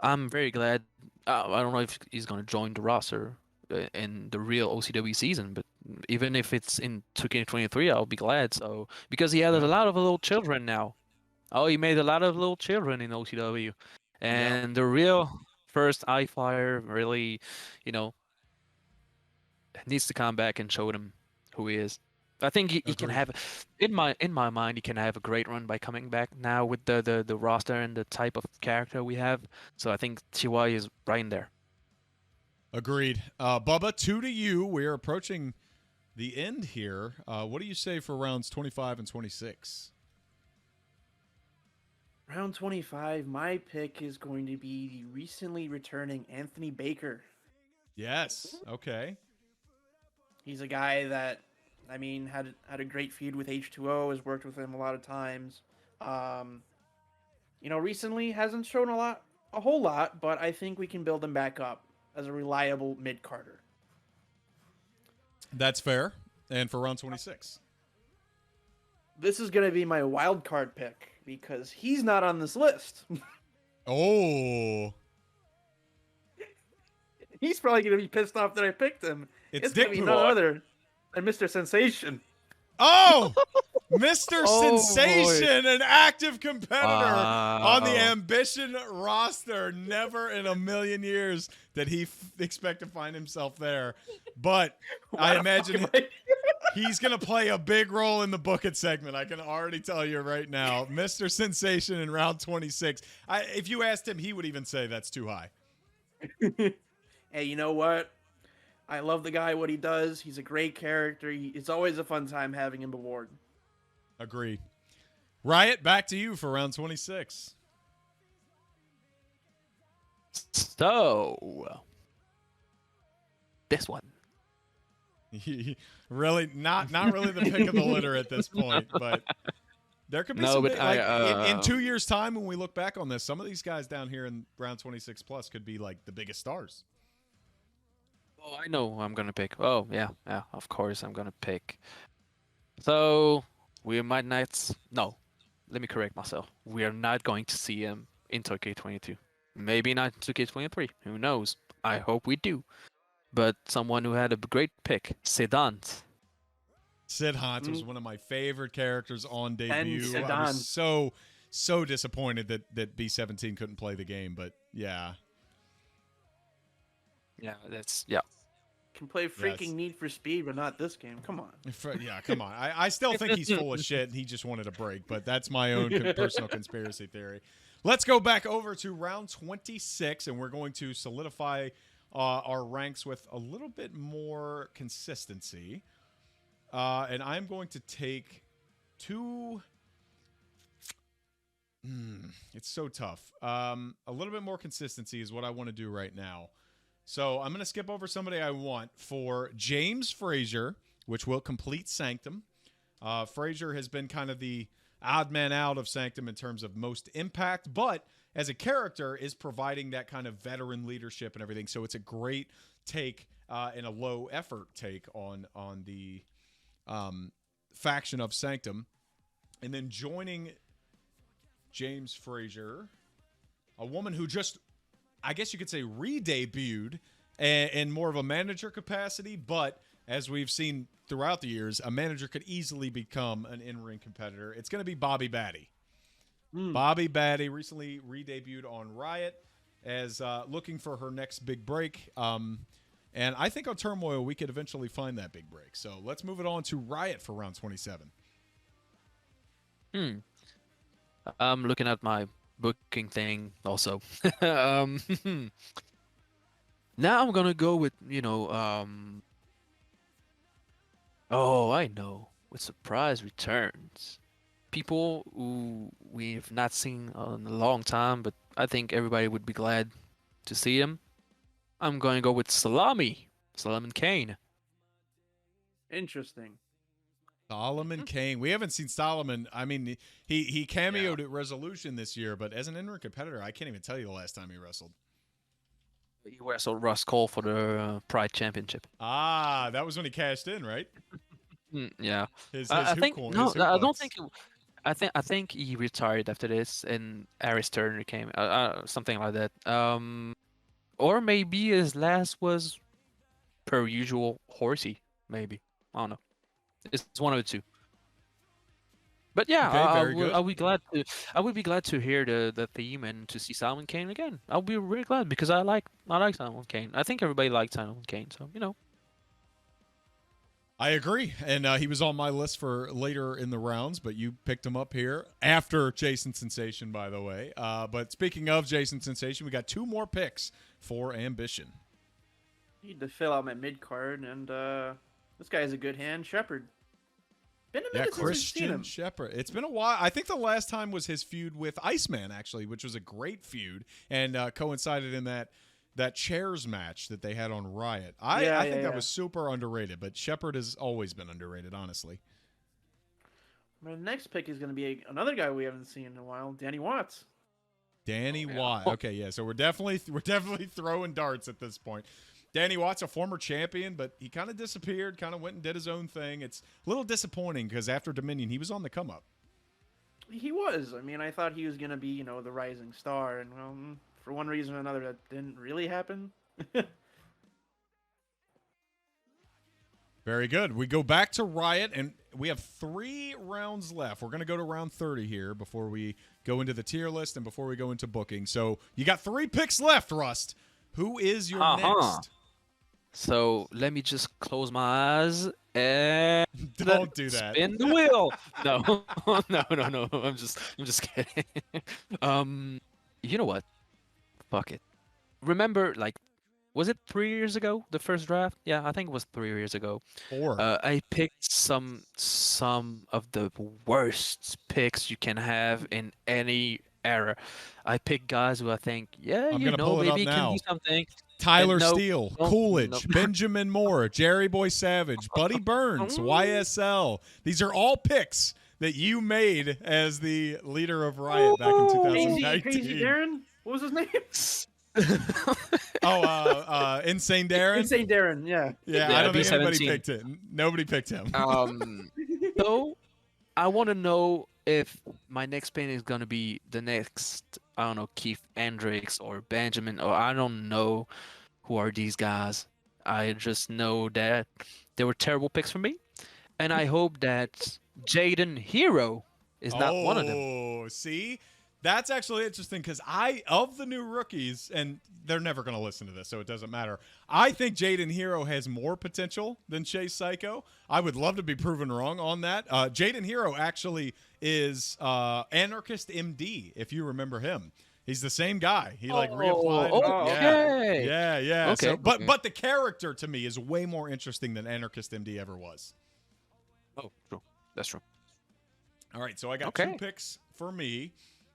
[SPEAKER 2] I'm very glad. I don't know if he's going to join the roster in the real OCW season, but even if it's in 2K23, I'll be glad. So because he had a lot of little children now. Oh, he made a lot of little children in OCW, and the real first iFire really, needs to come back and show them who he is. I think he can have, in my mind, he can have a great run by coming back now with the roster and the type of character we have. So I think TY is right in there.
[SPEAKER 3] Agreed. Bubba, 2 to you. We're approaching the end here. What do you say for rounds 25 and 26?
[SPEAKER 4] Round 25, my pick is going to be the recently returning Anthony Baker.
[SPEAKER 3] Yes. Okay.
[SPEAKER 4] He's a guy that, had a great feud with H2O, has worked with him a lot of times. Recently hasn't shown a whole lot, but I think we can build him back up as a reliable mid-carder.
[SPEAKER 3] That's fair. And for round 26?
[SPEAKER 4] This is going to be my wild card pick because he's not on this list.
[SPEAKER 3] Oh.
[SPEAKER 4] He's probably going to be pissed off that I picked him.
[SPEAKER 3] It's
[SPEAKER 4] going to be none other than Mr. Sensation.
[SPEAKER 3] Oh! Mr. Sensation, an active competitor on the Ambition roster. Never in a million years did he expect to find himself there. But I imagine he's going to play a big role in the Book It segment. I can already tell you right now. Mr. Sensation in round 26. If you asked him, he would even say that's too high.
[SPEAKER 4] Hey, you know what? I love the guy, what he does. He's a great character. It's always a fun time having him aboard.
[SPEAKER 3] Agreed. Riot, back to you for round 26.
[SPEAKER 2] So, this one.
[SPEAKER 3] Really, not really the pick of the litter at this point, but there could be in 2 years' time when we look back on this, some of these guys down here in round 26 plus could be like the biggest stars.
[SPEAKER 2] Oh, I know who I'm gonna pick. Oh, yeah, of course I'm gonna pick. So we might not. No, let me correct myself. We are not going to see him in 2K22. Maybe not 2K23. Who knows? I hope we do. But someone who had a great pick, Sedant.
[SPEAKER 3] Sid Hunt was one of my favorite characters on debut.
[SPEAKER 4] And
[SPEAKER 3] I was so disappointed that B17 couldn't play the game, but yeah.
[SPEAKER 2] Yeah.
[SPEAKER 4] Can play freaking Need for Speed, but not this game. Come on.
[SPEAKER 3] Yeah, come on. I still think he's full of shit and he just wanted a break, but that's my own personal conspiracy theory. Let's go back over to round 26, and we're going to solidify our ranks with a little bit more consistency. And I'm going to take two... it's so tough. A little bit more consistency is what I want to do right now. So I'm going to skip over somebody I want for James Frazier, which will complete Sanctum. Frazier has been kind of the odd man out of Sanctum in terms of most impact, but as a character is providing that kind of veteran leadership and everything. So it's a great take and a low effort take on the faction of Sanctum. And then joining James Frazier, a woman who just, I guess you could say, re-debuted in more of a manager capacity, but as we've seen throughout the years, a manager could easily become an in-ring competitor. It's going to be Bobby Batty. Bobby Batty recently re-debuted on Riot as looking for her next big break. And I think on Turmoil, we could eventually find that big break. So let's move it on to Riot for round 27.
[SPEAKER 2] I'm looking at my booking thing also. Now I'm gonna go with, oh, I know, with surprise returns. People who we've not seen in a long time, but I think everybody would be glad to see him. I'm going to go with Salami Kane.
[SPEAKER 4] Interesting.
[SPEAKER 3] Solomon Kane. We haven't seen Solomon. I mean, he cameoed at Resolution this year, but as an in-ring competitor, I can't even tell you the last time he wrestled.
[SPEAKER 2] He wrestled Russ Cole for the Pride Championship.
[SPEAKER 3] Ah, that was when he cashed in, right?
[SPEAKER 2] Yeah.
[SPEAKER 3] His
[SPEAKER 2] I
[SPEAKER 3] hoop
[SPEAKER 2] think
[SPEAKER 3] coin-
[SPEAKER 2] no,
[SPEAKER 3] his hoop
[SPEAKER 2] I don't
[SPEAKER 3] bucks.
[SPEAKER 2] think. I think he retired after this, and Aris Turner came, something like that. Or maybe his last was per usual Horsey. Maybe, I don't know. It's one of the two. But yeah,
[SPEAKER 3] Okay, very good.
[SPEAKER 2] I'll be glad to. I would be glad to hear the theme and to see Simon Kane again. I'll be really glad because I like Simon Kane. I think everybody likes Simon Kane, so
[SPEAKER 3] I agree, and he was on my list for later in the rounds, but you picked him up here after Jason Sensation, by the way. But speaking of Jason Sensation, we got 2 more picks for Ambition.
[SPEAKER 4] Need to fill out my mid card, and this guy has a good hand, Shepard. Been a minute since we've seen
[SPEAKER 3] Christian
[SPEAKER 4] him.
[SPEAKER 3] Shepard. It's been a while. I think the last time was his feud with Iceman, actually, which was a great feud and coincided in that chairs match that they had on Riot. I think that was super underrated, but Shepard has always been underrated, honestly.
[SPEAKER 4] My next pick is going to be another guy we haven't seen in a while, Danny Watts.
[SPEAKER 3] Danny Watt. Okay, yeah. So we're definitely throwing darts at this point. Danny Watt's a former champion, but he kind of disappeared, kind of went and did his own thing. It's a little disappointing because after Dominion, he was on the come up.
[SPEAKER 4] He was. I mean, I thought he was going to be, the rising star, and well, for one reason or another, that didn't really happen.
[SPEAKER 3] Very good. We go back to Riot, and we have 3 rounds left. We're going to go to round 30 here before we go into the tier list and before we go into booking. So you got 3 picks left, Rust. Who is your next?
[SPEAKER 2] So let me just close my eyes and
[SPEAKER 3] Don't do that.
[SPEAKER 2] spin the wheel. No, no. I'm just kidding. You know what? Fuck it. Remember, was it 3 years ago, the first draft? Yeah, I think it was 3 years ago.
[SPEAKER 3] 4.
[SPEAKER 2] I picked some of the worst picks you can have in any era. I picked guys who I think, maybe can do something.
[SPEAKER 3] Tyler
[SPEAKER 2] No,
[SPEAKER 3] Steele,
[SPEAKER 2] no,
[SPEAKER 3] Coolidge,
[SPEAKER 2] no.
[SPEAKER 3] Benjamin Moore, Jerry Boy Savage, Buddy Burns, YSL. These are all picks that you made as the leader of Riot back in 2019.
[SPEAKER 4] Crazy Darren? What was his name?
[SPEAKER 3] Insane Darren?
[SPEAKER 4] Insane Darren, yeah.
[SPEAKER 3] Yeah,
[SPEAKER 2] Yeah,
[SPEAKER 3] I don't think anybody
[SPEAKER 2] B17.
[SPEAKER 3] picked it. Nobody picked him.
[SPEAKER 2] So I want to know if my next pick is gonna be the next, I don't know, Keith Hendricks or Benjamin, or I don't know who are these guys. I just know that they were terrible picks for me, and I hope that Jaden Hero is not one of them.
[SPEAKER 3] Oh, see? That's actually interesting because of the new rookies, and they're never going to listen to this, so it doesn't matter. I think Jaden Hero has more potential than Chase Psycho. I would love to be proven wrong on that. Jaden Hero actually is Anarchist MD, if you remember him. He's the same guy. He reapplied.
[SPEAKER 2] Okay.
[SPEAKER 3] Yeah.
[SPEAKER 2] Okay.
[SPEAKER 3] So, but the character to me is way more interesting than Anarchist MD ever was.
[SPEAKER 2] Oh, true. That's true.
[SPEAKER 3] All right, so I got 2 picks for me.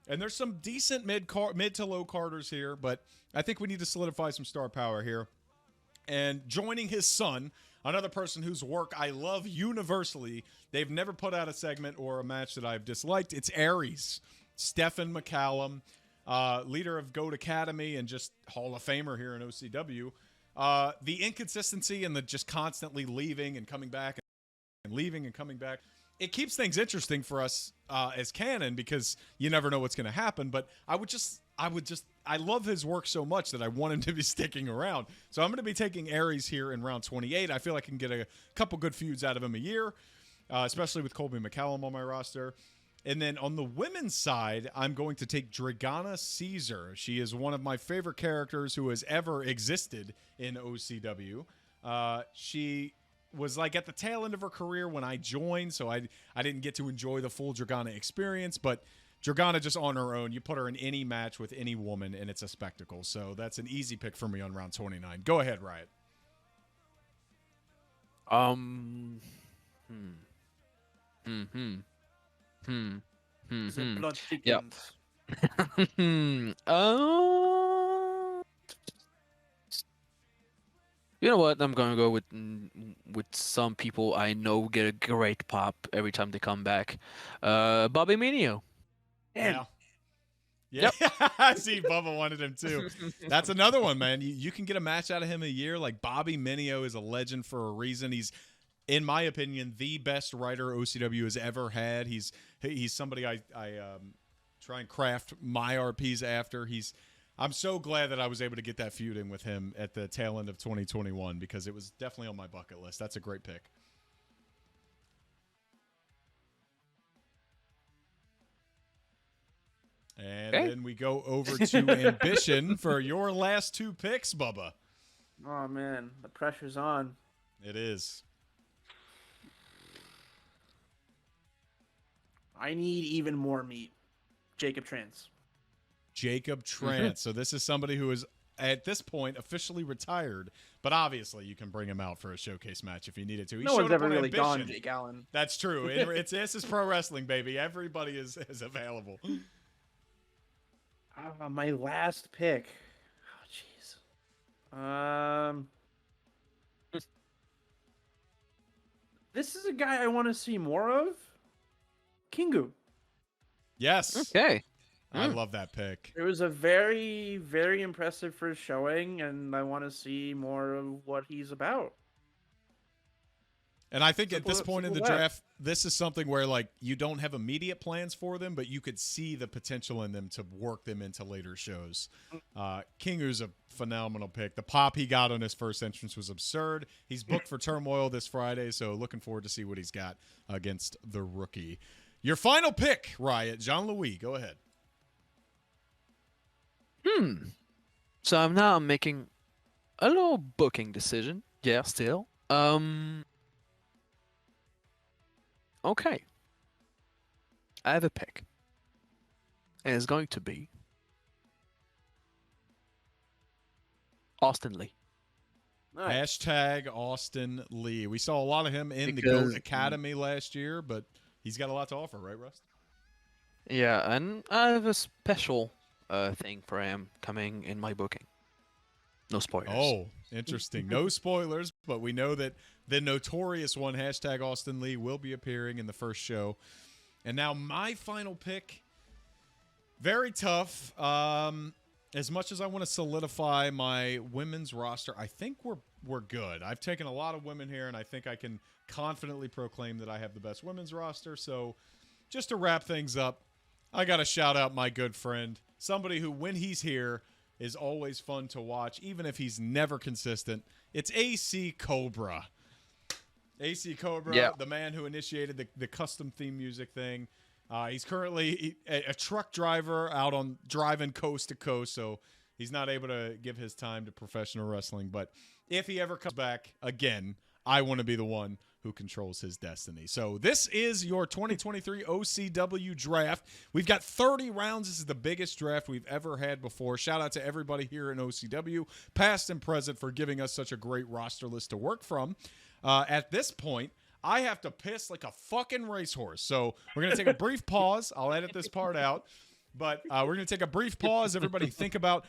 [SPEAKER 3] And there's some decent mid to low carders here, but I think we need to solidify some star power here. And joining his son, another person whose work I love universally, they've never put out a segment or a match that I've disliked. It's Aries, Stephen McCallum, leader of GOAT Academy and just Hall of Famer here in OCW. The inconsistency and the just constantly leaving and coming back and leaving and coming back. It keeps things interesting for us as canon because you never know what's going to happen. But I love his work so much that I want him to be sticking around. So I'm going to be taking Aries here in round 28. I feel I can get a couple good feuds out of him a year, especially with Colby McCallum on my roster. And then on the women's side, I'm going to take Dragana Caesar. She is one of my favorite characters who has ever existed in OCW. She was like at the tail end of her career when I joined, so I didn't get to enjoy the full Dragana experience, but Dragana just on her own, you put her in any match with any woman and it's a spectacle. So that's an easy pick for me on round 29. Go ahead, Riot.
[SPEAKER 4] Is it blood
[SPEAKER 2] Yep.
[SPEAKER 4] chickens?
[SPEAKER 2] You know what? I'm gonna go with some people I know get a great pop every time they come back. Bobby Minio.
[SPEAKER 4] Man,
[SPEAKER 3] Yeah. I see Bubba wanted him too. That's another one, man. You can get a match out of him a year. Like Bobby Minio is a legend for a reason. He's, in my opinion, the best writer OCW has ever had. He's somebody I try and craft my RPs after. I'm so glad that I was able to get that feud in with him at the tail end of 2021 because it was definitely on my bucket list. That's a great pick. And then we go over to Ambition for your last two picks, Bubba.
[SPEAKER 4] oh man, the pressure's on.
[SPEAKER 3] It is.
[SPEAKER 4] I need even more meat. Jacob Trance.
[SPEAKER 3] Jacob Trance. So this is somebody who is, at this point, officially retired, but obviously you can bring him out for a showcase match if you needed to. He
[SPEAKER 4] No one's
[SPEAKER 3] showed up
[SPEAKER 4] ever
[SPEAKER 3] on
[SPEAKER 4] really
[SPEAKER 3] Ambition.
[SPEAKER 4] gone, Jake Allen.
[SPEAKER 3] That's true. This is pro wrestling, baby. Everybody is available.
[SPEAKER 4] My last pick. Oh, jeez. This is a guy I want to see more of. Kingu.
[SPEAKER 3] Yes.
[SPEAKER 2] Okay.
[SPEAKER 3] I love that pick.
[SPEAKER 4] It was a very, very impressive first showing, and I want to see more of what he's about.
[SPEAKER 3] And I think at this point in the
[SPEAKER 4] simple
[SPEAKER 3] draft, this is something where like you don't have immediate plans for them, but you could see the potential in them to work them into later shows. Kingu's a phenomenal pick. The pop he got on his first entrance was absurd. He's booked for Turmoil this Friday, so looking forward to see what he's got against the rookie. Your final pick, Riot. Jean-Louis, go ahead.
[SPEAKER 2] So I'm now making a little booking decision. Yeah, still. Okay. I have a pick. And it's going to be Austin Lee.
[SPEAKER 4] Nice.
[SPEAKER 3] Hashtag Austin Lee. We saw a lot of him in the
[SPEAKER 2] Because-
[SPEAKER 3] GOAT Academy last year, but he's got a lot to offer, right, Rust?
[SPEAKER 2] Yeah, and I have a special thing for him coming in my booking. No spoilers.
[SPEAKER 3] Oh, interesting. No spoilers, but we know that the notorious one, hashtag Austin Lee, will be appearing in the first show. And now my final pick, very tough. As much as I want to solidify my women's roster, I think we're good. I've taken a lot of women here, and I think I can confidently proclaim that I have the best women's roster. So just to wrap things up, I got to shout out my good friend, somebody who, when he's here, is always fun to watch, even if he's never consistent. It's AC Cobra. AC Cobra, the man who initiated the custom theme music thing. He's currently a truck driver out on driving coast to coast, so he's not able to give his time to professional wrestling. But if he ever comes back again, I want to be the one who controls his destiny. So this is your 2023 OCW draft. We've got 30 rounds. This is the biggest draft we've ever had before. Shout out to everybody here in OCW, past and present, for giving us such a great roster list to work from. At this point, I have to piss like a fucking racehorse. So we're going to take a brief pause. I'll edit this part out. But we're going to take a brief pause. Everybody think about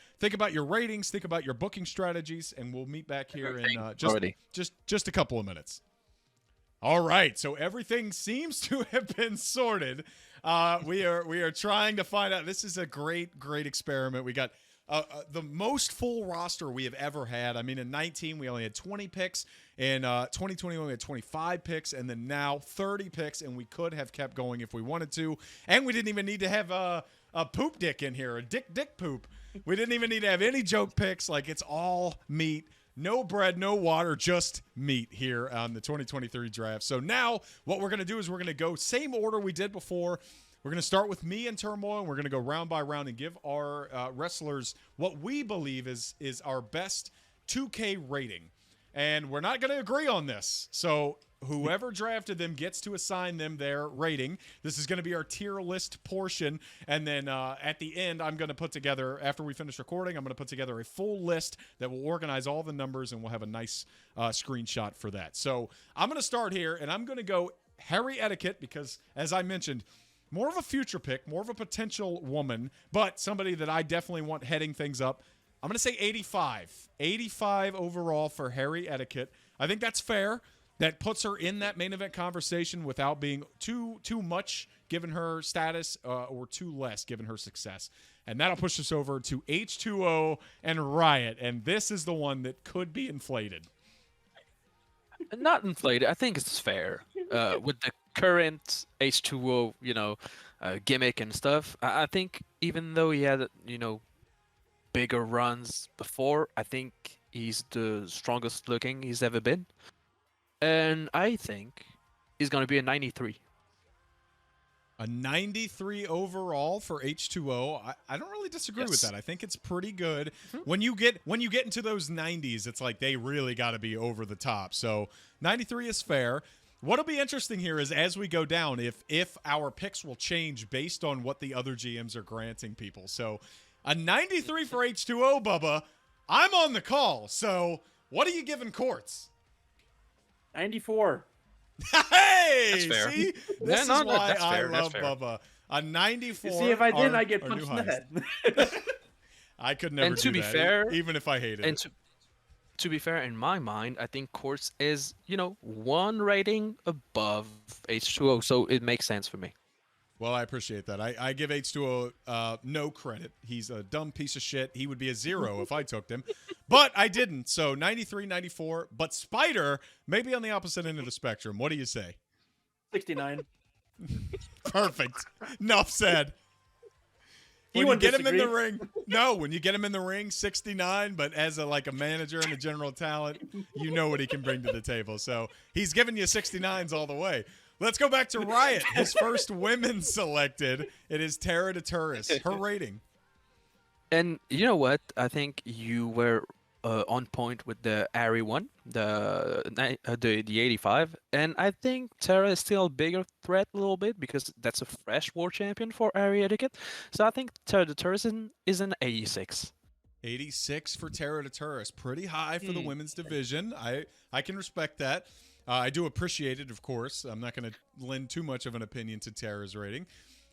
[SPEAKER 3] your ratings, think about your booking strategies, and we'll meet back here in just a couple of minutes. All right, so everything seems to have been sorted. We are trying to find out. This is a great experiment. We got the most full roster we have ever had. I mean, in 19, we only had 20 picks. In 2021, we had 25 picks, and then now 30 picks, and we could have kept going if we wanted to. And we didn't even need to have a poop dick in here, a dick poop. We didn't even need to have any joke picks. Like, it's all meat. No bread, no water, just meat here on the 2023 draft. So now what we're going to do is we're going to go same order we did before. We're going to start with me and Turmoil, and we're going to go round by round and give our wrestlers what we believe is our best 2K rating. And we're not going to agree on this. So whoever drafted them gets to assign them their rating. This is going to be our tier list portion. And then at the end, I'm going to put together, after we finish recording, I'm going to put together a full list that will organize all the numbers, and we'll have a nice screenshot for that. So I'm going to start here, and I'm going to go Harry Etiquette because, as I mentioned, more of a future pick, more of a potential woman, but somebody that I definitely want heading things up. I'm going to say 85. 85 overall for Harry Etiquette. I think that's fair. That puts her in that main event conversation without being too much given her status or too less given her success. And that'll push us over to H2O and Riot. And this is the one that could be inflated.
[SPEAKER 2] Not inflated. I think it's fair. With the current H2O, gimmick and stuff, I think even though he had, bigger runs before, I think he's the strongest looking he's ever been. And I think he's going to be a 93.
[SPEAKER 3] A 93 overall for H2O. I don't really disagree with that. I think it's pretty good. When you get into those 90s, it's like they really got to be over the top. So 93 is fair. What'll be interesting here is as we go down, if our picks will change based on what the other GMs are granting people. So a 93 for H2O, Bubba. I'm on the call. So what are you giving Courts?
[SPEAKER 4] 94.
[SPEAKER 3] Hey!
[SPEAKER 2] That's fair.
[SPEAKER 3] See? This is why
[SPEAKER 2] that's
[SPEAKER 3] I
[SPEAKER 2] fair,
[SPEAKER 3] love
[SPEAKER 2] fair.
[SPEAKER 3] Bubba. A 94.
[SPEAKER 4] You see, if I didn't, I get punched in the head.
[SPEAKER 3] I could never
[SPEAKER 2] And
[SPEAKER 3] do
[SPEAKER 2] to be
[SPEAKER 3] that,
[SPEAKER 2] fair,
[SPEAKER 3] even if I hated
[SPEAKER 2] And
[SPEAKER 3] it.
[SPEAKER 2] to be fair, in my mind, I think Quartz is, one rating above H2O, so it makes sense for me.
[SPEAKER 3] Well, I appreciate that. I give H2O no credit. He's a dumb piece of shit. He would be a 0 if I took him. But I didn't. So 93, 94. But Spider may be on the opposite end of the spectrum. What do you say?
[SPEAKER 4] 69.
[SPEAKER 3] Perfect. Enough said. When you get him in the ring, when you get him in the ring, 69, but as a manager and a general talent, you know what he can bring to the table. So he's giving you 69s all the way. Let's go back to Riot. His first women selected. It is Tara Turris. Her rating.
[SPEAKER 2] And you know what? I think you were on point with the Ari one, the 85, and I think Tara is still a bigger threat a little bit because that's a fresh war champion for Ari Etiquette. So I think Tara Turris is an 86.
[SPEAKER 3] 86 for Tara Turris. Pretty high for the women's division. I can respect that. I do appreciate it, of course. I'm not going to lend too much of an opinion to Tara's rating.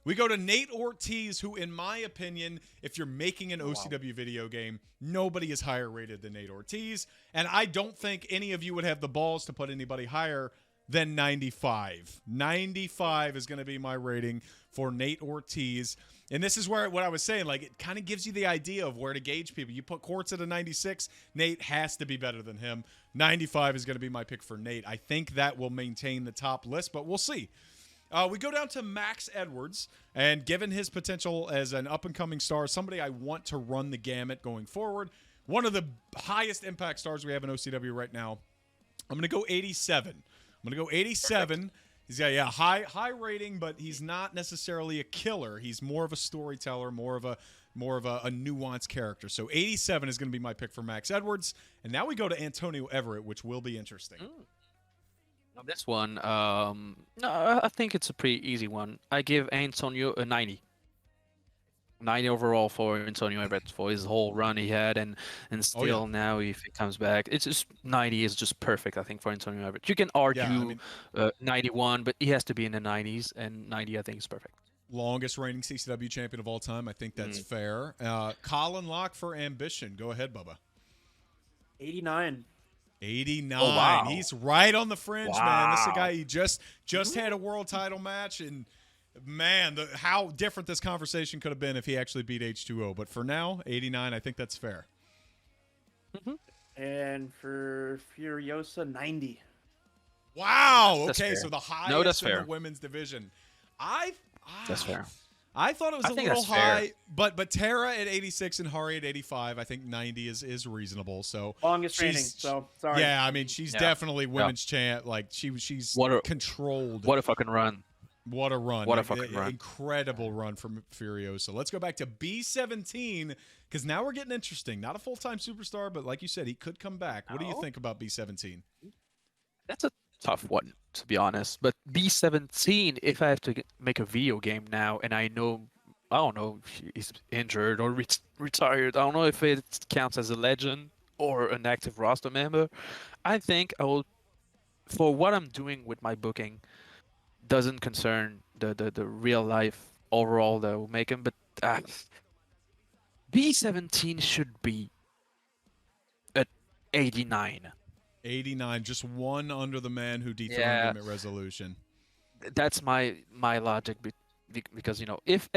[SPEAKER 3] We go to Nate Ortiz, who, in my opinion, if you're making an OCW video game, nobody is higher rated than Nate Ortiz. And I don't think any of you would have the balls to put anybody higher than 95. 95 is going to be my rating for Nate Ortiz. And this is where what I was saying, it kind of gives you the idea of where to gauge people. You put Quartz at a 96, Nate has to be better than him. 95 is going to be my pick for Nate. I think that will maintain the top list, but we'll see. We go down to Max Edwards, and given his potential as an up-and-coming star, somebody I want to run the gamut going forward, one of the highest impact stars we have in OCW right now, I'm going to go 87. I'm going to go 87. Perfect. He's got high rating, but he's not necessarily a killer. He's more of a storyteller, more of a nuanced character. So 87 is going to be my pick for Max Edwards. And now we go to Antonio Everett, which will be interesting.
[SPEAKER 2] Now this one, no, I think it's a pretty easy one. I give Antonio a 90. 90 overall for Antonio Everett for his whole run he had, and still now if he comes back, it's just 90 is just perfect. I think for Antonio Everett, you can argue 91, but he has to be in the 90s, and 90 I think is perfect.
[SPEAKER 3] Longest reigning CCW champion of all time. I think that's fair. Colin Locke for Ambition. Go ahead, Bubba.
[SPEAKER 4] 89.
[SPEAKER 3] 89.
[SPEAKER 2] Oh, wow.
[SPEAKER 3] He's right on the fringe, man. This is a guy he just had a world title match, and man, how different this conversation could have been if he actually beat H2O. But for now, 89, I think that's fair.
[SPEAKER 4] And for Furiosa, 90.
[SPEAKER 3] Wow.
[SPEAKER 2] That's
[SPEAKER 3] okay,
[SPEAKER 2] fair.
[SPEAKER 3] so the highest in
[SPEAKER 2] fair.
[SPEAKER 3] the women's division.
[SPEAKER 2] That's fair.
[SPEAKER 3] I thought it was
[SPEAKER 2] I
[SPEAKER 3] a
[SPEAKER 2] think
[SPEAKER 3] little
[SPEAKER 2] that's fair.
[SPEAKER 3] high, but Tara at 86 and Hari at 85, I think 90 is reasonable. So
[SPEAKER 4] Longest rating, so sorry.
[SPEAKER 3] Yeah, I mean she's definitely women's champ. She's
[SPEAKER 2] What a
[SPEAKER 3] controlled.
[SPEAKER 2] What a fucking run.
[SPEAKER 3] What a run.
[SPEAKER 2] What a fucking run.
[SPEAKER 3] Incredible run from Furiosa. Let's go back to B17 because now we're getting interesting. Not a full-time superstar, but like you said, he could come back. What do you think about B17?
[SPEAKER 2] That's a tough one, to be honest. But B17, if I have to make a video game now and I don't know if he's injured or retired, I don't know if it counts as a legend or an active roster member, I think I will, for what I'm doing with my booking, doesn't concern the real life overall that will make him, but B17 should be at 89.
[SPEAKER 3] 89, just one under the man who dethroned him at Resolution.
[SPEAKER 2] That's my logic, because if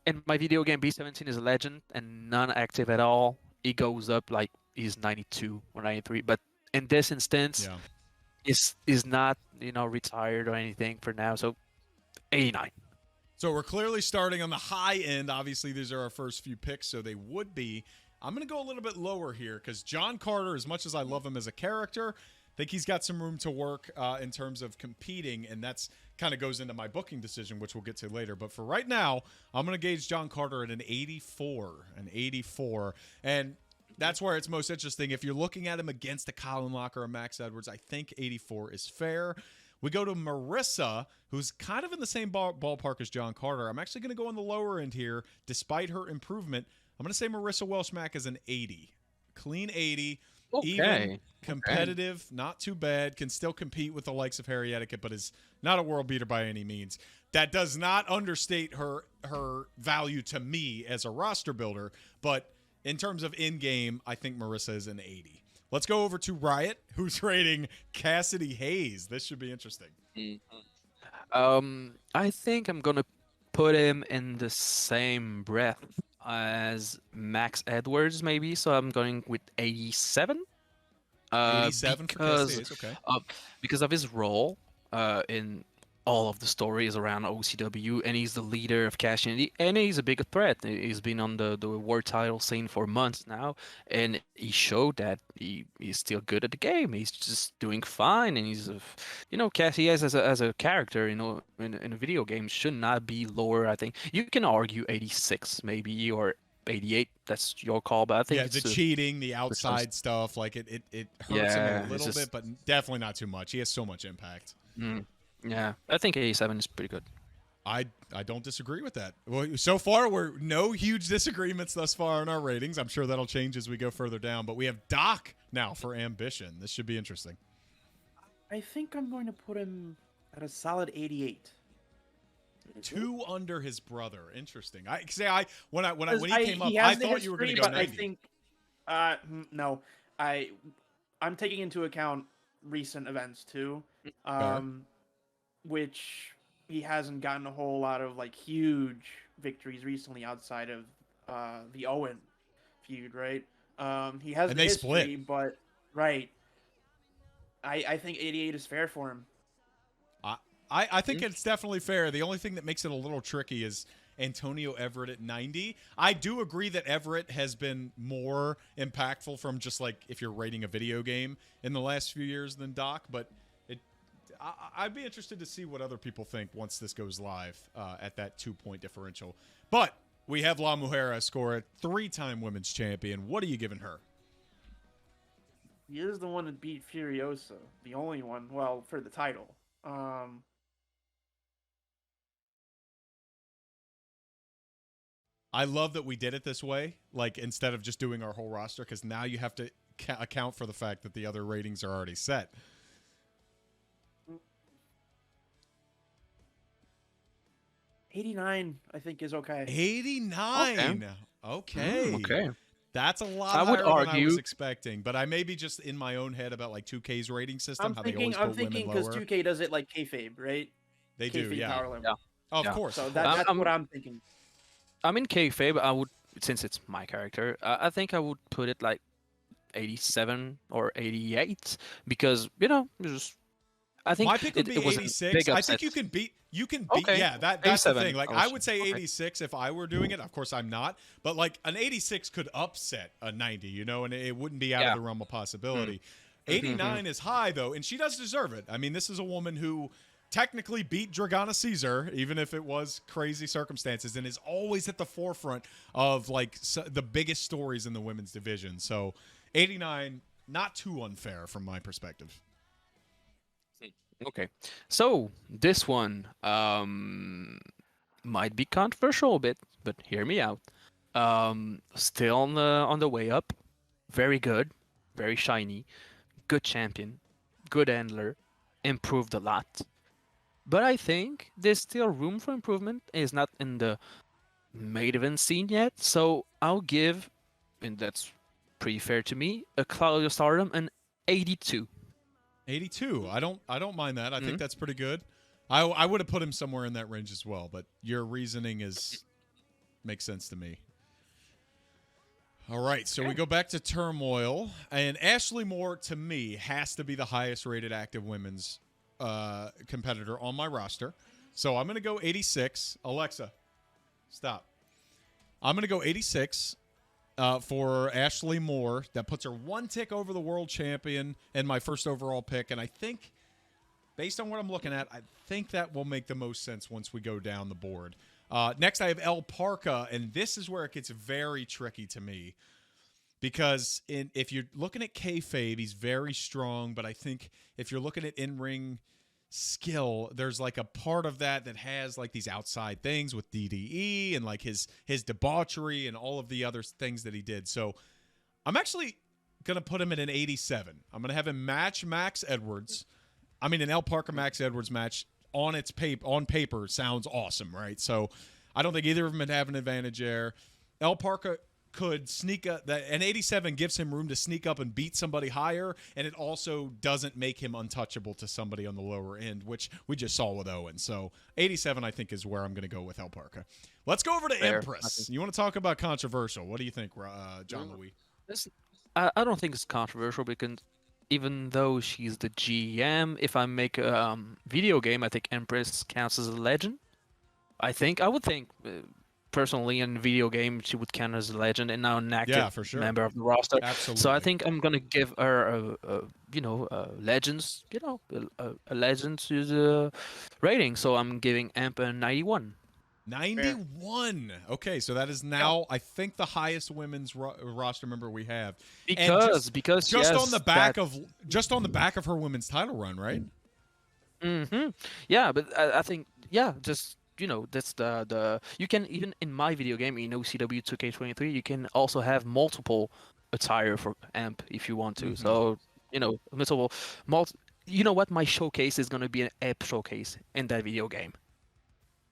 [SPEAKER 2] in my video game B17 is a legend and non-active at all, it goes up like he's 92 or 93. But in this instance, is not retired or anything for now, so 89.
[SPEAKER 3] So we're clearly starting on the high end. Obviously, these are our first few picks, so they would be. I'm going to go a little bit lower here because John Carter, as much as I love him as a character, I think he's got some room to work in terms of competing, and that's kind of goes into my booking decision, which we'll get to later. But for right now, I'm going to gauge John Carter at an 84. And that's where it's most interesting. If you're looking at him against a Colin Locker or Max Edwards, I think 84 is fair. We go to Marissa, who's kind of in the same ballpark as John Carter. I'm actually going to go on the lower end here, despite her improvement. I'm going to say Marissa Welshmack is an 80. Clean 80.
[SPEAKER 2] Okay.
[SPEAKER 3] Even, competitive, not too bad, can still compete with the likes of Harry Etiquette, but is not a world beater by any means. That does not understate her value to me as a roster builder, but in terms of in-game, I think Marissa is an 80. Let's go over to Riot, who's rating Cassidy Hayes. This should be interesting.
[SPEAKER 2] I think I'm going to put him in the same breath as Max Edwards, maybe. So I'm going with 87.
[SPEAKER 3] 87 for Cassidy Hayes, okay.
[SPEAKER 2] Because of his role in all of the stories around OCW, and he's the leader of Cash Indy, and he's a big threat. He's been on the world title scene for months now, and he showed that he's still good at the game. He's just doing fine, and he's, Cash Hayes as a character, in a video game should not be lower. I think you can argue 86 maybe or 88. That's your call, but I think
[SPEAKER 3] the cheating, the outside stuff, like it hurts him a little bit, but definitely not too much. He has so much impact.
[SPEAKER 2] Yeah, I think 87 is pretty good.
[SPEAKER 3] I don't disagree with that. Well, so far, we're no huge disagreements thus far in our ratings. I'm sure that'll change as we go further down. But we have Doc now for Ambition. This should be interesting.
[SPEAKER 4] I think I'm going to put him at a solid 88.
[SPEAKER 3] 2 under his brother. Interesting. When he came up,
[SPEAKER 4] I
[SPEAKER 3] thought you were going to go 90.
[SPEAKER 4] I think, no, I'm taking into account recent events too, which he hasn't gotten a whole lot of huge victories recently outside of the Owen feud, right? He has
[SPEAKER 3] and
[SPEAKER 4] the
[SPEAKER 3] they
[SPEAKER 4] history,
[SPEAKER 3] split,
[SPEAKER 4] but right. I think 88 is fair for him.
[SPEAKER 3] I think it's definitely fair. The only thing that makes it a little tricky is Antonio Everett at 90. I do agree that Everett has been more impactful from just if you're rating a video game in the last few years than Doc, but I'd be interested to see what other people think once this goes live at that 2-point differential. But we have La Mujer score a 3-time women's champion. What are you giving her?
[SPEAKER 4] He is the one that beat Furiosa, the only one, for the title.
[SPEAKER 3] I love that we did it this way, instead of just doing our whole roster, because now you have to account for the fact that the other ratings are already set.
[SPEAKER 4] 89, I think, is okay.
[SPEAKER 3] 89. Okay.
[SPEAKER 2] Okay.
[SPEAKER 3] That's a lot higher than I was expecting, but I may be just in my own head about 2K's rating system.
[SPEAKER 4] I'm thinking because 2K does it like kayfabe, right?
[SPEAKER 3] They
[SPEAKER 4] kayfabe
[SPEAKER 3] do, yeah.
[SPEAKER 4] Power limit.
[SPEAKER 3] Oh, of course.
[SPEAKER 4] So that's what I'm thinking.
[SPEAKER 2] I'm in kayfabe. I would, since it's my character, I think I would put it 87 or 88 because I think
[SPEAKER 3] my pick would be 86. I think you can beat.
[SPEAKER 2] Okay.
[SPEAKER 3] Yeah, that's the thing. I would say 86 if I were doing it. Of course, I'm not. But an 86 could upset a 90, and it wouldn't be out of the realm of possibility. 89 is high though, and she does deserve it. I mean, this is a woman who technically beat Dragana Caesar, even if it was crazy circumstances, and is always at the forefront of like the biggest stories in the women's division. So 89, not too unfair from my perspective.
[SPEAKER 2] Okay, so this one might be controversial a bit, but hear me out. Still on the way up, very good, very shiny, good champion, good handler, improved a lot. But I think there's still room for improvement. Is not in the main event scene yet, so I'll give, and that's pretty fair to me, a Claudio Stardom an 82.
[SPEAKER 3] 82. I don't mind that. I think that's pretty good. I would have put him somewhere in that range as well, but your reasoning makes sense to me. All right, so we go back to Turmoil, and Ashley Moore, to me, has to be the highest-rated active women's competitor on my roster. So I'm going to go 86. Alexa, stop. I'm going to go 86 for Ashley Moore. That puts her one tick over the world champion and my first overall pick, and I think, based on what I'm looking at, I think that will make the most sense once we go down the board. Next, I have El Parka, and this is where it gets very tricky to me because if you're looking at kayfabe, he's very strong, but I think if you're looking at in-ring skill, there's like a part of that has like these outside things with DDE and like his debauchery and all of the other things that he did. So I'm actually going to put him at an 87. I'm going to have him match Max Edwards. I mean, an El Parka Max Edwards match on paper sounds awesome, right? So I don't think either of them would have an advantage there. El Parka could sneak up. An 87 gives him room to sneak up and beat somebody higher, and it also doesn't make him untouchable to somebody on the lower end, which we just saw with Owen. So 87, I think, is where I'm going to go with El Parka. Let's go over to
[SPEAKER 2] Fair.
[SPEAKER 3] Empress. You want to talk about controversial? What do you think, John Louis?
[SPEAKER 2] I don't think it's controversial because even though she's the GM, if I make a video game, I think Empress counts as a legend. I would think, personally, in a video game, she would count as a legend and now an active member of the roster.
[SPEAKER 3] Absolutely.
[SPEAKER 2] So I think I'm gonna give her a legends, a legends rating. So I'm giving Emp a 91.
[SPEAKER 3] 91. Okay, so that is now, I think, the highest women's roster member we have.
[SPEAKER 2] Because
[SPEAKER 3] just on the back of her women's title run, right?
[SPEAKER 2] Mm-hmm. Yeah, but I think just that's the you can, even in my video game in OCW 2K23, you can also have multiple attire for Amp if you want to. So multiple. You know what? My showcase is gonna be an Amp showcase in that video game.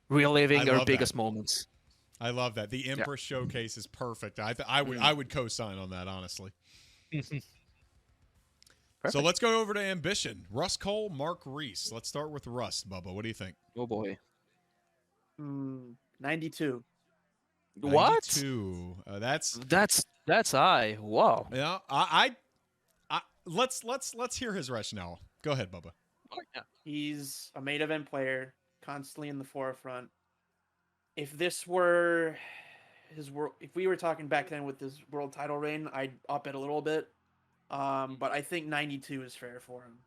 [SPEAKER 2] Reliving our biggest moments.
[SPEAKER 3] I love that. The Empress showcase is perfect. I would co-sign on that, honestly. So let's go over to Ambition. Russ Cole, Mark Reese. Let's start with Russ, Bubba. What do you think?
[SPEAKER 2] Oh boy.
[SPEAKER 4] 92.
[SPEAKER 2] What?
[SPEAKER 3] 92.
[SPEAKER 2] That's high. Wow.
[SPEAKER 3] Yeah. I let's hear his rationale. Go ahead, Bubba.
[SPEAKER 2] Oh, yeah.
[SPEAKER 4] He's a main event player, constantly in the forefront. If this were his world, if we were talking back then with his world title reign, I'd up it a little bit. But I think 92 is fair for him.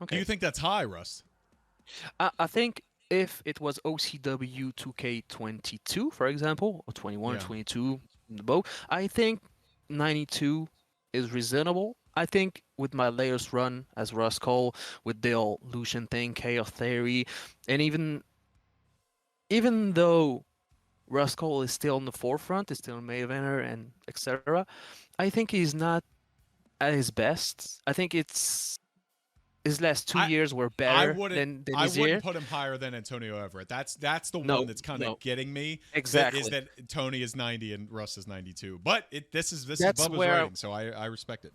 [SPEAKER 3] Okay. Do you think that's high, Russ?
[SPEAKER 2] I think if it was OCW 2K22, for example, or 21 or 22 in the boat, I think 92 is reasonable. I think with my latest run as Russ Cole, with the old Lucian thing, Chaos Theory, and even though Russ Cole is still in the forefront, is still a main eventer, and etc., I think he's not at his best. I think his last 2 years were better than his year.
[SPEAKER 3] I wouldn't put him higher than Antonio Everett. That's the one that's kind of getting me.
[SPEAKER 2] Exactly.
[SPEAKER 3] Is that Tony is 90 and Russ is 92. But this is Bubba's rating, so I respect it.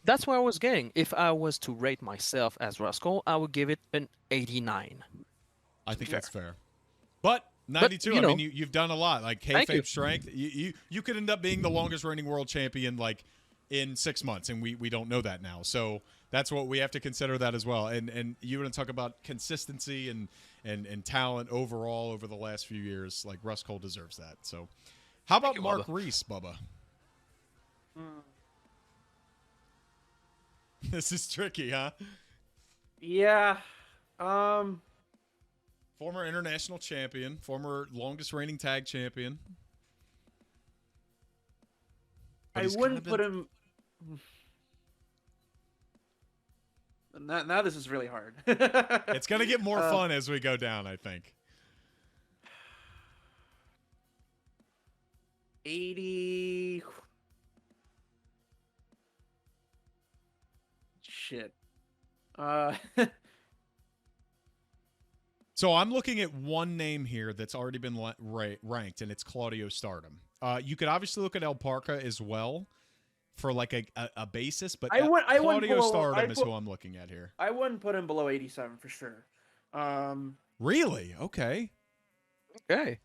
[SPEAKER 2] That's where I was getting. If I was to rate myself as Russ Cole, I would give it an 89.
[SPEAKER 3] I think that's fair. But 92, I mean, you've done a lot. Like kayfabe strength, you could end up being the longest reigning world champion like in 6 months, and we don't know that now. So that's what we have to consider that as well. And you want to talk about consistency and talent overall over the last few years. Like Russ Cole deserves that. So how about Mark Reese, Bubba? This is tricky, huh?
[SPEAKER 4] Yeah.
[SPEAKER 3] Former international champion, former longest reigning tag champion. But
[SPEAKER 4] I
[SPEAKER 3] he's
[SPEAKER 4] wouldn't
[SPEAKER 3] kind of
[SPEAKER 4] put him. Now this is really hard.
[SPEAKER 3] It's gonna get more fun as we go down, I think.
[SPEAKER 4] 80. Shit.
[SPEAKER 3] So I'm looking at one name here that's already been ranked, and it's Claudio Stardom. You could obviously look at El Parca as well for like a basis, but Claudio Stardom is who I'm looking at here.
[SPEAKER 4] I wouldn't put him below 87 for sure.
[SPEAKER 3] Really? Okay.
[SPEAKER 2] Okay.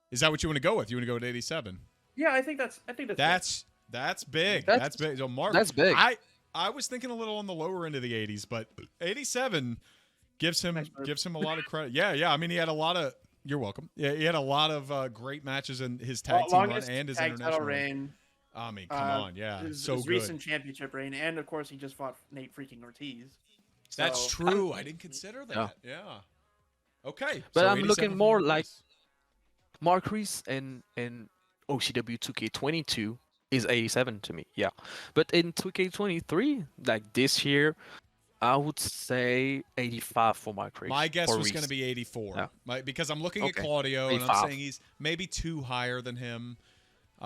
[SPEAKER 3] Is that what you want to go with? You want to go with 87?
[SPEAKER 4] Yeah, I think that's
[SPEAKER 3] That's big. That's big. So Mark,
[SPEAKER 2] That's big.
[SPEAKER 3] I was thinking a little on the lower end of the 80s, but 87 gives him a lot of credit. Yeah. I mean, he had a lot of. You're welcome. Yeah, he had a lot of great matches in his tag team run and his international
[SPEAKER 4] reign.
[SPEAKER 3] I mean, come on, yeah,
[SPEAKER 4] his
[SPEAKER 3] good.
[SPEAKER 4] Recent championship reign, and of course, he just fought Nate freaking Ortiz.
[SPEAKER 3] That's true. I didn't consider that. Yeah. Okay.
[SPEAKER 2] But
[SPEAKER 3] so
[SPEAKER 2] I'm looking more like
[SPEAKER 3] Marquise.
[SPEAKER 2] Marquise in OCW 2K22 is 87 to me. Yeah. But in 2K23, like this year, I would say 85 for Marquise.
[SPEAKER 3] My guess was going to be 84. Yeah. Because I'm looking at Claudio 85. And I'm saying he's maybe 2 higher than him.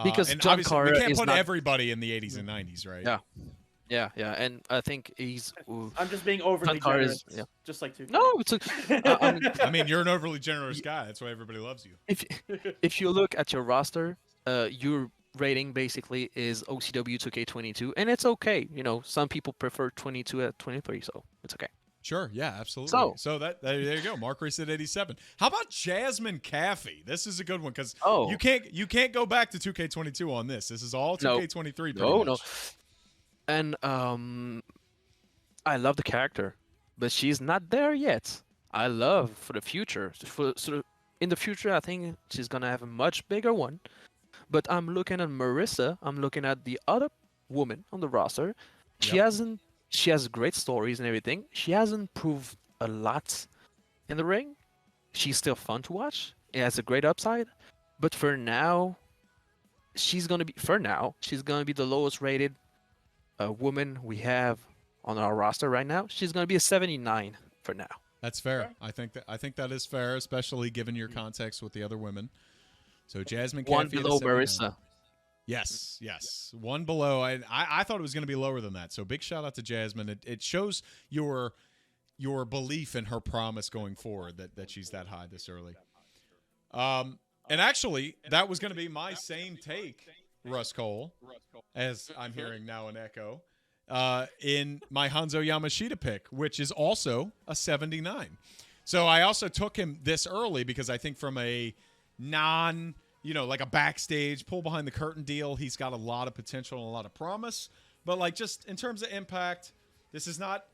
[SPEAKER 2] Because
[SPEAKER 3] and
[SPEAKER 2] John Carter
[SPEAKER 3] we can't
[SPEAKER 2] is
[SPEAKER 3] put
[SPEAKER 2] not...
[SPEAKER 3] everybody in the 80s and 90s, right?
[SPEAKER 2] Yeah, and I think he's.
[SPEAKER 4] I'm just being overly generous, just like 2K.
[SPEAKER 2] No, it's
[SPEAKER 3] I mean, you're an overly generous guy. That's why everybody loves you.
[SPEAKER 2] If you look at your roster, your rating basically is OCW 2K22, and it's okay. You know, some people prefer 22 at 23, so it's okay.
[SPEAKER 3] Sure, yeah, absolutely. So there you go. Mark Reese at 87. How about Jasmine Caffey? This is a good one because you can't go back to 2K22 on this. This is all 2K23.
[SPEAKER 2] No. And I love the character, but she's not there yet. I love for the future. In the future, I think she's gonna have a much bigger one. But I'm looking at Marissa. I'm looking at the other woman on the roster. She has great stories and everything. She hasn't proved a lot in the ring. She's still fun to watch. It has a great upside. But for now, she's gonna be the lowest rated woman we have on our roster right now. She's gonna be a 79 for now.
[SPEAKER 3] That's fair. I think that is fair, especially given your context with the other women. So Jasmine Caffey
[SPEAKER 2] one below Marissa.
[SPEAKER 3] Yes. One below. I thought it was going to be lower than that. So big shout out to Jasmine. It shows your belief in her promise going forward that she's that high this early. And actually, that was going to be my same take, Russ Cole, as I'm hearing now an echo, in my Hanzo Yamashita pick, which is also a 79. So I also took him this early because I think from a like a backstage pull behind the curtain deal, he's got a lot of potential and a lot of promise. But like just in terms of impact, this is not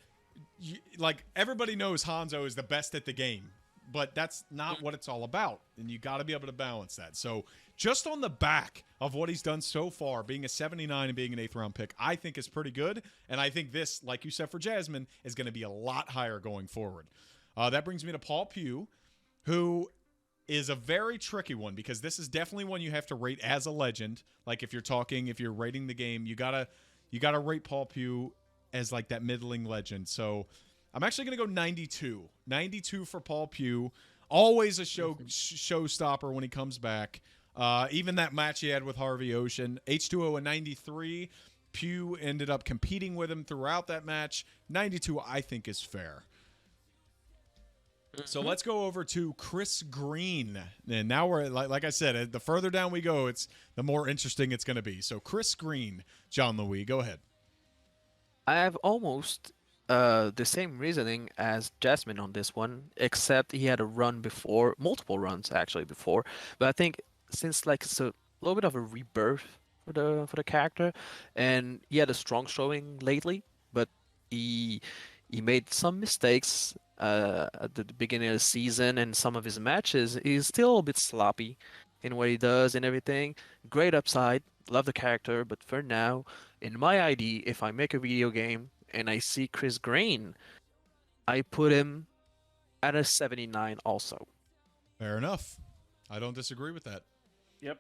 [SPEAKER 3] like everybody knows Hanzo is the best at the game, but that's not what it's all about. And you got to be able to balance that. So just on the back of what he's done so far, being a 79 and being an 8th round pick, I think is pretty good. And I think this, like you said for Jasmine, is going to be a lot higher going forward. That brings me to Paul Pugh, who is a very tricky one because this is definitely one you have to rate as a legend. Like if you're rating the game, you gotta rate Paul Pugh as like that middling legend. So I'm actually gonna go 92. 92 for Paul Pugh. Always a showstopper when he comes back. Even that match he had with Harvey Ocean, H2O in 93. Pugh ended up competing with him throughout that match. 92, I think, is fair. So let's go over to Chris Green. And now we're, like I said, the further down we go, the more interesting it's going to be. So Chris Green, John Louis, go ahead.
[SPEAKER 2] I have almost the same reasoning as Jasmine on this one, except he had a run before, multiple runs actually before. But I think since like it's a little bit of a rebirth for the character, and he had a strong showing lately, but he made some mistakes at the beginning of the season, and some of his matches he's still a bit sloppy in what he does and everything. Great upside, love the character, but for now, in my ID, if I make a video game and I see Chris Green, I put him at a 79 also.
[SPEAKER 3] Fair enough. I don't disagree with that.
[SPEAKER 4] Yep.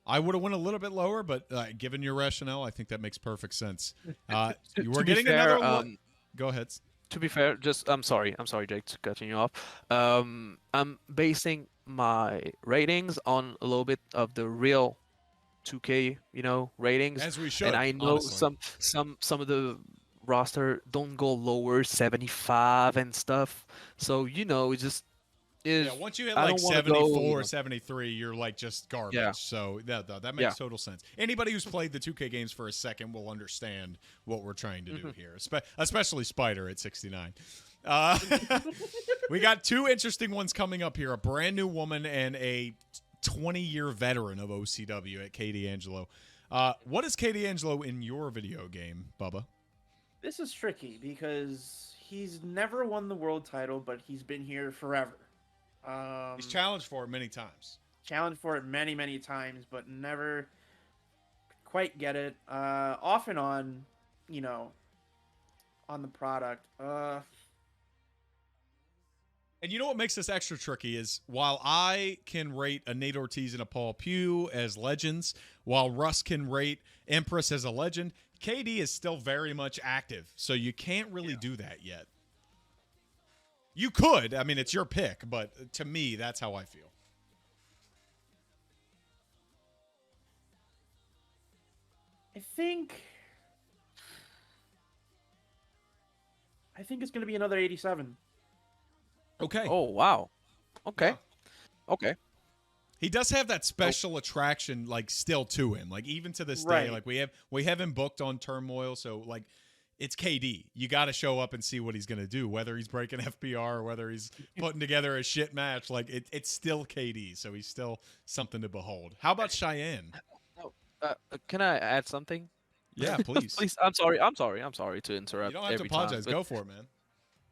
[SPEAKER 3] I would have went a little bit lower, but given your rationale, I think that makes perfect sense. You were
[SPEAKER 2] To be
[SPEAKER 3] getting
[SPEAKER 2] fair,
[SPEAKER 3] another look. Go ahead.
[SPEAKER 2] To be fair, I'm sorry, Jake, to cutting you off. I'm basing my ratings on a little bit of the real 2K, ratings.
[SPEAKER 3] As we should.
[SPEAKER 2] And I know
[SPEAKER 3] honestly.
[SPEAKER 2] some of the roster don't go lower 75 and stuff. So it just is.
[SPEAKER 3] Yeah, once you hit
[SPEAKER 2] I
[SPEAKER 3] like
[SPEAKER 2] don't wanna
[SPEAKER 3] 74,
[SPEAKER 2] go,
[SPEAKER 3] 73, you're like just garbage.
[SPEAKER 2] Yeah.
[SPEAKER 3] So that makes
[SPEAKER 2] Yeah.
[SPEAKER 3] total sense. Anybody who's played the 2K games for a second will understand what we're trying to do here, especially Spider at 69. We got two interesting ones coming up here, a brand new woman and a 20-year veteran of OCW at Katie Angelo. What is Katie Angelo in your video game, Bubba?
[SPEAKER 4] This is tricky because he's never won the world title, but he's been here forever.
[SPEAKER 3] He's challenged for it many times.
[SPEAKER 4] Challenged for it many, many times, but never quite get it. Off and on, on the product.
[SPEAKER 3] And you know what makes this extra tricky is while I can rate a Nate Ortiz and a Paul Pugh as legends, while Russ can rate Empress as a legend, KD is still very much active. So you can't really do that yet. You could. I mean, it's your pick, but to me, that's how I feel.
[SPEAKER 4] I think it's going to be another 87.
[SPEAKER 3] Okay.
[SPEAKER 2] Oh wow. Okay.
[SPEAKER 3] Yeah.
[SPEAKER 2] Okay.
[SPEAKER 3] He does have that special attraction, like, still to him. Like, even to this day,
[SPEAKER 4] Right.
[SPEAKER 3] like we have him booked on Turmoil, so like it's KD. You got to show up and see what he's gonna do, whether he's breaking FPR or whether he's putting together a shit match. Like it's still KD, so he's still something to behold. How about Cheyenne?
[SPEAKER 2] Can I add something?
[SPEAKER 3] Yeah, please.
[SPEAKER 2] Please. I'm sorry to interrupt.
[SPEAKER 3] You don't have to
[SPEAKER 2] every time,
[SPEAKER 3] apologize.
[SPEAKER 2] but
[SPEAKER 3] Go for it, man.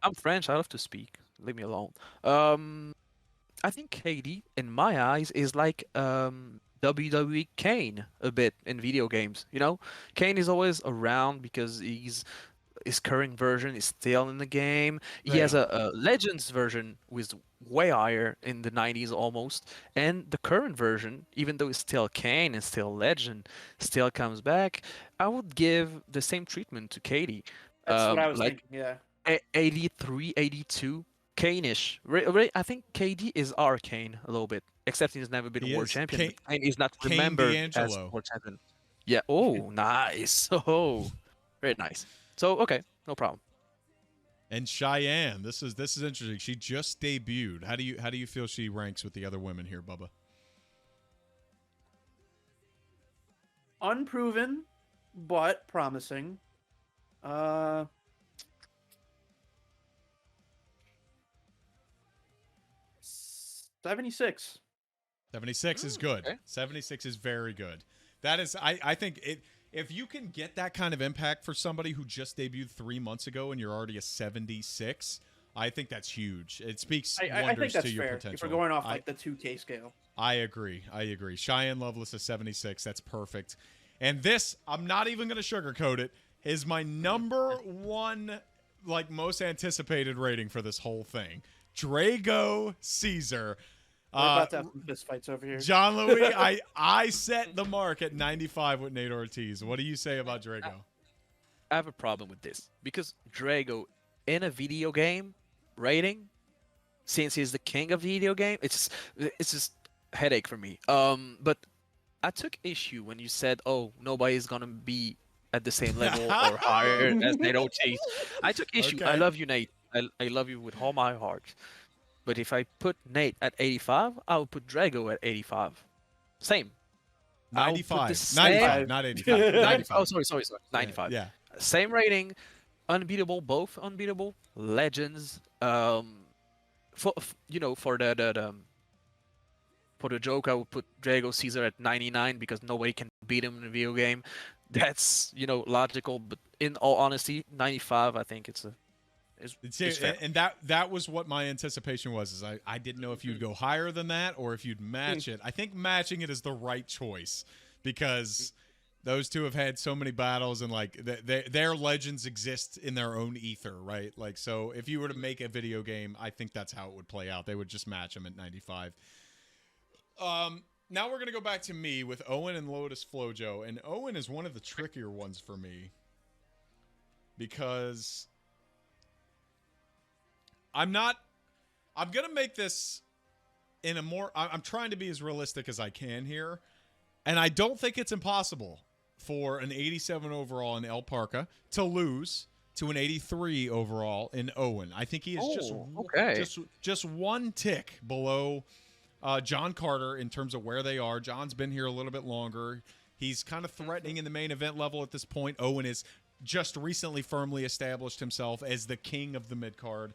[SPEAKER 2] I'm French. I love to speak. Leave me alone. I think KD, in my eyes, is like WWE Kane a bit in video games. Kane is always around because his current version is still in the game. He has a Legends version with way higher in the 90s almost, and the current version, even though it's still Kane and still Legend, still comes back. I would give the same treatment to KD.
[SPEAKER 4] That's what I was
[SPEAKER 2] like
[SPEAKER 4] thinking, yeah.
[SPEAKER 2] 83, 82, Kane-ish. I think KD is our Kane a little bit, except he's never been
[SPEAKER 3] He
[SPEAKER 2] a world
[SPEAKER 3] is.
[SPEAKER 2] champion. Kane is not
[SPEAKER 3] Kane
[SPEAKER 2] remembered as
[SPEAKER 3] D'Angelo.
[SPEAKER 2] world champion. Yeah. Oh, nice. Oh, very nice. So okay, no problem.
[SPEAKER 3] And Cheyenne, this is interesting. She just debuted. How do you feel she ranks with the other women here, Bubba?
[SPEAKER 4] Unproven, but promising. 76.
[SPEAKER 3] 76 is good.
[SPEAKER 2] Okay.
[SPEAKER 3] 76 is very good. That is, I think if you can get that kind of impact for somebody who just debuted 3 months ago and you're already a 76, I think that's huge. It speaks
[SPEAKER 4] I think
[SPEAKER 3] wonders
[SPEAKER 4] that's
[SPEAKER 3] to your
[SPEAKER 4] fair.
[SPEAKER 3] potential.
[SPEAKER 4] If we're going off like the 2K scale.
[SPEAKER 3] I agree. Cheyenne Lovelace is 76. That's perfect. And this, I'm not even going to sugarcoat it, is my number one, like, most anticipated rating for this whole thing. Drago Caesar.
[SPEAKER 4] We're about to have some fist fights over here.
[SPEAKER 3] John Louis, I set the mark at 95 with Nate Ortiz. What do you say about Drago?
[SPEAKER 2] I have a problem with this because Drago in a video game rating, since he's the king of video game, it's just headache for me. But I took issue when you said, "Oh, nobody's gonna be at the same level or higher as Nate Ortiz." I took issue.
[SPEAKER 3] Okay.
[SPEAKER 2] I love you, Nate. I love you with all my heart. But if I put Nate at 85, I would put Drago at 85. Same.
[SPEAKER 3] 95. 95, not 85. 95.
[SPEAKER 2] Oh, sorry. 95.
[SPEAKER 3] Yeah.
[SPEAKER 2] Same rating. Unbeatable, both unbeatable. Legends. For the joke, I would put Drago Caesar at 99 because nobody can beat him in a video game. That's logical, but in all honesty, 95. I think it's fair.
[SPEAKER 3] And that was what my anticipation was. Is I didn't know if you'd go higher than that or if you'd match it. I think matching it is the right choice because Those two have had so many battles, and like their legends exist in their own ether, right? Like, so if you were to make a video game, I think that's how it would play out. They would just match them at 95. Now we're gonna go back to me with Owen and Lotus Flojo, and Owen is one of the trickier ones for me because I'm gonna make this in a more. I'm trying to be as realistic as I can here, and I don't think it's impossible for an 87 overall in El Parca to lose to an 83 overall in Owen. I think he is just one tick below John Carter in terms of where they are. John's been here a little bit longer. He's kind of threatening in the main event level at this point. Owen is just recently firmly established himself as the king of the mid-card.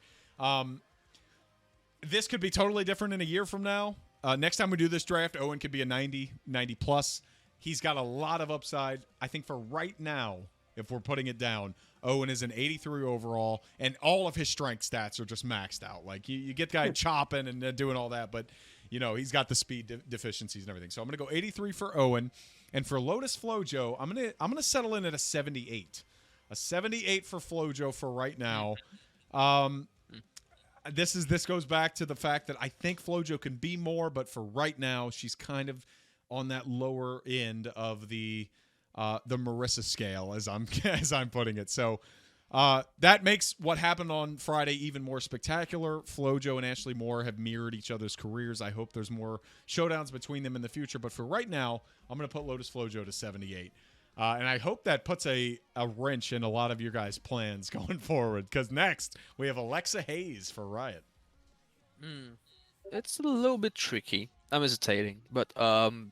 [SPEAKER 3] This could be totally different in a year from now. Next time we do this draft, Owen could be a 90 plus. He's got a lot of upside. I think for right now, if we're putting it down, Owen is an 83 overall, and all of his strength stats are just maxed out. Like, you get the guy chopping and doing all that, but, you know, he's got the speed deficiencies and everything. So I'm going to go 83 for Owen. And for Lotus Flojo, I'm gonna settle in at a 78. A 78 for Flojo for right now. This goes back to the fact that I think Flojo can be more, but for right now, she's kind of on that lower end of the Marissa scale, as I'm putting it. So that makes what happened on Friday even more spectacular. Flojo and Ashley Moore have mirrored each other's careers. I hope there's more showdowns between them in the future. But for right now, I'm going to put Lotus Flojo to 78. And I hope that puts a wrench in a lot of your guys' plans going forward. Because next, we have Alexa Hayes for Riot.
[SPEAKER 2] It's a little bit tricky. I'm hesitating, but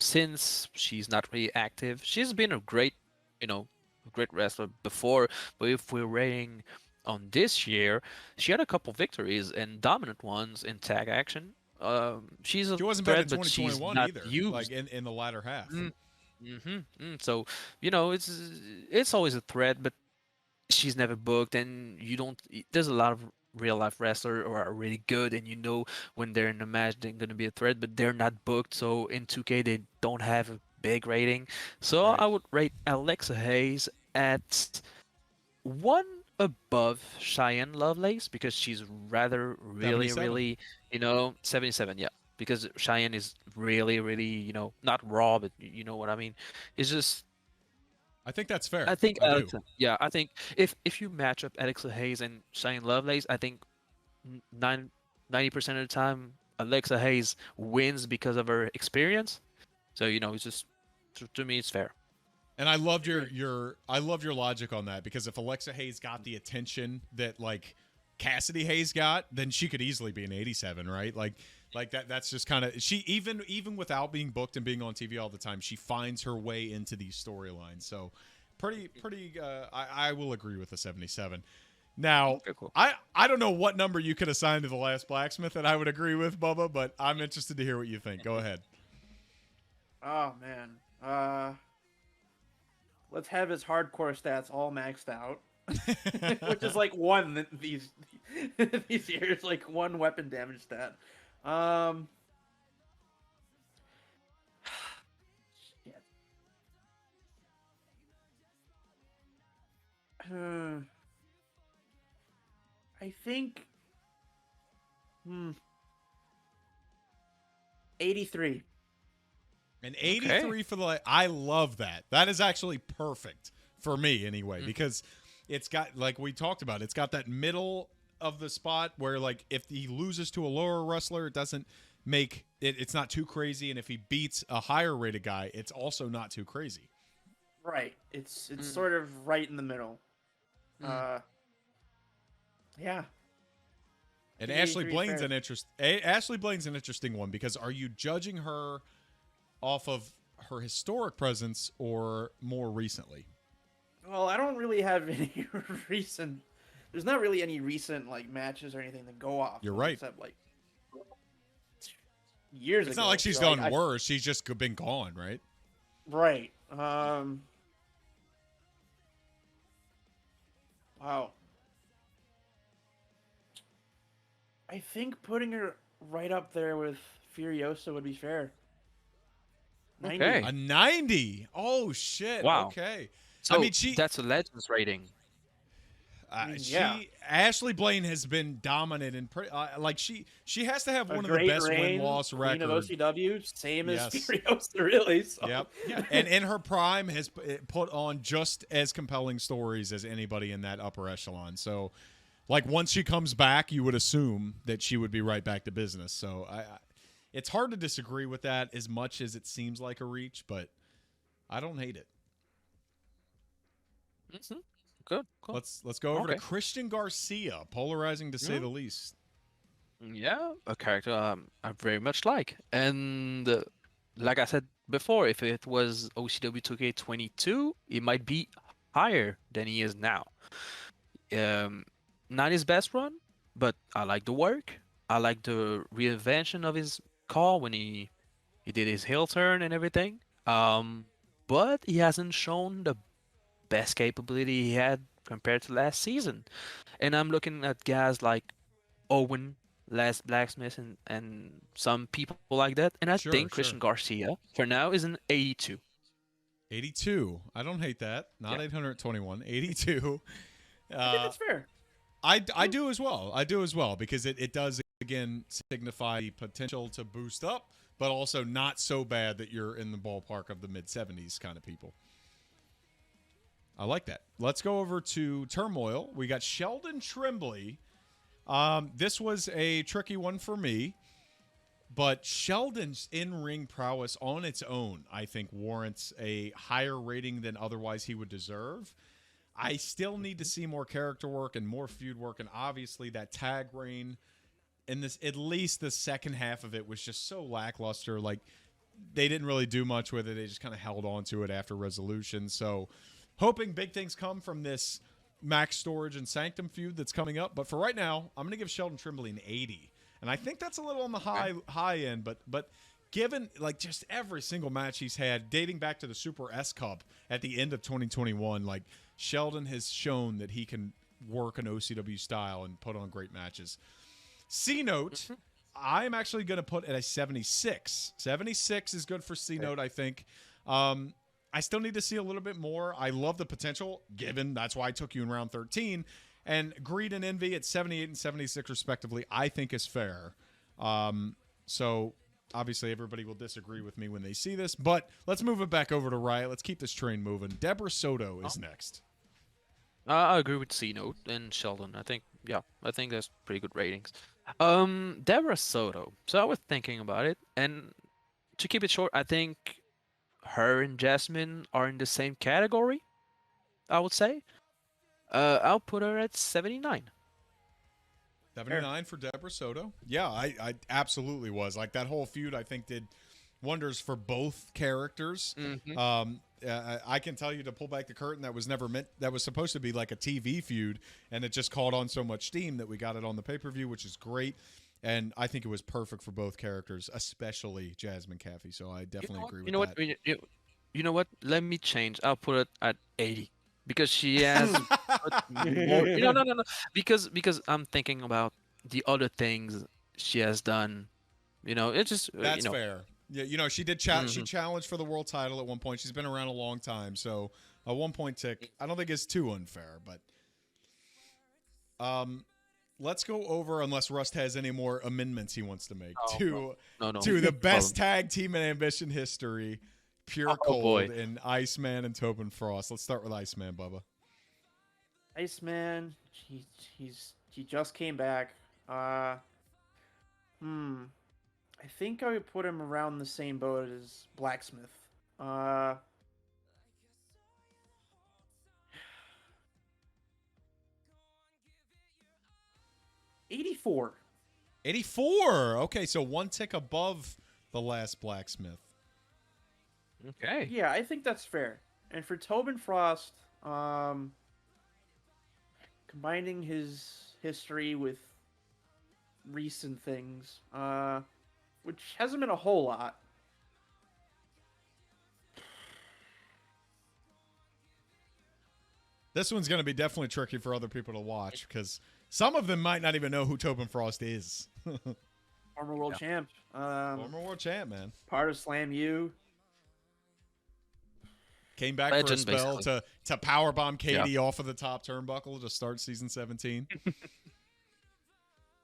[SPEAKER 2] since she's not really active, she's been a great wrestler before. But if we're rating on this year, she had a couple victories and dominant ones in tag action. She
[SPEAKER 3] wasn't bad in 2021 either, used. Like in the latter half.
[SPEAKER 2] So, it's always a threat, but she's never booked, and there's a lot of real life wrestlers who are really good, and when they're in a match they're going to be a threat, but they're not booked. So in 2K they don't have a big rating. So right. I would rate Alexa Hayes at one above Cheyenne Lovelace, because she's really 77, yeah, because Cheyenne is really not raw, but you know what I mean. It's just,
[SPEAKER 3] I think that's fair.
[SPEAKER 2] I think Alexa, yeah, I think if you match up Alexa Hayes and Cheyenne Lovelace, I think 90% of the time Alexa Hayes wins because of her experience. So it's just, to me, it's fair.
[SPEAKER 3] And I loved your logic on that, because if Alexa Hayes got the attention that like Cassidy Hayes got, then she could easily be an 87, right? Like that's just kind of, she even without being booked and being on TV all the time, she finds her way into these storylines. So pretty I will agree with the 77. Now, okay, cool. I don't know what number you could assign to the last blacksmith that I would agree with, Bubba, but I'm interested to hear what you think. Go ahead.
[SPEAKER 4] Oh man. Let's have his hardcore stats all maxed out. Which is like one these years, like one weapon damage stat. Shit. I think 83.
[SPEAKER 3] An 83 for the. I love that. That is actually perfect for me anyway, because it's got, like we talked about, it's got that middle of the spot where, like, if he loses to a lower wrestler, it doesn't make it. It's not too crazy, and if he beats a higher rated guy, it's also not too crazy.
[SPEAKER 4] Right. It's sort of right in the middle. Yeah.
[SPEAKER 3] And Ashley Blaine's an interesting one, because are you judging her off of her historic presence or more recently?
[SPEAKER 4] Well, I don't really have any recent. There's not really any recent like matches or anything to go off.
[SPEAKER 3] You're right.
[SPEAKER 4] Except like years ago.
[SPEAKER 3] It's not like she's done worse. She's just been gone, right?
[SPEAKER 4] Right. Wow. I think putting her right up there with Furiosa would be fair. 90.
[SPEAKER 2] Okay.
[SPEAKER 3] A 90. Oh shit.
[SPEAKER 2] Wow.
[SPEAKER 3] Okay.
[SPEAKER 2] So
[SPEAKER 3] I mean, she
[SPEAKER 2] that's a Legends rating.
[SPEAKER 4] Yeah.
[SPEAKER 3] Ashley Blaine has been dominant and like she has to have
[SPEAKER 4] A
[SPEAKER 3] one of the
[SPEAKER 4] great
[SPEAKER 3] best
[SPEAKER 4] reign,
[SPEAKER 3] win-loss
[SPEAKER 4] queen of
[SPEAKER 3] records.
[SPEAKER 4] OCW, same as
[SPEAKER 3] Yes.
[SPEAKER 4] Furiosa, really. So.
[SPEAKER 3] Yep. Yeah. And in her prime has put on just as compelling stories as anybody in that upper echelon. So, like once she comes back, you would assume that she would be right back to business. So it's hard to disagree with that as much as it seems like a reach, but I don't hate it.
[SPEAKER 2] Mm-hmm. Good. Cool.
[SPEAKER 3] Let's go over to
[SPEAKER 2] Okay.
[SPEAKER 3] Christian Garcia, polarizing to say the least.
[SPEAKER 2] Yeah, a character I very much like. And like I said before, if it was OCW 2K22, it might be higher than he is now. Not his best run, but I like the work. I like the reinvention of his call when he did his heel turn and everything. But he hasn't shown the best capability he had compared to last season. And I'm looking at guys like Owen, Les Blacksmith, and some people like that. And I
[SPEAKER 3] Sure,
[SPEAKER 2] think
[SPEAKER 3] sure.
[SPEAKER 2] Christian Garcia, for now, is an 82.
[SPEAKER 3] 82. I don't hate that. Not 821. 82.
[SPEAKER 4] I think that's fair.
[SPEAKER 3] I do as well. I do as well because it does, again, signify the potential to boost up, but also not so bad that you're in the ballpark of the mid-70s kind of people. I like that. Let's go over to Turmoil. We got Sheldon Trimbley. This was a tricky one for me, but Sheldon's in-ring prowess on its own, I think, warrants a higher rating than otherwise he would deserve. I still need to see more character work and more feud work, and obviously that tag reign in this, at least the second half of it, was just so lackluster. Like, they didn't really do much with it. They just kind of held on to it after Resolution. So, hoping big things come from this Max Storage and Sanctum feud that's coming up. But for right now, I'm going to give Sheldon Trimbley an 80. And I think that's a little on the high end, but given like just every single match he's had dating back to the Super S Cup at the end of 2021, like Sheldon has shown that he can work an OCW style and put on great matches. C-Note, I'm actually going to put at a 76. 76 is good for C-Note, I think. I still need to see a little bit more. I love the potential, given that's why I took you in round 13. And Greed and Envy at 78 and 76, respectively, I think is fair. So, obviously, everybody will disagree with me when they see this. But let's move it back over to Riot. Let's keep this train moving. Deborah Soto is next.
[SPEAKER 2] I agree with C-Note and Sheldon. I think that's pretty good ratings. Deborah Soto. So I was thinking about it, and to keep it short, I think her and Jasmine are in the same category, I would say. I'll put her at 79.
[SPEAKER 3] 79 for Deborah Soto. Yeah, I absolutely was. Like, that whole feud, I think, did wonders for both characters.
[SPEAKER 2] Mm-hmm.
[SPEAKER 3] I can tell you, to pull back the curtain, that was supposed to be like a TV feud, and it just caught on so much steam that we got it on the pay-per-view, which is great. And I think it was perfect for both characters, especially Jasmine Caffey. So I definitely agree with that.
[SPEAKER 2] You know what? Let me change. I'll put it at 80 because she has more. No. Because I'm thinking about the other things she has done. It's just
[SPEAKER 3] that's fair. Yeah, she did she challenged for the world title at one point. She's been around a long time, so a 1 point tick I don't think is too unfair. But let's go over, unless Rust has any more amendments he wants to make, to the best tag team in Ambition history, Pure Cold and Iceman and Tobin Frost. Let's start with Iceman, Bubba.
[SPEAKER 4] Iceman, he just came back. I think I would put him around the same boat as Blacksmith. 84.
[SPEAKER 3] 84. Okay, so one tick above the last Blacksmith.
[SPEAKER 2] Okay.
[SPEAKER 4] Yeah, I think that's fair. And for Tobin Frost, combining his history with recent things, which hasn't been a whole lot.
[SPEAKER 3] This one's going to be definitely tricky for other people to watch because some of them might not even know who Tobin Frost is.
[SPEAKER 4] Former world champ.
[SPEAKER 3] Former world champ, man.
[SPEAKER 4] Part of Slam U.
[SPEAKER 3] Came back for a
[SPEAKER 2] Legend,
[SPEAKER 3] spell
[SPEAKER 2] basically.
[SPEAKER 3] to powerbomb Katie off of the top turnbuckle to start season 17.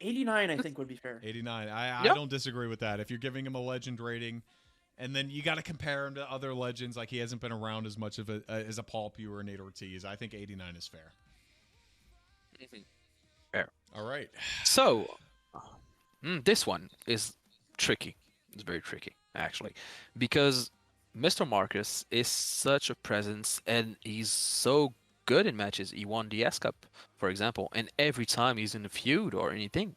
[SPEAKER 4] 89, I think, would be fair.
[SPEAKER 3] 89. I
[SPEAKER 2] Yep.
[SPEAKER 3] don't disagree with that. If you're giving him a legend rating, and then you got to compare him to other legends, like he hasn't been around as much as a Paul Pugh or Nate Ortiz, I think 89 is fair.
[SPEAKER 2] Fair.
[SPEAKER 3] All right.
[SPEAKER 2] So, this one is tricky. It's very tricky, actually, because Mr. Marcus is such a presence, and he's so good in matches. He won the S Cup, for example, and every time he's in a feud or anything,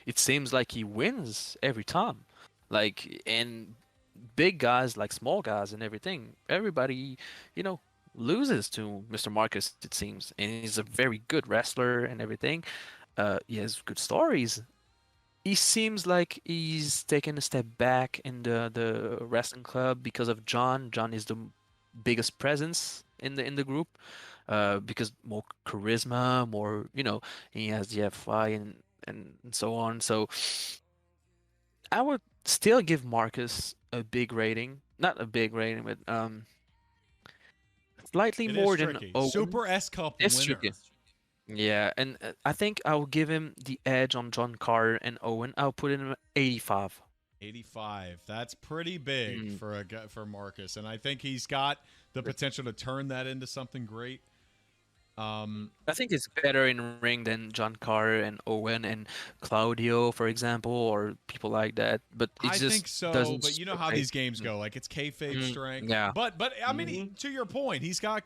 [SPEAKER 2] it seems like he wins every time. Like, and big guys like small guys and everything, everybody, loses to Mr. Marcus, it seems, and he's a very good wrestler and everything. He has good stories. He seems like he's taken a step back in the wrestling club because of John. John is the biggest presence in the group, because more charisma, more, he has the FI and so on. So I would still give Marcus a big rating, not a big rating, but slightly
[SPEAKER 3] It
[SPEAKER 2] more
[SPEAKER 3] is
[SPEAKER 2] than
[SPEAKER 3] tricky.
[SPEAKER 2] Owen.
[SPEAKER 3] Super S Cup
[SPEAKER 2] It's
[SPEAKER 3] winner.
[SPEAKER 2] tricky. Yeah, and I think I'll give him the edge on John Carter and Owen. I'll put him at 85.
[SPEAKER 3] 85. That's pretty big
[SPEAKER 2] Mm.
[SPEAKER 3] for Marcus, and I think he's got the potential to turn that into something great.
[SPEAKER 2] I think it's better in ring than John Carter and Owen and Claudio, for example, or people like that. But it
[SPEAKER 3] I
[SPEAKER 2] just
[SPEAKER 3] think so,
[SPEAKER 2] doesn't.
[SPEAKER 3] but you know how these games go. Like it's kayfabe strength.
[SPEAKER 2] yeah.
[SPEAKER 3] But I mean, to your point, he's got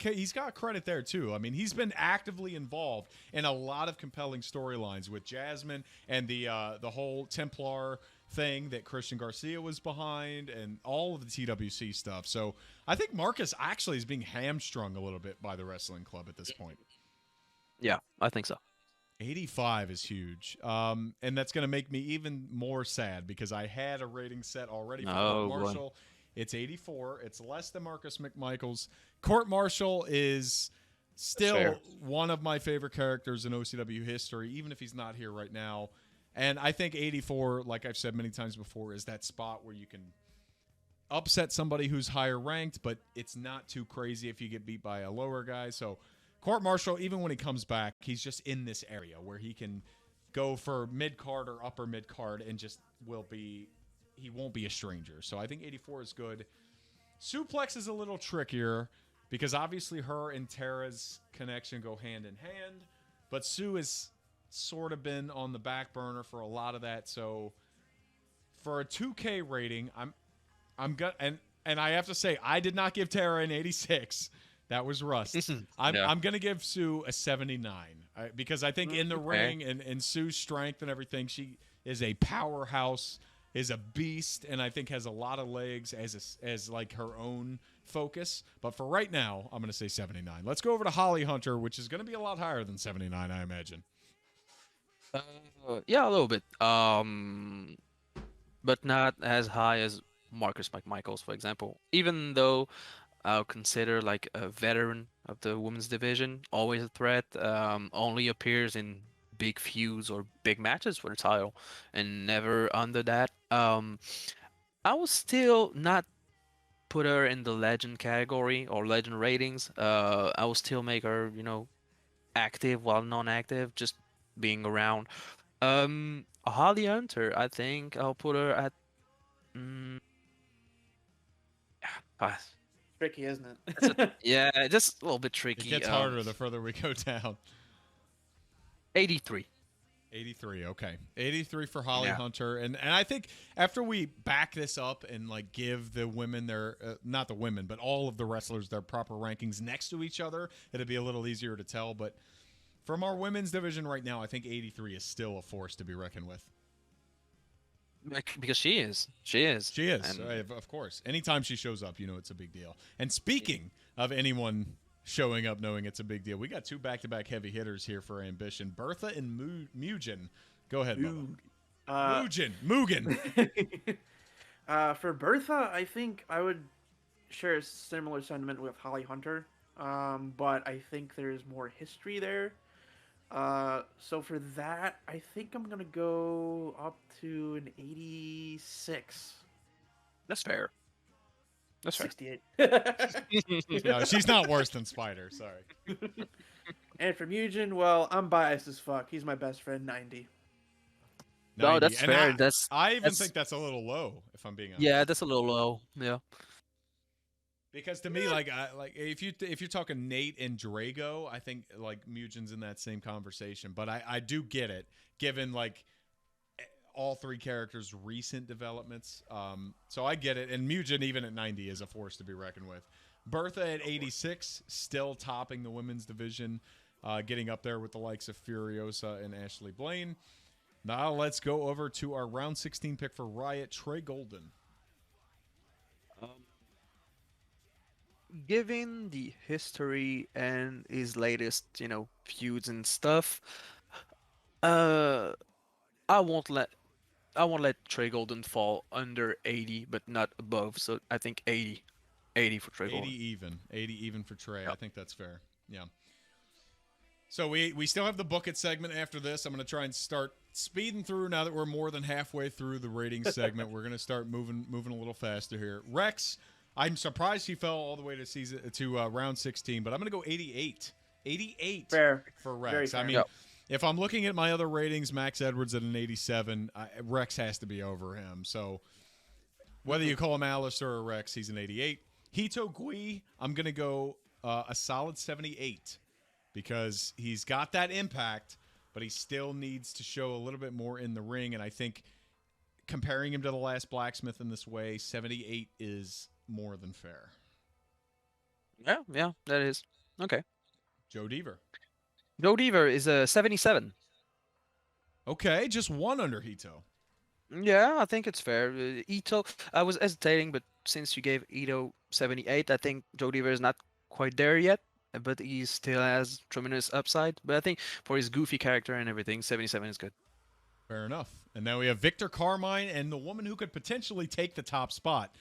[SPEAKER 3] credit there too. I mean, he's been actively involved in a lot of compelling storylines with Jasmine and the whole Templar thing that Christian Garcia was behind, and all of the TWC stuff. So I think Marcus actually is being hamstrung a little bit by the wrestling club at this point.
[SPEAKER 2] Yeah, I think so.
[SPEAKER 3] 85 is huge. And that's going to make me even more sad because I had a rating set already for
[SPEAKER 2] Oh,
[SPEAKER 3] Court
[SPEAKER 2] boy.
[SPEAKER 3] Marshall. It's 84. It's less than Marcus McMichaels. Court Marshall is still
[SPEAKER 2] fair.
[SPEAKER 3] one of my favorite characters in OCW history, even if he's not here right now. And I think 84, like I've said many times before, is that spot where you can upset somebody who's higher ranked, but it's not too crazy if you get beat by a lower guy. So Court Marshall, even when he comes back, he's just in this area where he can go for mid-card or upper mid-card and just he won't be a stranger. So I think 84 is good. Suplex is a little trickier because obviously her and Tara's connection go hand in hand, but Sue has sort of been on the back burner for a lot of that. So for a 2K rating, I'm gonna and I have to say I did not give Tara an 86. That was Rust. I'm going to give Sue a 79 because I think in the ring and Sue's strength and everything, she is a powerhouse, is a beast, and I think has a lot of legs as like her own focus. But for right now, I'm going to say 79. Let's go over to Holly Hunter, which is going to be a lot higher than 79, I imagine.
[SPEAKER 2] Yeah, a little bit. But not as high as Marcus McMichaels, for example. Even though I'll consider like a veteran of the women's division, always a threat, only appears in big feuds or big matches for the title, and never under that. I will still not put her in the legend category or legend ratings. I will still make her, active while non-active, just being around. Holly Hunter, I think I'll put her at. Pass.
[SPEAKER 4] Tricky, isn't it?
[SPEAKER 2] Yeah, just a little bit tricky.
[SPEAKER 3] It gets harder the further we go down.
[SPEAKER 2] 83.
[SPEAKER 3] 83, okay. 83 for Holly
[SPEAKER 2] Yeah.
[SPEAKER 3] Hunter. And I think after we back this up and like give the women their not the women, but all of the wrestlers their proper rankings next to each other, it'd be a little easier to tell. But from our women's division right now, I think 83 is still a force to be reckoned with.
[SPEAKER 2] Because she is. She is.
[SPEAKER 3] She is,
[SPEAKER 2] And
[SPEAKER 3] of course. Anytime she shows up, it's a big deal. And speaking of anyone showing up knowing it's a big deal, we got two back-to-back heavy hitters here for Ambition. Bertha and Mugen. Go ahead, Bubba. Mugen.
[SPEAKER 4] For Bertha, I think I would share a similar sentiment with Holly Hunter, but I think there's more history there. So for that, I think I'm gonna go up to an 86.
[SPEAKER 2] that's fair. That's right.
[SPEAKER 4] 68.
[SPEAKER 3] No, she's not worse than Spider. Sorry.
[SPEAKER 4] And for Mugen, well, I'm biased as fuck. He's my best friend, 90.
[SPEAKER 2] No,
[SPEAKER 3] 90.
[SPEAKER 2] that's
[SPEAKER 3] And
[SPEAKER 2] fair. That's
[SPEAKER 3] I even
[SPEAKER 2] that's
[SPEAKER 3] think that's a little low, if I'm being honest.
[SPEAKER 2] yeah, that's a little low. Yeah.
[SPEAKER 3] Because to me, like if you're talking Nate and Drago, I think like Mugen's in that same conversation. But I do get it, given like all three characters' recent developments. So I get it. And Mugen, even at 90, is a force to be reckoned with. Bertha at 86, still topping the women's division, getting up there with the likes of Furiosa and Ashley Blaine. Now let's go over to our round 16 pick for Riot, Trey Golden.
[SPEAKER 2] Given the history and his latest, feuds and stuff, I won't let Trey Golden fall under 80, but not above. So I think 80 for Trey
[SPEAKER 3] 80
[SPEAKER 2] Golden.
[SPEAKER 3] 80 even for Trey.
[SPEAKER 2] Yep.
[SPEAKER 3] I think that's fair. Yeah. So we still have the book it segment after this. I'm going to try and start speeding through now that we're more than halfway through the ratings segment. We're going to start moving a little faster here. Rex, I'm surprised he fell all the way to round 16, but I'm going to go 88. 88
[SPEAKER 4] Fair.
[SPEAKER 3] for
[SPEAKER 4] Very
[SPEAKER 3] Rex.
[SPEAKER 4] fair.
[SPEAKER 3] I mean,
[SPEAKER 2] Yep.
[SPEAKER 3] if I'm looking at my other ratings, Max Edwards at an 87, Rex has to be over him. So whether you call him Alistair or Rex, he's an 88. Hito Gui, I'm going to go a solid 78 because he's got that impact, but he still needs to show a little bit more in the ring. And I think comparing him to the last Blacksmith in this way, 78 is more than fair.
[SPEAKER 2] Yeah, that is. Okay.
[SPEAKER 3] Joe Deaver.
[SPEAKER 2] Joe Deaver is a 77.
[SPEAKER 3] Okay, just one under Hito.
[SPEAKER 2] Yeah, I think it's fair. Ito, I was hesitating, but since you gave Ito 78, I think Joe Deaver is not quite there yet, but he still has tremendous upside. But I think for his goofy character and everything, 77 is good.
[SPEAKER 3] Fair enough. And now we have Victor Carmine and the woman who could potentially take the top spot,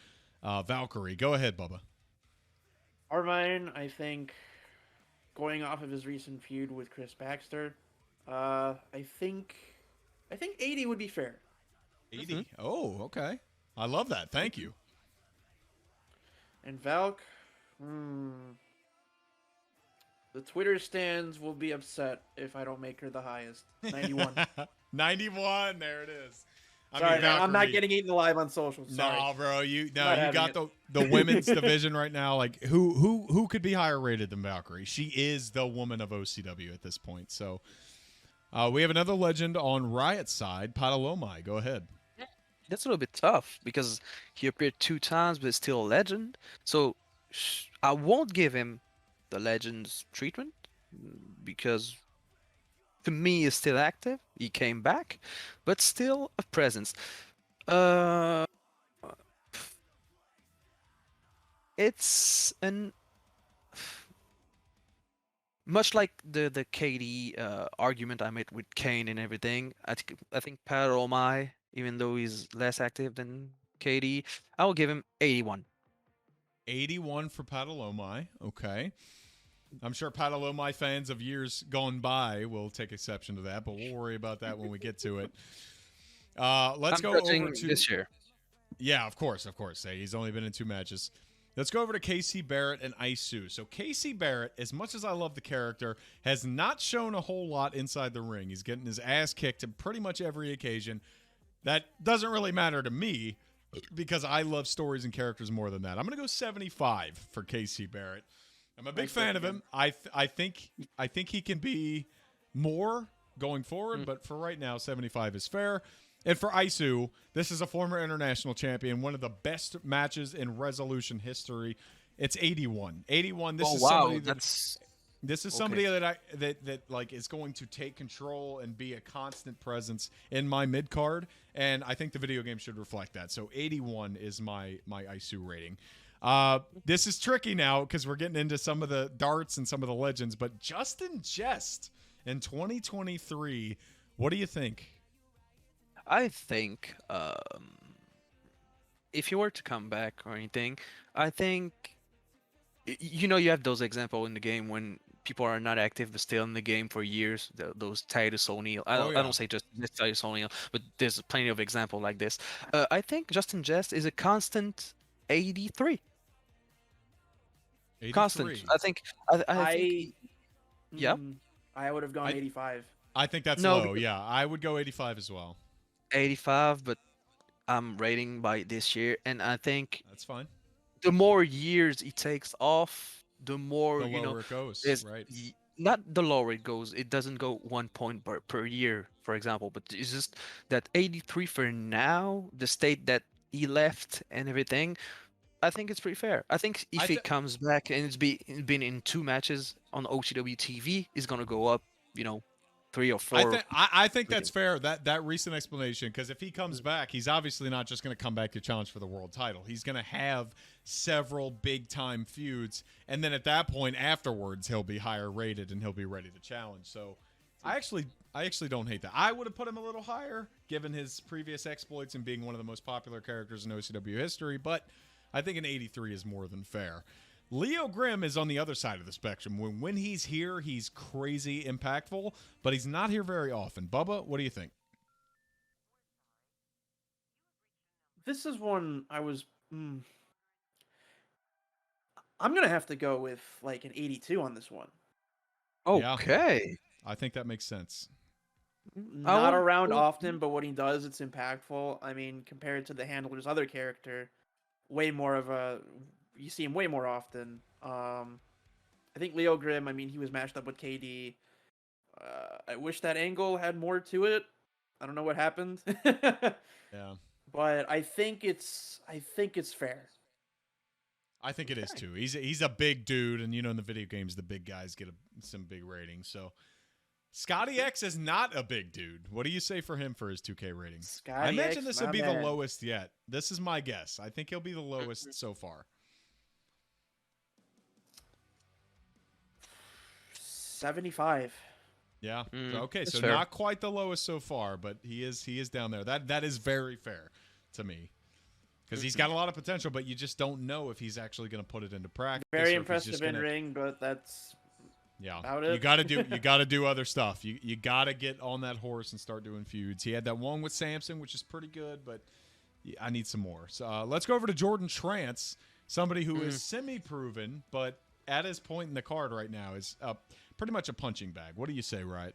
[SPEAKER 3] Valkyrie. Go ahead, Bubba.
[SPEAKER 4] Carmine, I think, going off of his recent feud with Chris Baxter, I think 80 would be fair.
[SPEAKER 3] 80. Mm-hmm. Oh, okay. I love that. Thank you.
[SPEAKER 4] And Valk, the Twitter stands will be upset if I don't make her the highest. 91.
[SPEAKER 3] 91. There it is.
[SPEAKER 4] Sorry, man, I'm not getting eaten alive on social. Sorry.
[SPEAKER 3] No, bro. You got the women's division right now. Like who could be higher rated than Valkyrie? She is the woman of OCW at this point. So we have another legend on Riot's side, Padalomai. Go ahead.
[SPEAKER 2] That's a little bit tough because he appeared 2 times, but is still a legend. So I won't give him the legend's treatment because to me he's still active. He came back, but still a presence. It's an much like the KD argument I made with Kane and everything. I think Padalomai, even though he's less active than KD, I will give him 81.
[SPEAKER 3] 81 for Padalomai. Okay. I'm sure Padalomai fans of years gone by will take exception to that, but we'll worry about that when we get to it. Let's go over to
[SPEAKER 2] this year.
[SPEAKER 3] Yeah, of course. Hey, he's only been in 2 matches. Let's go over to Casey Barrett and Isu. So Casey Barrett, as much as I love the character, has not shown a whole lot inside the ring. He's getting his ass kicked in pretty much every occasion. That doesn't really matter to me because I love stories and characters more than that. I'm going to go 75 for Casey Barrett. I'm a big fan of him. I think he can be more going forward, but for right now, 75 is fair. And for Isu, this is a former international champion, one of the best matches in Resolution history. It's 81. 81. This is somebody that like is going to take control and be a constant presence in my mid card, and I think the video game should reflect that. So 81 is my Isu rating. This is tricky now because we're getting into some of the darts and some of the legends, but Justin Jest in 2023, what do you think?
[SPEAKER 2] I think if you were to come back or anything, I think you have those examples in the game when people are not active but still in the game for years. Those Titus O'Neil. I don't say just Titus O'Neil, but there's plenty of examples like this. I think Justin Jest is a constant 83.
[SPEAKER 3] 83.
[SPEAKER 2] constant. I think yeah.
[SPEAKER 4] I would have gone
[SPEAKER 3] I-
[SPEAKER 4] 85.
[SPEAKER 3] I think that's
[SPEAKER 2] No,
[SPEAKER 3] low.
[SPEAKER 2] because
[SPEAKER 3] Yeah, I would go 85 as well.
[SPEAKER 2] 85, but I'm rating by this year, and I think
[SPEAKER 3] That's fine.
[SPEAKER 2] the more years it takes off, the more
[SPEAKER 3] The lower it goes,
[SPEAKER 2] is
[SPEAKER 3] right?
[SPEAKER 2] not the lower it goes. It doesn't go 1 point per year, for example, but it's just that 83 for now, the state that he left and everything. I think it's pretty fair. I think if he comes back and been in 2 matches on OCW TV, it's gonna go up, 3 or 4.
[SPEAKER 3] I think that's fair. That recent explanation, because if he comes back, he's obviously not just going to come back to challenge for the world title. He's going to have several big time feuds, and then at that point afterwards, he'll be higher rated and he'll be ready to challenge. So, I actually don't hate that. I would have put him a little higher given his previous exploits and being one of the most popular characters in OCW history, but I think an 83 is more than fair. Leo Grimm is on the other side of the spectrum. When he's here, he's crazy impactful, but he's not here very often. Bubba, what do you think?
[SPEAKER 4] This is one I was. I'm gonna have to go with like an 82 on this one.
[SPEAKER 2] Okay.
[SPEAKER 3] I think that makes sense.
[SPEAKER 4] Not around often, but when he does, it's impactful. I mean, compared to the Handler's other character, way more of a. You see him way more often. I think Leo Grimm, I mean, he was matched up with KD. I wish that angle had more to it. I don't know what happened.
[SPEAKER 3] Yeah.
[SPEAKER 4] But I think it's fair.
[SPEAKER 3] I think it is too. He's a big dude, and in the video games, the big guys get some big ratings. So Scotty X is not a big dude. What do you say for him for his 2K ratings?
[SPEAKER 4] Scotty
[SPEAKER 3] I imagine
[SPEAKER 4] X,
[SPEAKER 3] this would be the lowest yet. This is my guess. I think he'll be the lowest so far.
[SPEAKER 4] 75.
[SPEAKER 3] Yeah. Okay. So
[SPEAKER 2] fair.
[SPEAKER 3] not quite the lowest so far, but he is down there. That is very fair to me, because he's got a lot of potential, but you just don't know if he's actually going to put it into practice.
[SPEAKER 4] Very impressive in ring, but that's about it.
[SPEAKER 3] You got to do other stuff. You got to get on that horse and start doing feuds. He had that one with Samson, which is pretty good, but I need some more. So let's go over to Jordan Trance, somebody who is semi-proven, but at his point in the card right now is pretty much a punching bag. What do you say, Riot?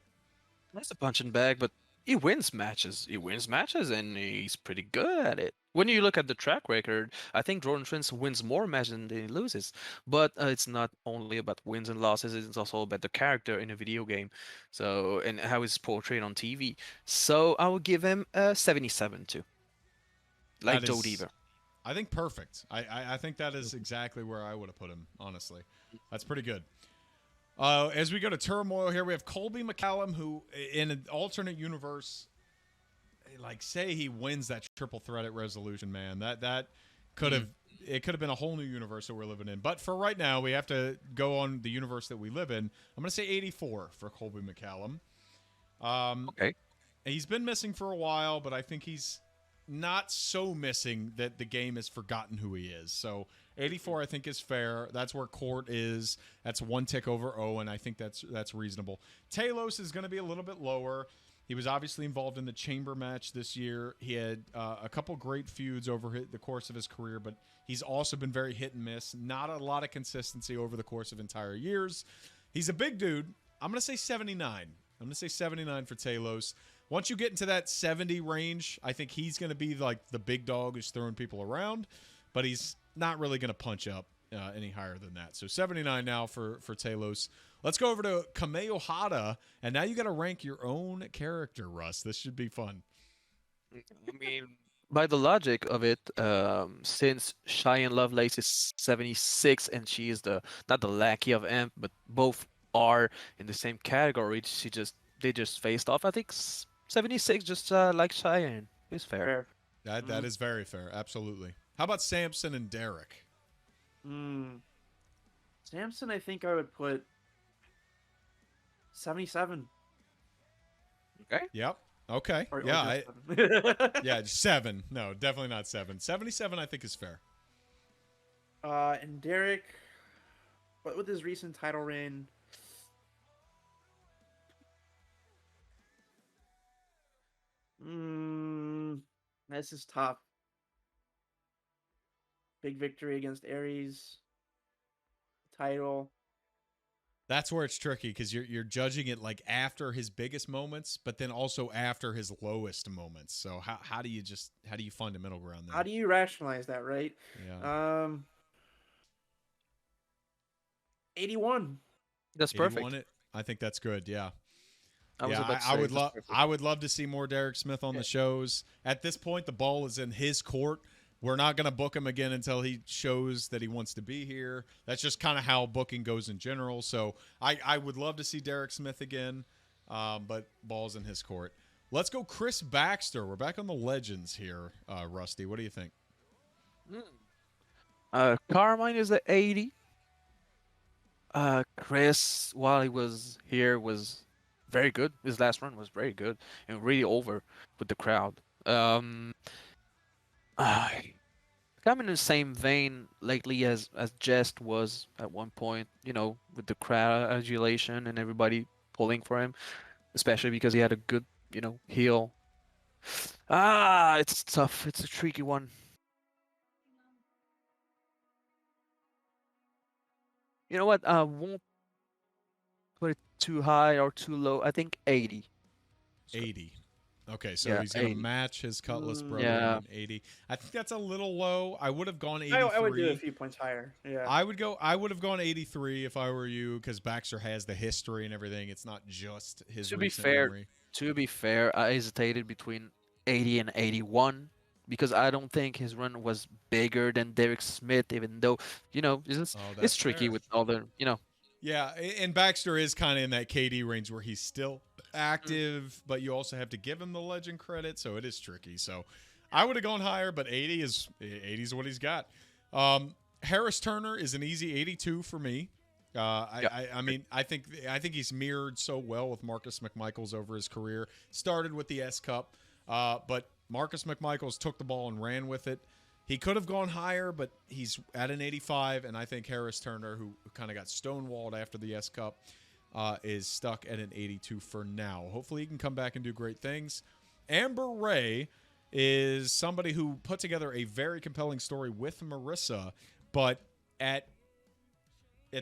[SPEAKER 2] That's a punching bag, but he wins matches. And he's pretty good at it. When you look at the track record, I think Jordan Trance wins more matches than he loses. But it's not only about wins and losses; it's also about the character in a video game. So and how it's portrayed on TV. So I will give him a 77 too. Like Joe Deaver.
[SPEAKER 3] I think perfect. I think that is exactly where I would have put him, honestly. That's pretty good. As we go to Turmoil here, we have Colby McCallum, who, in an alternate universe, say he wins that triple threat at Resolution, man. That could have been a whole new universe that we're living in. But for right now, we have to go on the universe that we live in. I'm going to say 84 for Colby McCallum.
[SPEAKER 2] Okay.
[SPEAKER 3] He's been missing for a while, but I think he's not so missing that the game has forgotten who he is. So 84 I think is fair. That's where Court is. That's one tick over Owen. I think that's reasonable. Talos is going to be a little bit lower. He was obviously involved in the chamber match this year. He had a couple great feuds over the course of his career, but he's also been very hit and miss. Not a lot of consistency over the course of entire years. He's a big dude. I'm going to say 79. I'm going to say 79 for Talos. Once you get into that 70 range, I think he's going to be like the big dog who's throwing people around, but he's not really going to punch up any higher than that. So 79 now for Talos. Let's go over to Kameo Hada, and now you got to rank your own character, Russ. This should be fun.
[SPEAKER 2] I mean, by the logic of it, since Cheyenne Lovelace is 76 and she is not the lackey of Imp, but both are in the same category, they just faced off. I think 76, just like Cheyenne, is fair.
[SPEAKER 3] That is very fair. Absolutely. How about Samson and Derek?
[SPEAKER 4] Samson, I think I would put 77.
[SPEAKER 2] Okay.
[SPEAKER 3] Yep. Okay.
[SPEAKER 4] Or
[SPEAKER 3] yeah.
[SPEAKER 4] yeah.
[SPEAKER 3] 7. No, definitely not 7. 77, I think, is fair.
[SPEAKER 4] And Derek, but with his recent title reign, this is tough. Big victory against Aries. title.
[SPEAKER 3] That's where it's tricky because you're judging it like after his biggest moments, but then also after his lowest moments. So how do you find a middle ground there?
[SPEAKER 4] How do you rationalize that, right?
[SPEAKER 3] Yeah.
[SPEAKER 4] 81.
[SPEAKER 2] That's
[SPEAKER 3] 81
[SPEAKER 2] perfect.
[SPEAKER 3] it. I think that's good. Yeah.
[SPEAKER 2] I was
[SPEAKER 3] Yeah,
[SPEAKER 2] about to
[SPEAKER 3] I
[SPEAKER 2] say
[SPEAKER 3] would
[SPEAKER 2] that's
[SPEAKER 3] love
[SPEAKER 2] perfect.
[SPEAKER 3] I would love to see more Derek Smith on the shows. At this point, the ball is in his court. We're not going to book him again until he shows that he wants to be here. That's just kind of how booking goes in general. So I would love to see Derek Smith again, but ball's in his court. Let's go Chris Baxter. We're back on the Legends here, Rusty. What do you think?
[SPEAKER 2] Carmine is at 80. Chris, while he was here, was very good. His last run was very good and really over with the crowd. I'm in the same vein lately as Jest was at one point, with the crowd adulation and everybody pulling for him, especially because he had a good, heel. It's tough. It's a tricky one. You know what? I won't put it too high or too low. I think 80.
[SPEAKER 3] 80. Okay, so
[SPEAKER 2] Yeah,
[SPEAKER 3] he's going to
[SPEAKER 2] 80.
[SPEAKER 3] match his Cutlass brother
[SPEAKER 2] Yeah.
[SPEAKER 3] in 80. I think that's a little low. I would have gone 83.
[SPEAKER 4] I would do a few points higher. Yeah.
[SPEAKER 3] I would have gone 83 if I were you because Baxter has the history and everything. It's not just his
[SPEAKER 2] To be
[SPEAKER 3] recent
[SPEAKER 2] fair,
[SPEAKER 3] memory.
[SPEAKER 2] I hesitated between 80 and 81 because I don't think his run was bigger than Derek Smith, even though, it's
[SPEAKER 3] that's
[SPEAKER 2] tricky
[SPEAKER 3] fair.
[SPEAKER 2] with all the,
[SPEAKER 3] Yeah, and Baxter is kind of in that KD range where he's still active, but you also have to give him the legend credit, so it is tricky. So I would have gone higher, but 80 is what he's got. Harris Turner is an easy 82 for me. I mean, I think he's mirrored so well with Marcus McMichaels over his career. Started with the S Cup, but Marcus McMichaels took the ball and ran with it. He could have gone higher, but he's at an 85, and I think Harris Turner, who kind of got stonewalled after the S Cup, is stuck at an 82 for now. Hopefully he can come back and do great things. Amber Ray is somebody who put together a very compelling story with Marissa, but at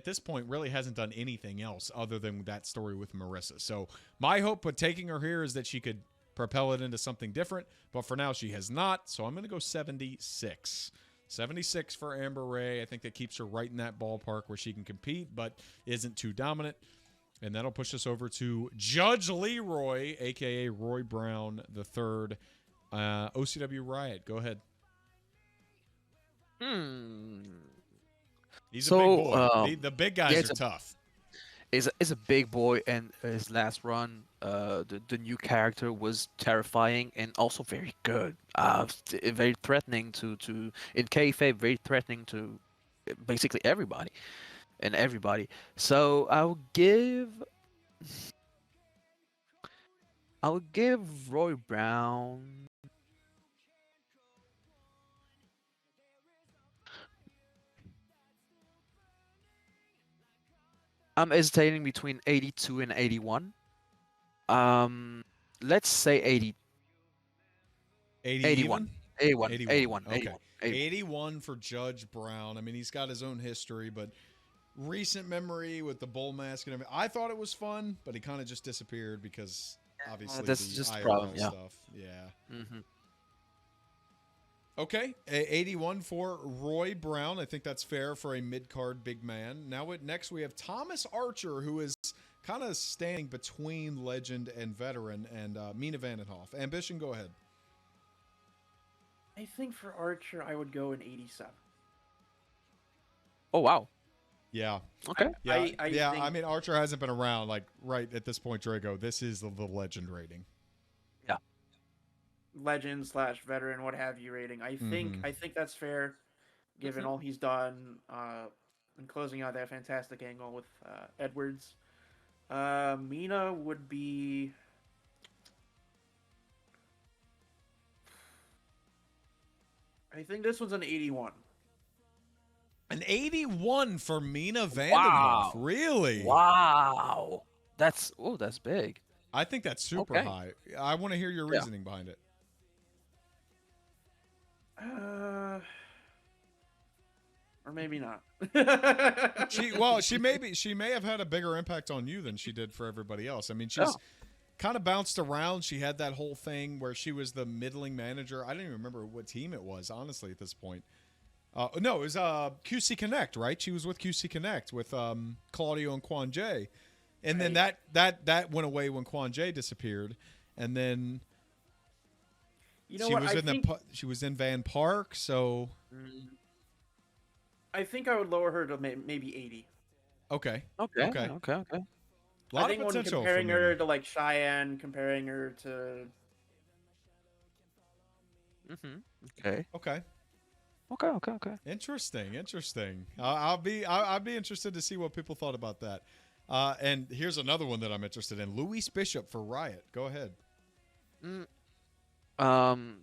[SPEAKER 3] this point really hasn't done anything else other than that story with Marissa. So my hope with taking her here is that she could propel it into something different, but for now she has not, so I'm going to go 76. 76 for Amber Ray. I think that keeps her right in that ballpark where she can compete, but isn't too dominant. And that'll push us over to Judge Leroy, a.k.a. Roy Brown III, OCW Riot. Go ahead. He's a big boy. The big guys are tough.
[SPEAKER 2] Is a big boy, and his last run, the new character was terrifying and also very good. Very threatening to in kayfabe, very threatening to basically everybody. So I would give Roy Brown. I'm hesitating between 82 and 81. Let's say 80. 81. 81.
[SPEAKER 3] Okay. 81 for Judge Brown. I mean, he's got his own history, but recent memory with the bull mask and everything. I thought it was fun, but he kind of just disappeared because obviously
[SPEAKER 2] that's
[SPEAKER 3] the
[SPEAKER 2] just
[SPEAKER 3] IRL
[SPEAKER 2] problem, yeah.
[SPEAKER 3] stuff. Yeah. Okay, 81 for Roy Brown. I think that's fair for a mid-card big man. Now, next we have Thomas Archer, who is kind of standing between legend and veteran, and Mina Vandenhoff. Ambition, go ahead.
[SPEAKER 4] I think for Archer, I would go in 87.
[SPEAKER 2] Oh, wow.
[SPEAKER 3] Yeah.
[SPEAKER 2] Okay.
[SPEAKER 3] Yeah,
[SPEAKER 4] think...
[SPEAKER 3] I mean, Archer hasn't been around, like, right at this point, Drago. This is the legend rating.
[SPEAKER 4] Yeah. Legend / veteran, what have you rating. I think that's fair, given all he's done, and closing out that fantastic angle with Edwards. Mina would be... I think this one's an 81.
[SPEAKER 3] An 81 for Mina Vandenhoff.
[SPEAKER 2] Wow.
[SPEAKER 3] Really?
[SPEAKER 2] Wow. That's big.
[SPEAKER 3] I think that's super high. I want to hear your reasoning behind it.
[SPEAKER 4] or maybe not.
[SPEAKER 3] She may have had a bigger impact on you than she did for everybody else. I mean, she's
[SPEAKER 2] Oh.
[SPEAKER 3] kind of bounced around. She had that whole thing where she was the middling manager. I don't even remember what team it was, honestly, at this point. No, it was QC Connect, right? She was with QC Connect with Claudio and Quan J. And then that went away when Quan J disappeared. And then she was in Van Park, so
[SPEAKER 4] I think I would lower her to maybe 80.
[SPEAKER 3] okay.
[SPEAKER 2] Okay.
[SPEAKER 3] Lot
[SPEAKER 4] I think
[SPEAKER 3] of
[SPEAKER 4] when
[SPEAKER 3] potential
[SPEAKER 4] comparing
[SPEAKER 3] for
[SPEAKER 4] her
[SPEAKER 3] Mimi.
[SPEAKER 4] to like Cheyenne, comparing her to
[SPEAKER 2] Okay.
[SPEAKER 3] Okay. Interesting. I'll be interested to see what people thought about that. And here's another one that I'm interested in: Luis Bishop for Riot. Go ahead.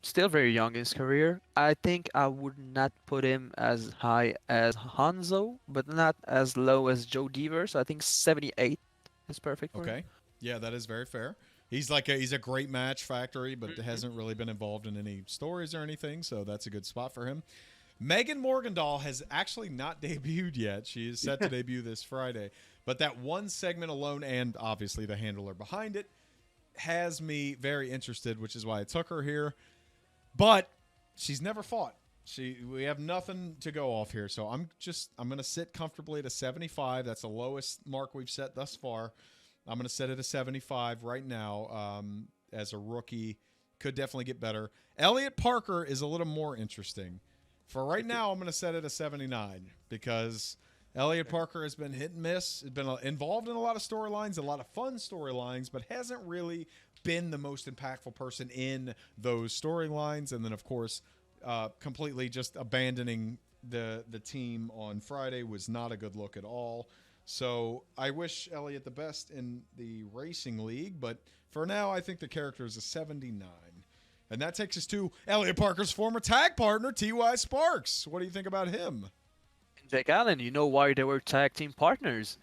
[SPEAKER 2] Still very young in his career. I think I would not put him as high as Hanzo, but not as low as Joe Deaver. So I think 78 is perfect for him.
[SPEAKER 3] Okay. Yeah, that is very fair. He's a great match factory, but hasn't really been involved in any stories or anything, so that's a good spot for him. Megan Morgendahl has actually not debuted yet. She is set to debut this Friday, but that one segment alone, and obviously the handler behind it, has me very interested, which is why I took her here. But she's never fought. We have nothing to go off here, so I'm going to sit comfortably at a 75. That's the lowest mark we've set thus far. I'm going to set it at 75 right now. As a rookie, could definitely get better. Elliot Parker is a little more interesting. For right now, I'm going to set it at 79 because Elliot Parker has been hit and miss. He's been involved in a lot of storylines, a lot of fun storylines, but hasn't really been the most impactful person in those storylines. And then, of course, completely just abandoning the team on Friday was not a good look at all. So I wish Elliot the best in the racing league, but for now, I think the character is a 79. And that takes us to Elliot Parker's former tag partner, T.Y. Sparks. What do you think about him?
[SPEAKER 2] Jake Allen, you know why they were tag team partners?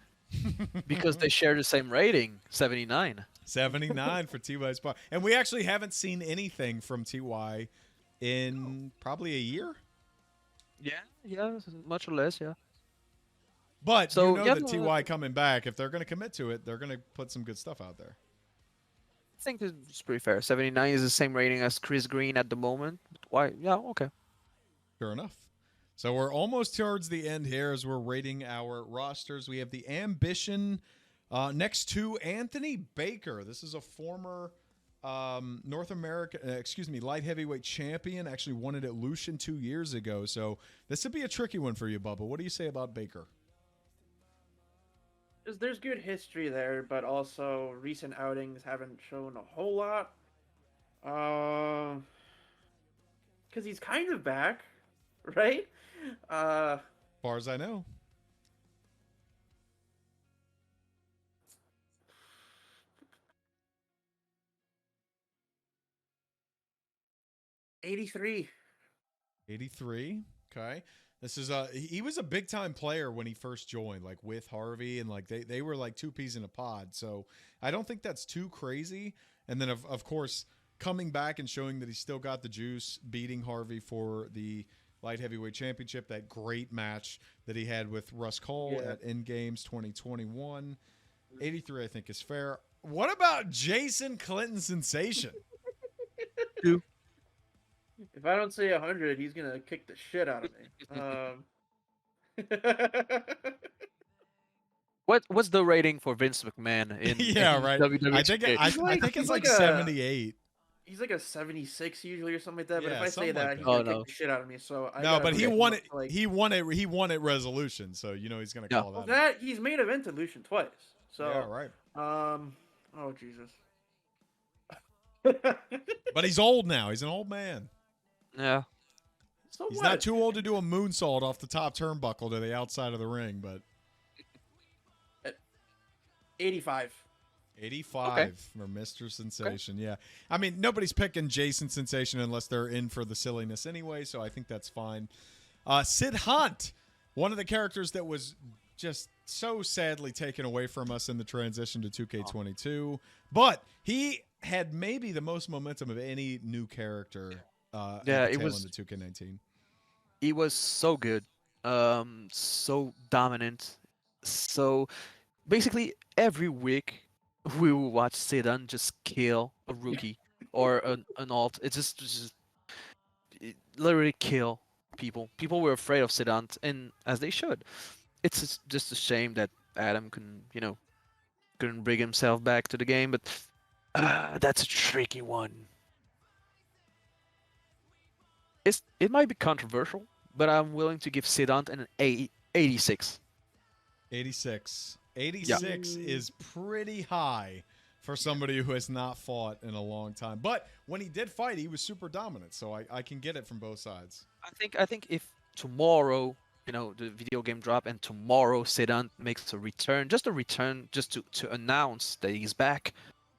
[SPEAKER 2] Because they share the same rating, 79.
[SPEAKER 3] 79 for T.Y. Sparks. And we actually haven't seen anything from T.Y. in probably a year.
[SPEAKER 2] Yeah, much or less, yeah.
[SPEAKER 3] But
[SPEAKER 2] So,
[SPEAKER 3] you know
[SPEAKER 2] yeah,
[SPEAKER 3] that T.Y. coming back, if they're going to commit to it, they're going to put some good stuff out there.
[SPEAKER 2] I think it's pretty fair. 79 is the same rating as Chris Green at the moment. Why? Yeah, okay.
[SPEAKER 3] Sure enough. So we're almost towards the end here as we're rating our rosters. We have the Ambition next to Anthony Baker. This is a former North America, light heavyweight champion. Actually won it at Lucian 2 years ago. So this would be a tricky one for you, Bubba. What do you say about Baker?
[SPEAKER 4] There's good history there, but also recent outings haven't shown a whole lot. Because he's kind of back, right?
[SPEAKER 3] As far as I know.
[SPEAKER 4] '83.
[SPEAKER 3] 83. Okay. This is he was a big time player when he first joined, like with Harvey, and like they were like two peas in a pod. So I don't think that's too crazy. And then of course coming back and showing that he's still got the juice, beating Harvey for the light heavyweight championship, that great match that he had with Russ Cole at End Games 2021. 83 I think is fair. What about Jason Clinton Sensation?
[SPEAKER 4] If I don't say 100, he's gonna kick the shit out of me.
[SPEAKER 2] What's the rating for Vince McMahon in
[SPEAKER 3] yeah, right.
[SPEAKER 2] WWE?
[SPEAKER 3] I think it's like 78.
[SPEAKER 4] He's like a 76 usually or something like that. But
[SPEAKER 3] Yeah,
[SPEAKER 4] if I say
[SPEAKER 3] something
[SPEAKER 4] that,
[SPEAKER 3] like
[SPEAKER 4] he's
[SPEAKER 3] that.
[SPEAKER 4] gonna kick the shit out of me. So
[SPEAKER 3] No, but he won it. He won it resolution. So you know he's gonna call that.
[SPEAKER 4] That he's main evented Lucian twice. So
[SPEAKER 3] yeah, right.
[SPEAKER 4] Oh Jesus.
[SPEAKER 3] But he's old now. He's an old man.
[SPEAKER 2] Yeah.
[SPEAKER 4] So
[SPEAKER 3] He's
[SPEAKER 4] what?
[SPEAKER 3] not too old to do a moonsault off the top turnbuckle to the outside of the ring, but
[SPEAKER 4] 85.
[SPEAKER 3] 85 for Mr. Sensation. Okay. Yeah. I mean, nobody's picking Jason Sensation unless they're in for the silliness anyway, so I think that's fine. Sid Hunt, one of the characters that was just so sadly taken away from us in the transition to 2K22, but he had maybe the most momentum of any new character. It was 2K19.
[SPEAKER 2] He was so good. so dominant. So basically, every week we will watch Zidane just kill a rookie or an alt. It's just literally kill people. People were afraid of Zidane, and as they should. It's just a shame that Adam couldn't bring himself back to the game, but that's a tricky one. It might be controversial, but I'm willing to give Zidane an 86.
[SPEAKER 3] 86.
[SPEAKER 2] Yeah.
[SPEAKER 3] 86 is pretty high for somebody who has not fought in a long time. But when he did fight, he was super dominant, so I can get it from both sides.
[SPEAKER 2] I think if tomorrow, the video game drop and tomorrow Zidane makes a return, just to announce that he's back,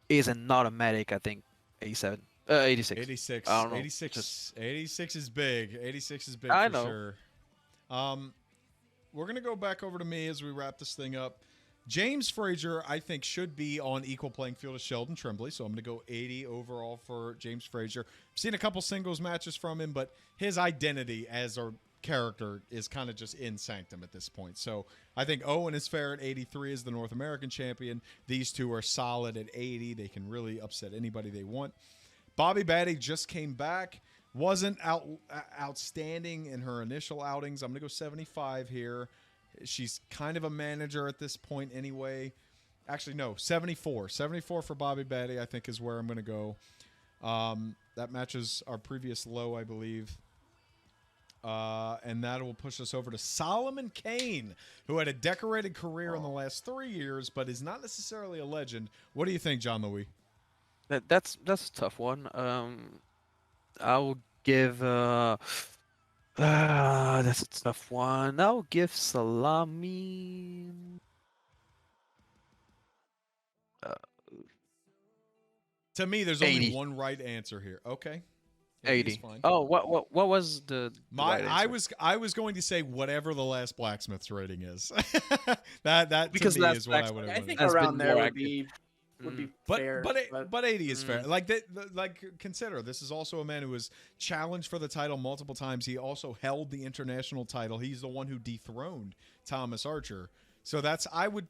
[SPEAKER 2] is an automatic, I think, 87. 86.
[SPEAKER 3] 86.
[SPEAKER 2] I don't know.
[SPEAKER 3] 86. 86 is big. 86 is big
[SPEAKER 2] I
[SPEAKER 3] for
[SPEAKER 2] know.
[SPEAKER 3] sure. We're going to go back over to me as we wrap this thing up. James Frazier, I think, should be on equal playing field as Sheldon Tremblay, so I'm going to go 80 overall for James Frazier. I've seen a couple singles matches from him, but his identity as a character is kind of just in sanctum at this point. So I think Owen is fair at 83 as the North American champion. These two are solid at 80. They can really upset anybody they want. Bobby Batty just came back. Wasn't outstanding in her initial outings. I'm going to go 75 here. She's kind of a manager at this point anyway. Actually, no, 74. 74 for Bobby Batty, I think, is where I'm going to go. That matches our previous low, I believe. And that will push us over to Solomon Kane, who had a decorated career in the last 3 years, but is not necessarily a legend. What do you think, John Louis?
[SPEAKER 2] That's a tough one. I will give. That's a tough one. I'll give Salami.
[SPEAKER 3] To me, there's
[SPEAKER 2] 80.
[SPEAKER 3] only one right answer here. Okay.
[SPEAKER 2] 80.
[SPEAKER 3] Is fine.
[SPEAKER 2] Oh, what was the right answer?
[SPEAKER 3] I was going to say whatever the last blacksmith's rating is. that
[SPEAKER 2] Because
[SPEAKER 3] to me
[SPEAKER 2] last
[SPEAKER 3] is what I would
[SPEAKER 2] blacksmith-
[SPEAKER 3] have.
[SPEAKER 4] I think
[SPEAKER 2] Has
[SPEAKER 4] around
[SPEAKER 2] been
[SPEAKER 4] there
[SPEAKER 2] more
[SPEAKER 4] would
[SPEAKER 2] active.
[SPEAKER 4] be
[SPEAKER 3] But
[SPEAKER 4] fair.
[SPEAKER 3] but 80 is fair. Like consider this is also a man who was challenged for the title multiple times. He also held the international title. He's the one who dethroned Thomas Archer. So that's I would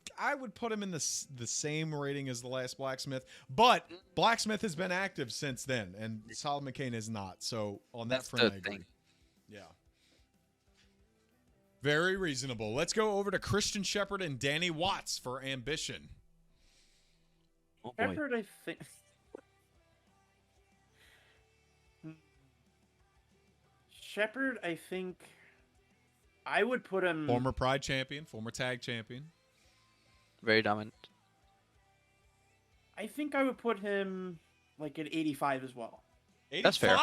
[SPEAKER 3] put him in the same rating as the last blacksmith. But blacksmith has been active since then, and Solomon Kane is not. So on that
[SPEAKER 2] That's
[SPEAKER 3] front,
[SPEAKER 2] the
[SPEAKER 3] I agree.
[SPEAKER 2] thing.
[SPEAKER 3] Yeah. Very reasonable. Let's go over to Christian Shepherd and Danny Watts for Ambition.
[SPEAKER 2] Oh boy.
[SPEAKER 4] Shepard, I think. Shepard, I think. I would put him.
[SPEAKER 3] Former Pride champion, former tag champion.
[SPEAKER 2] Very dominant.
[SPEAKER 4] I think I would put him like at 85 as well.
[SPEAKER 3] 85.
[SPEAKER 2] That's fair.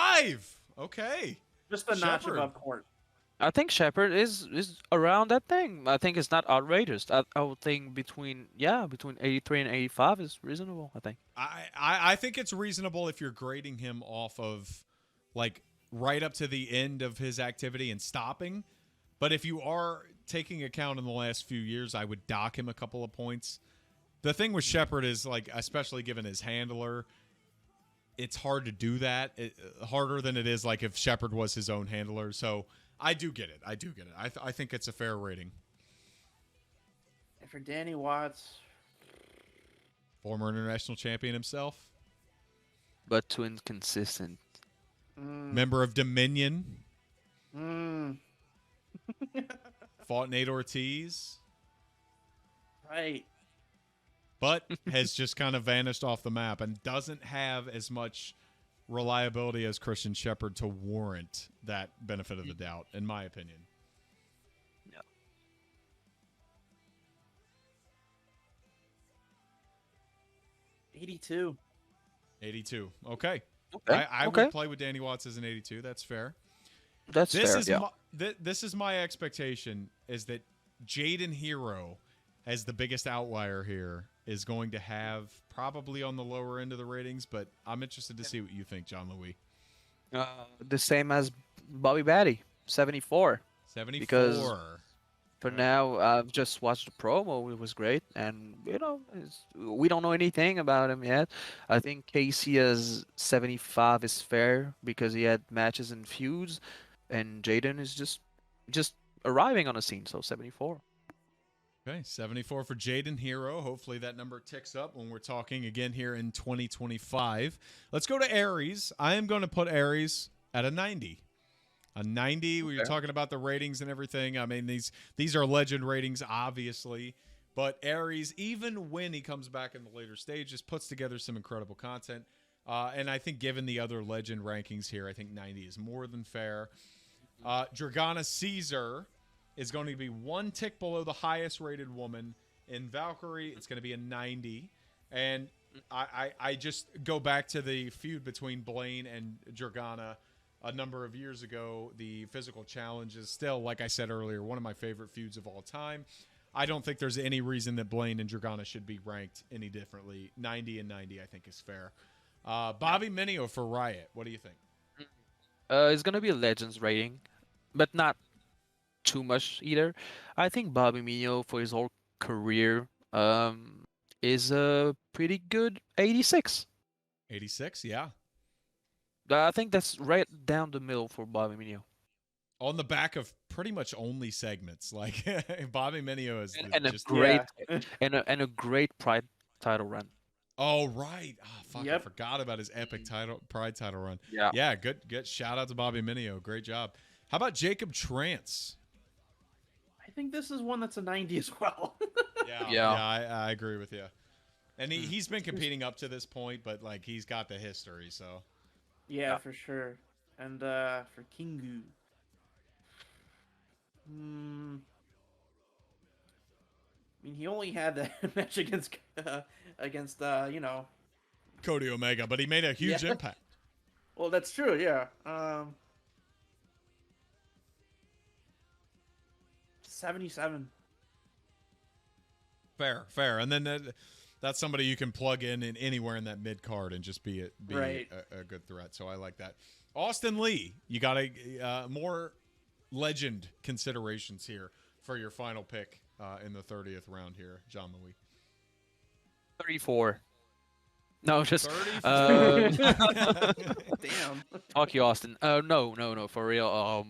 [SPEAKER 3] Okay.
[SPEAKER 4] Just a notch
[SPEAKER 3] Shepard.
[SPEAKER 4] above Court.
[SPEAKER 2] I think Shepard is around that thing. I think it's not outrageous. I would think between 83 and 85 is reasonable. I think.
[SPEAKER 3] I think it's reasonable if you're grading him off of like right up to the end of his activity and stopping. But if you are taking account in the last few years, I would dock him a couple of points. The thing with Shepard is like, especially given his handler, it's hard to do that. Harder than it is like if Shepard was his own handler. So I do get it. I think it's a fair rating.
[SPEAKER 4] And for Danny Watts,
[SPEAKER 3] Former international champion himself.
[SPEAKER 2] But too inconsistent.
[SPEAKER 3] Member of Dominion. Fought Nate Ortiz.
[SPEAKER 4] right.
[SPEAKER 3] But has just kind of vanished off the map and doesn't have as much reliability as Christian Shepherd to warrant that benefit of the doubt, in my opinion.
[SPEAKER 2] Yeah.
[SPEAKER 4] 82.
[SPEAKER 3] 82. Okay.
[SPEAKER 2] Okay.
[SPEAKER 3] I
[SPEAKER 2] okay.
[SPEAKER 3] would play with Danny Watts as an 82. That's fair.
[SPEAKER 2] That's
[SPEAKER 3] This
[SPEAKER 2] fair.
[SPEAKER 3] is
[SPEAKER 2] Yeah.
[SPEAKER 3] this is my expectation is that Jaden Hero, as the biggest outlier here, is going to have probably on the lower end of the ratings, but I'm interested to see what you think, John Louis.
[SPEAKER 2] The same as Bobby Batty, 74.
[SPEAKER 3] 74.
[SPEAKER 2] Because For now, I've just watched the promo. It was great, and we don't know anything about him yet. I think Casey as 75 is fair because he had matches and feuds, and Jaden is just arriving on the scene. So 74.
[SPEAKER 3] Okay, 74 for Jaden Hero. Hopefully that number ticks up when we're talking again here in 2025. Let's go to Aries. I am going to put Aries at a 90. A 90, we were talking about the ratings and everything. I mean, these are legend ratings, obviously. But Aries, even when he comes back in the later stages, puts together some incredible content. And I think given the other legend rankings here, I think 90 is more than fair. Dragana Caesar is going to be one tick below the highest rated woman. In Valkyrie, it's going to be a 90. And I just go back to the feud between Blaine and Dragana a number of years ago. The physical challenge is still, like I said earlier, one of my favorite feuds of all time. I don't think there's any reason that Blaine and Dragana should be ranked any differently. 90 and 90, I think, is fair. Bobby Minio for Riot. What do you think?
[SPEAKER 2] It's gonna be a Legends rating, but not too much either. I think Bobby Mino for his whole career is a pretty good 86.
[SPEAKER 3] 86, yeah.
[SPEAKER 2] I think that's right down the middle for Bobby Mino.
[SPEAKER 3] On the back of pretty much only segments. Like, Bobby Minio is
[SPEAKER 2] And
[SPEAKER 3] just...
[SPEAKER 2] a great and a great Pride title run.
[SPEAKER 3] Oh, right. Oh, fuck,
[SPEAKER 4] Yep.
[SPEAKER 3] I forgot about his epic Pride title run.
[SPEAKER 2] Yeah.
[SPEAKER 3] Yeah, good. Shout out to Bobby Minio. Great job. How about Jacob Trance?
[SPEAKER 4] I think this is one that's a 90 as well.
[SPEAKER 3] Yeah, I agree with you. And he's been competing up to this point, but, like, he's got the history, so...
[SPEAKER 4] Yeah, for sure. And for Kingu. I mean, he only had that match against
[SPEAKER 3] Cody Omega, but he made a huge impact.
[SPEAKER 4] Well, that's true, yeah. 77.
[SPEAKER 3] Fair. And then that's somebody you can plug in anywhere in that mid card and just be
[SPEAKER 4] Right.
[SPEAKER 3] a good threat. So I like that. Austin Lee, you got more legend considerations here for your final pick in the 30th round here, John Louis.
[SPEAKER 2] 34. No, just
[SPEAKER 3] 34.
[SPEAKER 4] Damn.
[SPEAKER 2] fuck you, Austin. No, for real.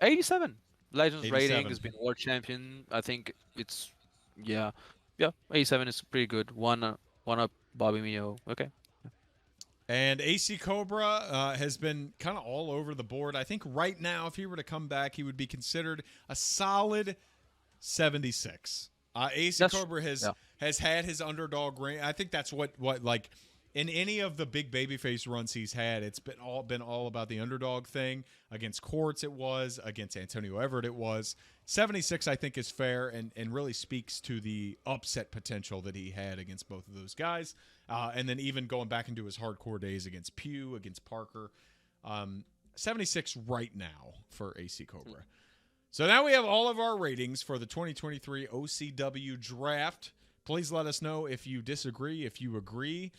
[SPEAKER 2] 87. Legends
[SPEAKER 3] 87.
[SPEAKER 2] rating has been world champion. I think it's 87 is pretty good. One up Bobby Mio. Okay.
[SPEAKER 3] And AC Cobra has been kind of all over the board. I think right now, if he were to come back, he would be considered a solid 76. AC Cobra has had his underdog reign. I think that's what like in any of the big babyface runs he's had, it's been all about the underdog thing. Against Quartz it was, against Antonio Everett it was. 76 I think is fair and really speaks to the upset potential that he had against both of those guys. And then even going back into his hardcore days against Pugh, against Parker. 76 right now for AC Cobra. So now we have all of our ratings for the 2023 OCW draft. Please let us know if you disagree, if you agree.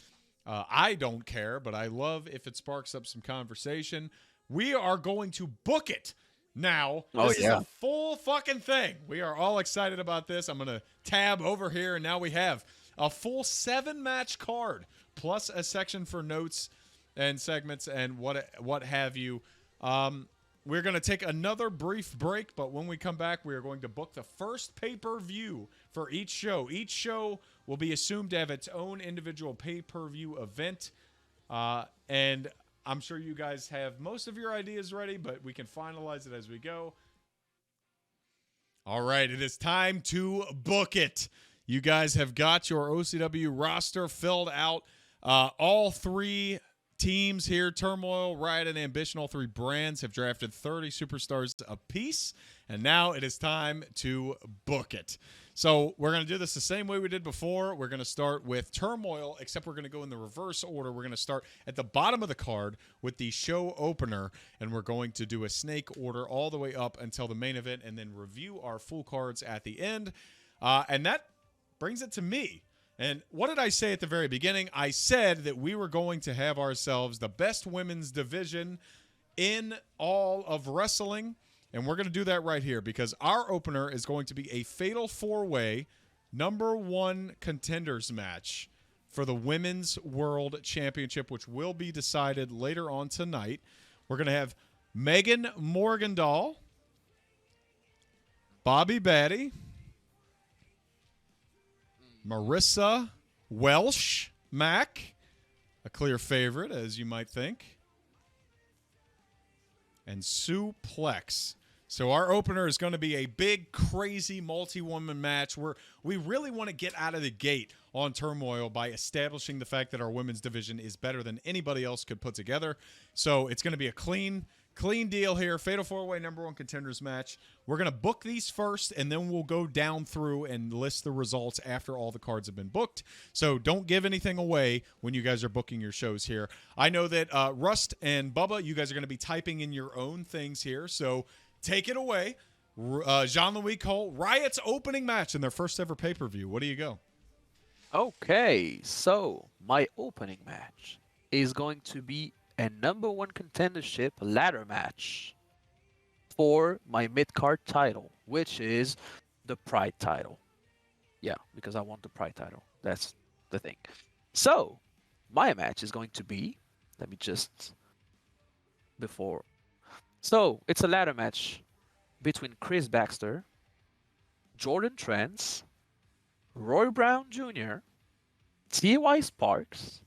[SPEAKER 3] I don't care, but I love if it sparks up some conversation. We are going to book it now. This is a full fucking thing. We are all excited about this. I'm going to tab over here, and now we have a full 7-match card, plus a section for notes and segments and what have you. We're going to take another brief break, but when we come back, we are going to book the first pay-per-view for each show. Each show will be assumed to have its own individual pay-per-view event. And I'm sure you guys have most of your ideas ready, but we can finalize it as we go. All right, it is time to book it. You guys have got your OCW roster filled out. All three teams here, Turmoil, Riot, and Ambition, all three brands have drafted 30 superstars apiece, and now it is time to book it. So we're going to do this the same way we did before. We're going to start with Turmoil, except we're going to go in the reverse order. We're going to start at the bottom of the card with the show opener, and we're going to do a snake order all the way up until the main event, and then review our full cards at the end. And that brings it to me. And what did I say at the very beginning? I said that we were going to have ourselves the best women's division in all of wrestling. And we're going to do that right here because our opener is going to be a fatal 4-way #1 contenders match for the Women's World Championship, which will be decided later on tonight. We're going to have Megan Morgendahl Bobby Batty, Marissa Welsh Mack, a clear favorite, as you might think, and Suplex. So our opener is going to be a big, crazy multi-woman match where we really want to get out of the gate on Turmoil by establishing the fact that our women's division is better than anybody else could put together. So it's going to be a clean deal here. Fatal 4-Way #1 contenders match. We're going to book these first, and then we'll go down through and list the results after all the cards have been booked. So don't give anything away when you guys are booking your shows here. I know that Rust and Bubba, you guys are going to be typing in your own things here. So take it away. Jean-Louis Cole, Riot's opening match in their first ever pay-per-view. What do you go?
[SPEAKER 2] Okay, so my opening match is going to be a #1 contendership ladder match for my mid-card title, which is the Pride title. Yeah, because I want the Pride title. That's the thing. So, my match is going to be, let me just, so, it's a ladder match between Chris Baxter, Jordan Trance, Roy Brown Jr., T.Y. Sparks,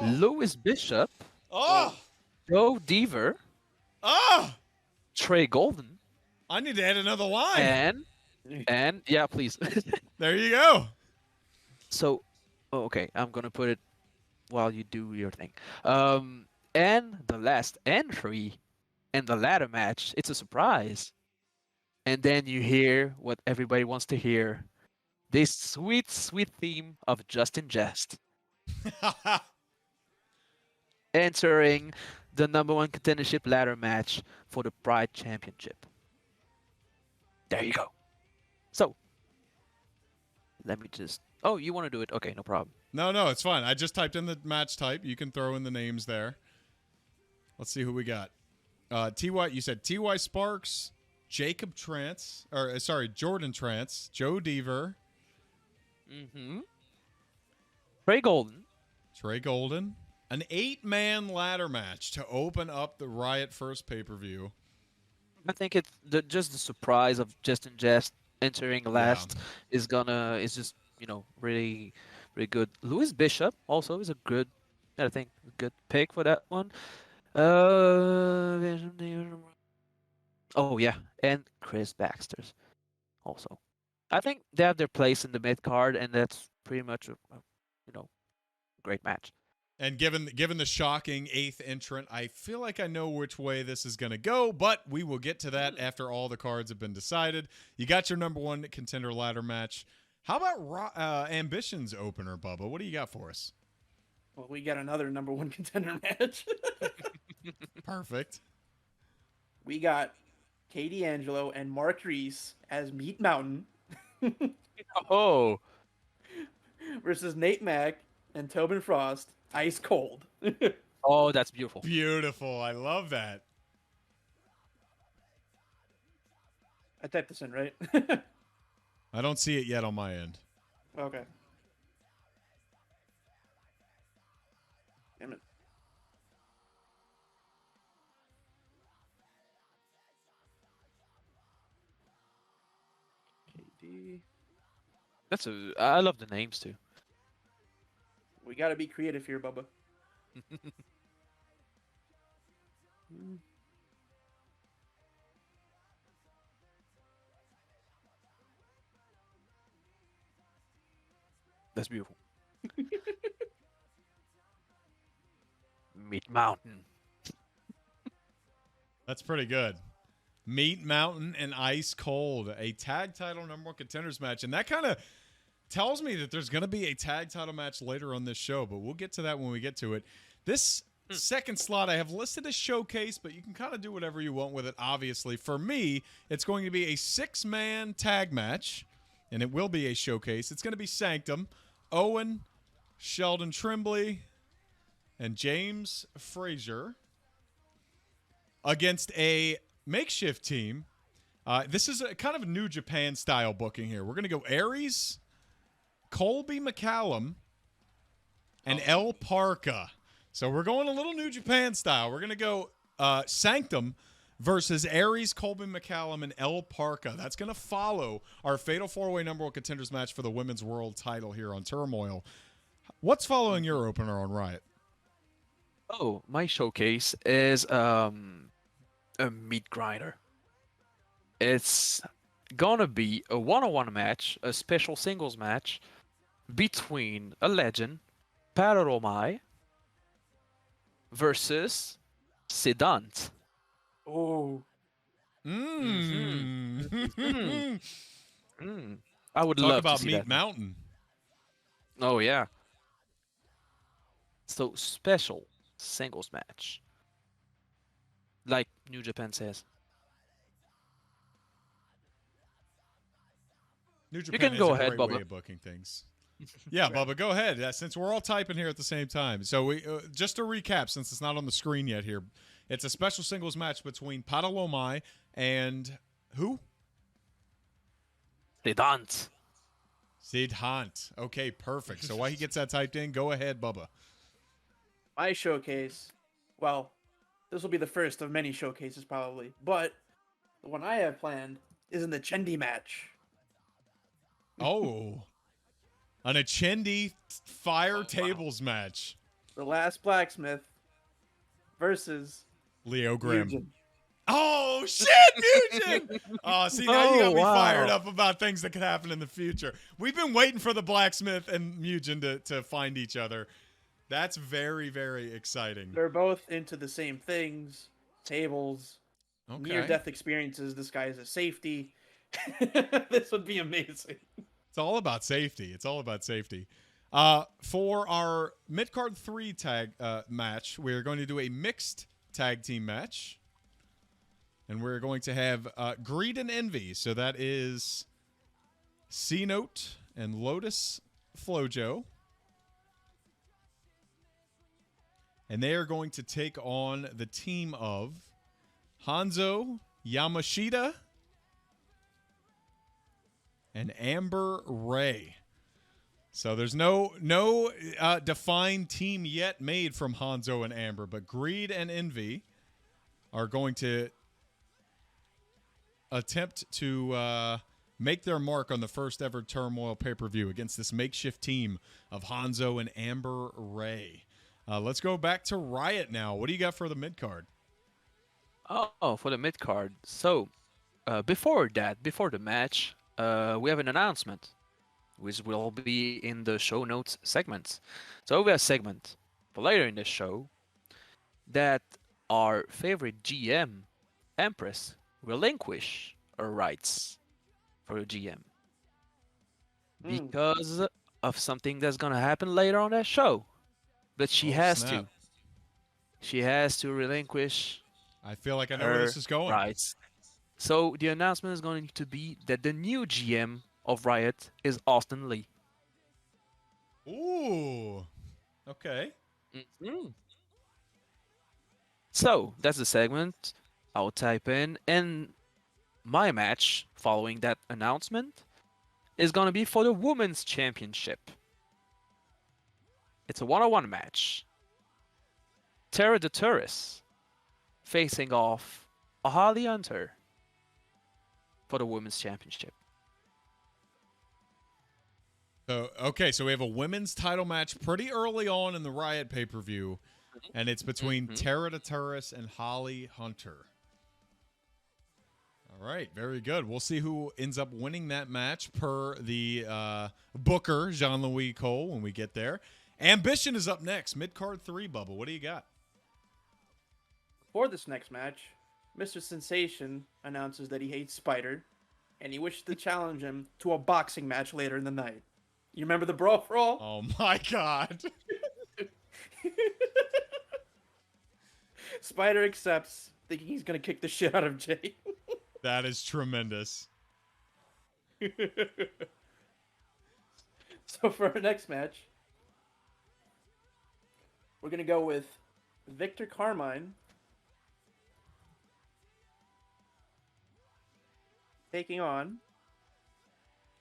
[SPEAKER 2] Lewis Bishop, Joe Deaver, Trey Golden,
[SPEAKER 3] I need to add another line.
[SPEAKER 2] and yeah, please.
[SPEAKER 3] There you go.
[SPEAKER 2] So, okay, I'm gonna put it while you do your thing. And the last entry in the ladder match, it's a surprise. And then you hear what everybody wants to hear. This sweet, sweet theme of Justin Jest entering the #1 contendership ladder match for the Pride Championship. There you go. So, let me just... Oh, you want to do it? Okay, no problem.
[SPEAKER 3] No, it's fine. I just typed in the match type. You can throw in the names there. Let's see who we got. T.Y. You said T.Y. Sparks, Jordan Trance, Joe Deaver. Trey Golden. An 8-man ladder match to open up the Riot first pay-per-view.
[SPEAKER 2] I think it's just the surprise of Justin Jest entering last is just, really, really good. Lewis Bishop also is a good pick for that one. Oh yeah, and Chris Baxter's also. I think they have their place in the mid card, and that's pretty much a great match.
[SPEAKER 3] And given the shocking 8th entrant, I feel like I know which way this is going to go, but we will get to that after all the cards have been decided. You got your #1 contender ladder match. How about Ambition's opener, Bubba? What do you got for us?
[SPEAKER 4] Well, we got another #1 contender match.
[SPEAKER 3] Perfect.
[SPEAKER 4] We got Katie Angelo and Mark Reese as Meat Mountain.
[SPEAKER 2] Oh.
[SPEAKER 4] Versus Nate Mack and Tobin Frost, Ice Cold.
[SPEAKER 2] Oh, that's beautiful.
[SPEAKER 3] Beautiful. I love that.
[SPEAKER 4] I typed this in, right?
[SPEAKER 3] I don't see it yet on my end.
[SPEAKER 4] Okay. Damn it. KD.
[SPEAKER 2] I love the names too.
[SPEAKER 4] We gotta be creative here, Bubba.
[SPEAKER 2] That's beautiful. Meat Mountain.
[SPEAKER 3] That's pretty good. Meat Mountain and Ice Cold, a tag title #1 contenders match. And that kind of tells me that there's going to be a tag title match later on this show, but we'll get to that when we get to it. This second slot I have listed as showcase, but you can kind of do whatever you want with it, obviously. For me, it's going to be a 6-man tag match, and it will be a showcase. It's going to be Sanctum, Owen, Sheldon Tremblay, and James Frazier against a makeshift team. This is a kind of New Japan style booking here. We're going to go Aries, Colby McCallum, and El Parka. So we're going a little New Japan style. We're going to go Sanctum versus Aries, Colby McCallum, and El Parka. That's going to follow our Fatal 4-Way number 1 contenders match for the women's world title here on Turmoil. What's following your opener on Riot?
[SPEAKER 2] Oh, my showcase is a meat grinder. It's gonna be a one-on-one match, a special singles match between a legend, Pararomai, versus Sedant.
[SPEAKER 4] Oh,
[SPEAKER 3] Mmm.
[SPEAKER 2] I would
[SPEAKER 3] Talk
[SPEAKER 2] love
[SPEAKER 3] about
[SPEAKER 2] to see
[SPEAKER 3] Meat
[SPEAKER 2] that.
[SPEAKER 3] Mountain.
[SPEAKER 2] Oh yeah. So special singles match, like New Japan says.
[SPEAKER 3] New Japan
[SPEAKER 2] can
[SPEAKER 3] has
[SPEAKER 2] go
[SPEAKER 3] a
[SPEAKER 2] ahead,
[SPEAKER 3] great way
[SPEAKER 2] Bubba.
[SPEAKER 3] of booking things. Yeah, Bubba, go ahead. Since we're all typing here at the same time. So we just to recap, since it's not on the screen yet here, it's a special singles match between Padalomai and who?
[SPEAKER 2] Sedant.
[SPEAKER 3] Sid Hunt. Okay, perfect. So while he gets that typed in, go ahead, Bubba.
[SPEAKER 4] my showcase. Well, this will be the first of many showcases probably, but the one I have planned is in the Chendi match.
[SPEAKER 3] Oh. An Achendi Fire Tables match.
[SPEAKER 4] The Last Blacksmith versus
[SPEAKER 3] Leo Grimm.
[SPEAKER 4] Mugen.
[SPEAKER 3] Oh, shit, Mugen! Oh, see, now you got me fired up about things that could happen in the future. We've been waiting for the Blacksmith and Mugen to find each other. That's very, very exciting.
[SPEAKER 4] They're both into the same things. Tables,
[SPEAKER 3] Okay.
[SPEAKER 4] near-death experiences. This guy is a safety. This would be amazing.
[SPEAKER 3] It's all about safety. It's all about safety. For our mid-card 3 tag match, we're going to do a mixed tag team match. And we're going to have Greed and Envy. So that is C-Note and Lotus Flojo. And they are going to take on the team of Hanzo Yamashita and Amber Ray. So there's no defined team yet made from Hanzo and Amber, but Greed and Envy are going to attempt to make their mark on the first ever Turmoil pay-per-view against this makeshift team of Hanzo and Amber Ray. Let's go back to Riot now. What do you got for the mid-card?
[SPEAKER 2] Oh, for the mid card. So, before the match, we have an announcement, which will be in the show notes segment. So we have a segment for later in the show that our favorite GM, Empress, relinquish her rights for a GM because of something that's gonna happen later on that show. But she has
[SPEAKER 3] snap.
[SPEAKER 2] to. She has to relinquish
[SPEAKER 3] I feel like I know where this is going.
[SPEAKER 2] rights. So the announcement is going to be that the new GM of Riot is Austin Lee.
[SPEAKER 3] Ooh. Okay.
[SPEAKER 2] So that's the segment. I'll type in, and my match following that announcement is going to be for the Women's Championship. It's a one-on-one match. Tara the Tourist facing off Holly Hunter for the Women's Championship.
[SPEAKER 3] Okay, so we have a women's title match pretty early on in the Riot pay-per-view, and it's between Tara the Tourist and Holly Hunter. All right, very good. We'll see who ends up winning that match per the booker, Jean-Louis Cole, when we get there. Ambition is up next, mid-card 3, Bubba. What do you got?
[SPEAKER 4] For this next match, Mr. Sensation announces that he hates Spider, and he wishes to challenge him to a boxing match later in the night. You remember the brawl for all?
[SPEAKER 3] Oh, my God.
[SPEAKER 4] Spider accepts, thinking he's going to kick the shit out of Jay.
[SPEAKER 3] That is tremendous.
[SPEAKER 4] So for our next match, we're going to go with Victor Carmine taking on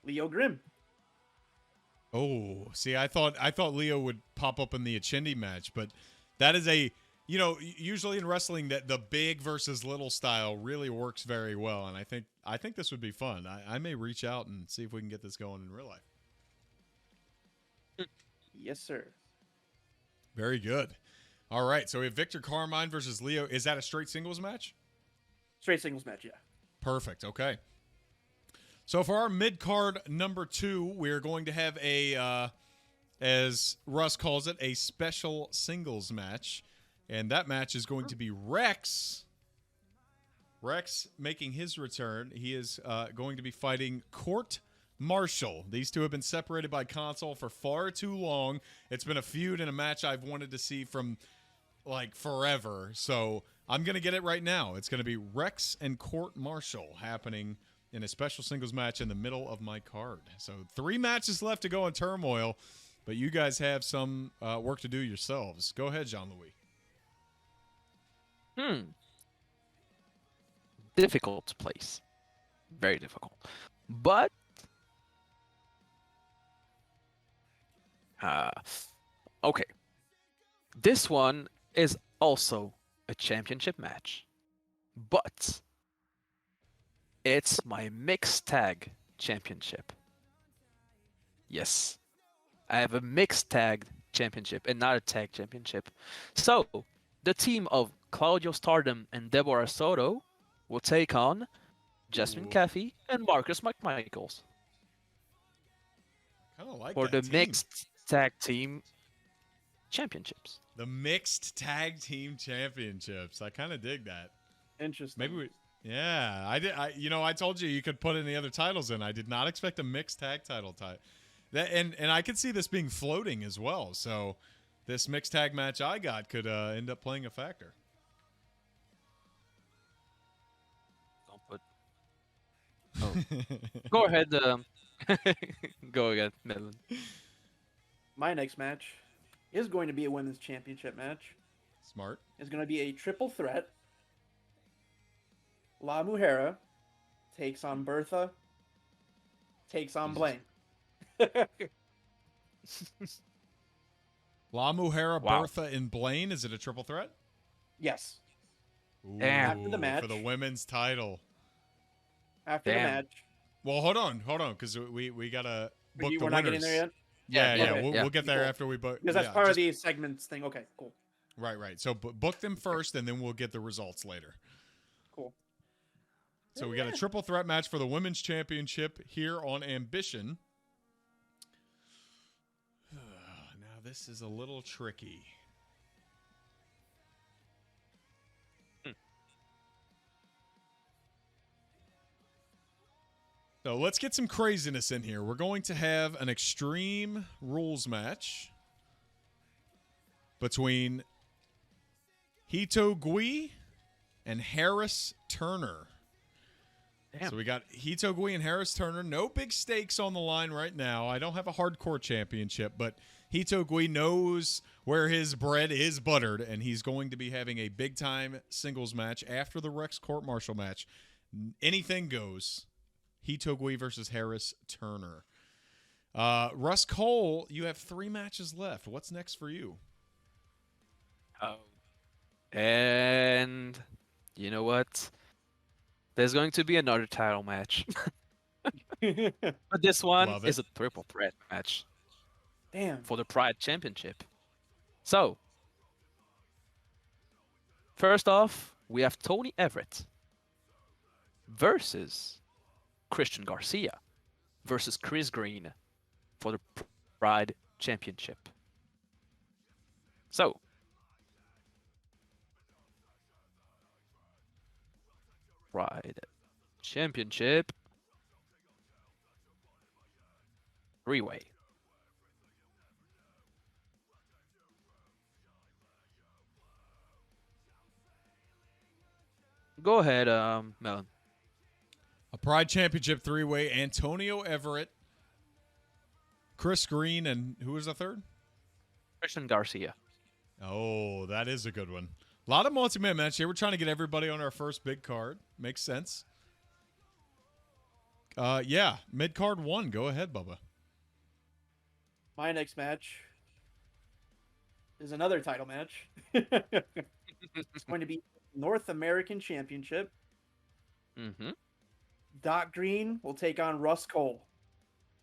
[SPEAKER 4] Leo Grimm.
[SPEAKER 3] Oh, see, I thought Leo would pop up in the Achendi match, but that is a you know, usually in wrestling, that the big versus little style really works very well, and I think this would be fun. I may reach out and see if we can get this going in real life.
[SPEAKER 4] Yes, sir.
[SPEAKER 3] Very good. All right, so we have Victor Carmine versus Leo. Is that a straight singles match?
[SPEAKER 4] Straight singles match, yeah.
[SPEAKER 3] Perfect. Okay. So for our mid card number 2, we're going to have a, as Russ calls it, a special singles match. And that match is going to be Rex. Rex making his return. He is going to be fighting Court Marshall. These two have been separated by console for far too long. It's been a feud and a match I've wanted to see from like forever. So I'm going to get it right now. It's going to be Rex and Court Marshall happening in a special singles match in the middle of my card. So 3 matches left to go in Turmoil, but you guys have some work to do yourselves. Go ahead, Jean-Louis.
[SPEAKER 2] Difficult place. Very difficult. But okay. This one is also a championship match. But it's my mixed tag championship. Yes. I have a mixed tag championship and not a tag championship. So, the team of Claudio Stardom and Deborah Soto will take on Jasmine Caffey and Marcus McMichaels
[SPEAKER 3] Kind of like
[SPEAKER 2] for
[SPEAKER 3] that
[SPEAKER 2] the
[SPEAKER 3] team.
[SPEAKER 2] mixed tag team championships.
[SPEAKER 3] The mixed tag team championships. I kind of dig that.
[SPEAKER 4] Interesting.
[SPEAKER 3] Maybe we. Yeah, I did. I told you could put any other titles in. I did not expect a mixed tag title type. That and I could see this being floating as well. So this mixed tag match I got could end up playing a factor.
[SPEAKER 2] Don't put. Oh. Go ahead. Go again, Melon.
[SPEAKER 4] My next match is going to be a women's championship match.
[SPEAKER 3] Smart.
[SPEAKER 4] It's going to be a triple threat. La Mujer takes on Bertha, takes on Blaine.
[SPEAKER 3] La Mujer,
[SPEAKER 2] Wow.
[SPEAKER 3] Bertha, and Blaine. Is it a triple threat?
[SPEAKER 4] Yes.
[SPEAKER 3] Ooh,
[SPEAKER 2] Damn.
[SPEAKER 4] After the match.
[SPEAKER 3] for the women's title.
[SPEAKER 4] After
[SPEAKER 2] Damn.
[SPEAKER 4] the match.
[SPEAKER 3] Well, hold on, because we gotta book
[SPEAKER 4] We're
[SPEAKER 3] the
[SPEAKER 4] not
[SPEAKER 3] winners.
[SPEAKER 4] getting there yet?
[SPEAKER 3] Yeah.
[SPEAKER 4] Okay.
[SPEAKER 3] We'll get there
[SPEAKER 4] Cool.
[SPEAKER 3] after we book.
[SPEAKER 4] Because that's
[SPEAKER 3] yeah,
[SPEAKER 4] part of
[SPEAKER 3] just-
[SPEAKER 4] these segments thing. Okay, cool.
[SPEAKER 3] Right. So book them first, and then we'll get the results later.
[SPEAKER 4] Cool.
[SPEAKER 3] So we got a triple threat match for the women's championship here on Ambition. Now this is a little tricky. So let's get some craziness in here. We're going to have an extreme rules match between Hito Gui and Harris Turner.
[SPEAKER 2] Damn.
[SPEAKER 3] So we got Hito Gui and Harris Turner. No big stakes on the line right now. I don't have a hardcore championship, but Hito Gui knows where his bread is buttered, and he's going to be having a big-time singles match after the Rex Court Marshall match. Anything goes. Hito Gui versus Harris Turner. Russ Cole, you have 3 matches left. What's next for you?
[SPEAKER 2] Oh. And you know what? There's going to be another title match. But this one
[SPEAKER 3] Love it.
[SPEAKER 2] is a triple threat match
[SPEAKER 4] Damn.
[SPEAKER 2] for the Pride Championship. So, first off, we have Tony Everett versus Christian Garcia versus Chris Green for the Pride Championship. So, Pride Championship 3-way. Go ahead, Melon.
[SPEAKER 3] A Pride Championship 3-way. Antonio Everett, Chris Green, and who was the third?
[SPEAKER 2] Christian Garcia.
[SPEAKER 3] Oh, that is a good one. A lot of multi-man match here. We're trying to get everybody on our first big card. Makes sense. Yeah, mid-card 1. Go ahead, Bubba.
[SPEAKER 4] My next match is another title match. It's going to be North American Championship.
[SPEAKER 2] Mm-hmm.
[SPEAKER 4] Doc Green will take on Russ Cole.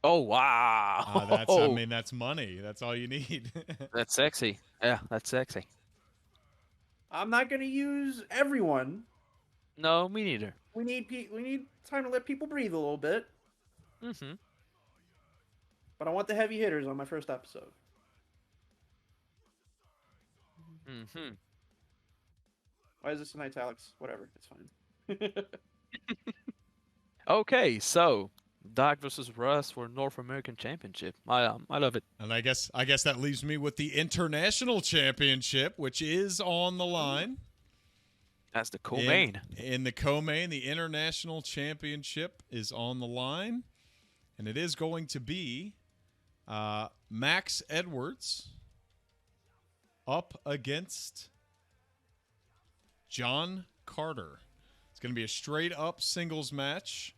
[SPEAKER 2] Oh wow.
[SPEAKER 3] I mean, that's money. That's all you need.
[SPEAKER 2] That's sexy. Yeah, that's sexy.
[SPEAKER 4] I'm not going to use everyone.
[SPEAKER 2] No, me neither.
[SPEAKER 4] We need time to let people breathe a little bit.
[SPEAKER 2] Mm-hmm.
[SPEAKER 4] But I want the heavy hitters on my first episode.
[SPEAKER 2] Mm-hmm.
[SPEAKER 4] Why is this in italics? Whatever, it's fine.
[SPEAKER 2] Okay, so Doc versus Russ for North American Championship. I love it.
[SPEAKER 3] And I guess that leaves me with the International Championship, which is on the line.
[SPEAKER 2] That's the co-main.
[SPEAKER 3] In the co-main, the International Championship is on the line. And it is going to be Max Edwards up against John Carter. It's going to be a straight-up singles match.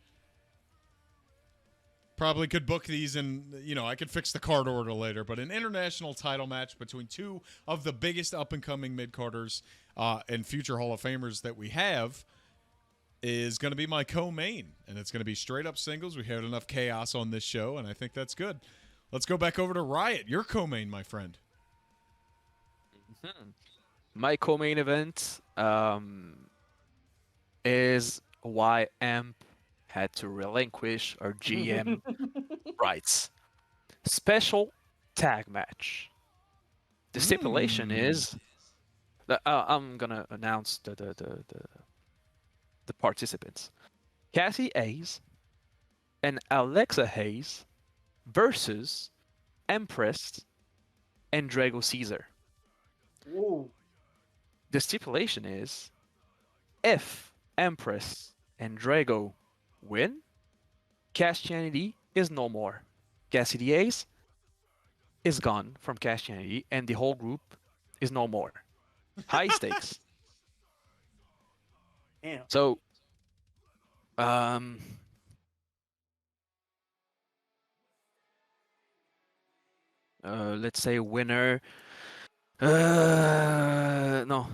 [SPEAKER 3] Probably could book these in, I could fix the card order later, but an international title match between two of the biggest up-and-coming mid-carders and future Hall of Famers that we have is going to be my co-main, and it's going to be straight-up singles. We had enough chaos on this show, and I think that's good. Let's go back over to Riot, your co-main, my friend.
[SPEAKER 2] Mm-hmm. My co-main event is why AMP had to relinquish our GM rights. Special tag match. The stipulation is that I'm gonna announce the participants. Cassie Hayes and Alexa Hayes versus Empress and Drago Caesar.
[SPEAKER 4] Ooh.
[SPEAKER 2] The stipulation is if Empress and Drago win, Christianity is no more. Cassidy Hayes is gone from Christianity, and the whole group is no more. High stakes.
[SPEAKER 4] Damn.
[SPEAKER 2] So, let's say winner. No.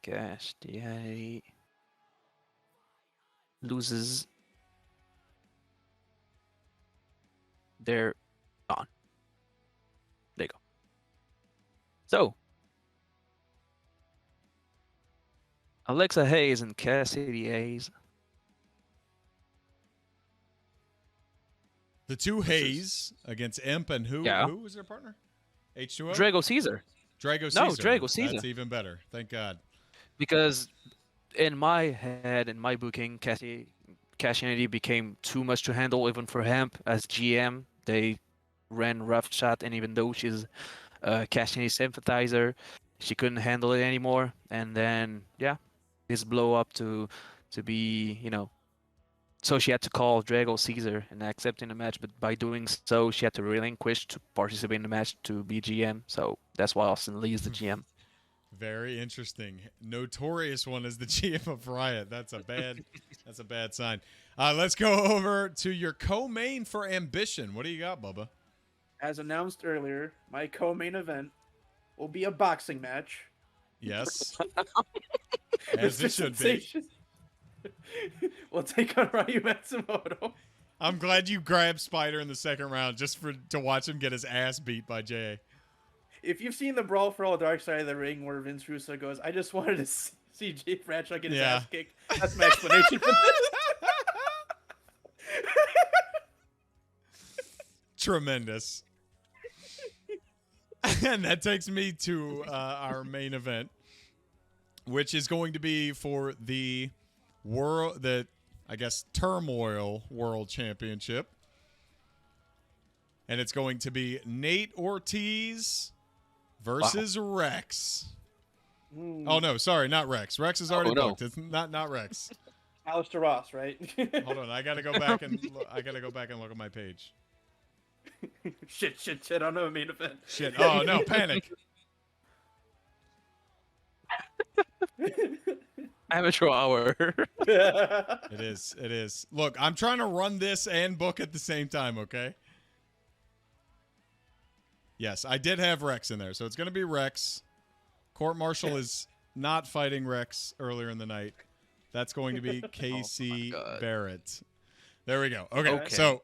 [SPEAKER 2] Christianity loses. They're gone. There you go. So, Alexa Hayes and Cassidy Hayes.
[SPEAKER 3] The two Hayes against Imp and who?
[SPEAKER 2] Yeah.
[SPEAKER 3] Who was their partner? H2O?
[SPEAKER 2] Drago Caesar.
[SPEAKER 3] Drago Caesar.
[SPEAKER 2] No, Drago Caesar.
[SPEAKER 3] That's even better. Thank God.
[SPEAKER 2] Because in my head, in my booking, Christianity became too much to handle even for Hemp as GM. They ran roughshod, and even though she's a Christianity sympathizer, she couldn't handle it anymore. And then, yeah, this blow up to be, so she had to call Drago Caesar and accepting the match. But by doing so, she had to relinquish to participate in the match to be GM. So that's why Austin Lee is the GM.
[SPEAKER 3] Very interesting. Notorious one as the GM of Riot. That's a bad sign. Let's go over to your co-main for Ambition. What do you got, Bubba?
[SPEAKER 4] As announced earlier, my co-main event will be a boxing match.
[SPEAKER 3] Yes. As it should be.
[SPEAKER 4] We'll take on Ryu Matsumoto.
[SPEAKER 3] I'm glad you grabbed Spider in the second round just to watch him get his ass beat by Jay.
[SPEAKER 4] If you've seen the Brawl for All Dark Side of the Ring where Vince Russo goes, I just wanted to see Jay Bradshaw get his ass kicked. That's my explanation for this.
[SPEAKER 3] Tremendous. And that takes me to our main event, which is going to be for the Turmoil World Championship. And it's going to be Nate Ortiz versus Rex. Oh, no, sorry, not Rex. Rex is already booked. It's not Rex.
[SPEAKER 4] Alistair Ross, right?
[SPEAKER 3] Hold on, I gotta go back and look at my page.
[SPEAKER 4] Shit on the main event.
[SPEAKER 3] Shit. Oh no, panic.
[SPEAKER 2] Amateur hour.
[SPEAKER 3] It is. Look, I'm trying to run this and book at the same time, okay? Yes, I did have Rex in there, so it's going to be Rex. Court Martial is not fighting Rex earlier in the night. That's going to be Casey
[SPEAKER 2] God.
[SPEAKER 3] Barrett. There we go. Okay, so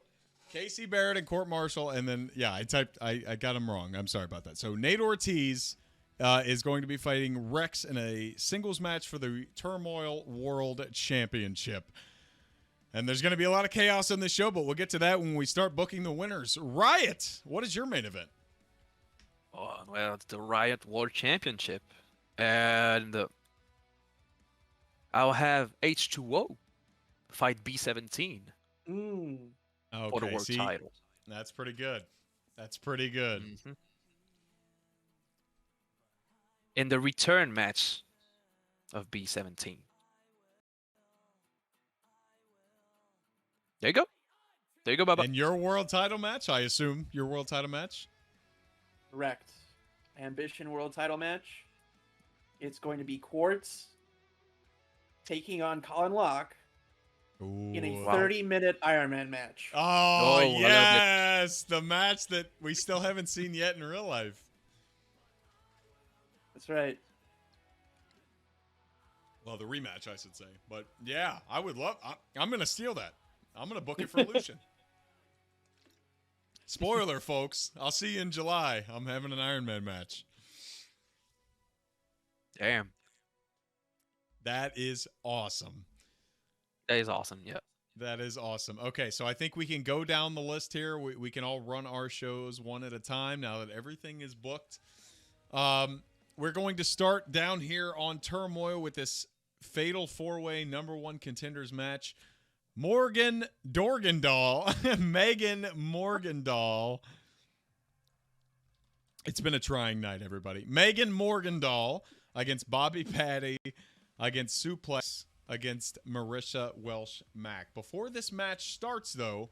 [SPEAKER 3] Casey Barrett and Court Martial, and then I got him wrong. I'm sorry about that. So Nate Ortiz is going to be fighting Rex in a singles match for the Turmoil World Championship. And there's going to be a lot of chaos on this show, but we'll get to that when we start booking the winners. Riot, what is your main event?
[SPEAKER 2] Oh, well, it's the Riot World Championship. And I'll have H2O fight B17 for the world title.
[SPEAKER 3] That's pretty good. That's pretty good.
[SPEAKER 2] Mm-hmm. In the return match of B17. There you go. There you go, Bubba.
[SPEAKER 3] And your world title match, I assume your world title match?
[SPEAKER 4] Correct. Ambition world title match. It's going to be Quartz taking on Colin Locke in a 30-minute Iron Man match.
[SPEAKER 3] Oh, yes! The match that we still haven't seen yet in real life.
[SPEAKER 4] That's right.
[SPEAKER 3] Well, the rematch, I should say. But, yeah, I would love... I'm going to steal that. I'm going to book it for Lucian. Spoiler, folks. I'll see you in July. I'm having an Iron Man match.
[SPEAKER 2] Damn.
[SPEAKER 3] That is awesome.
[SPEAKER 2] That is awesome, yeah.
[SPEAKER 3] That is awesome. Okay, so I think we can go down the list here. We can all run our shows one at a time now that everything is booked. We're going to start down here on Turmoil with this fatal four-way #1 contenders match. Morgan Dorgandahl, Megan Morgandahl. It's been a trying night, everybody. Megan Morgandahl against Bobby Patty, against Suplex, against Marisha Welsh-Mack. Before this match starts, though,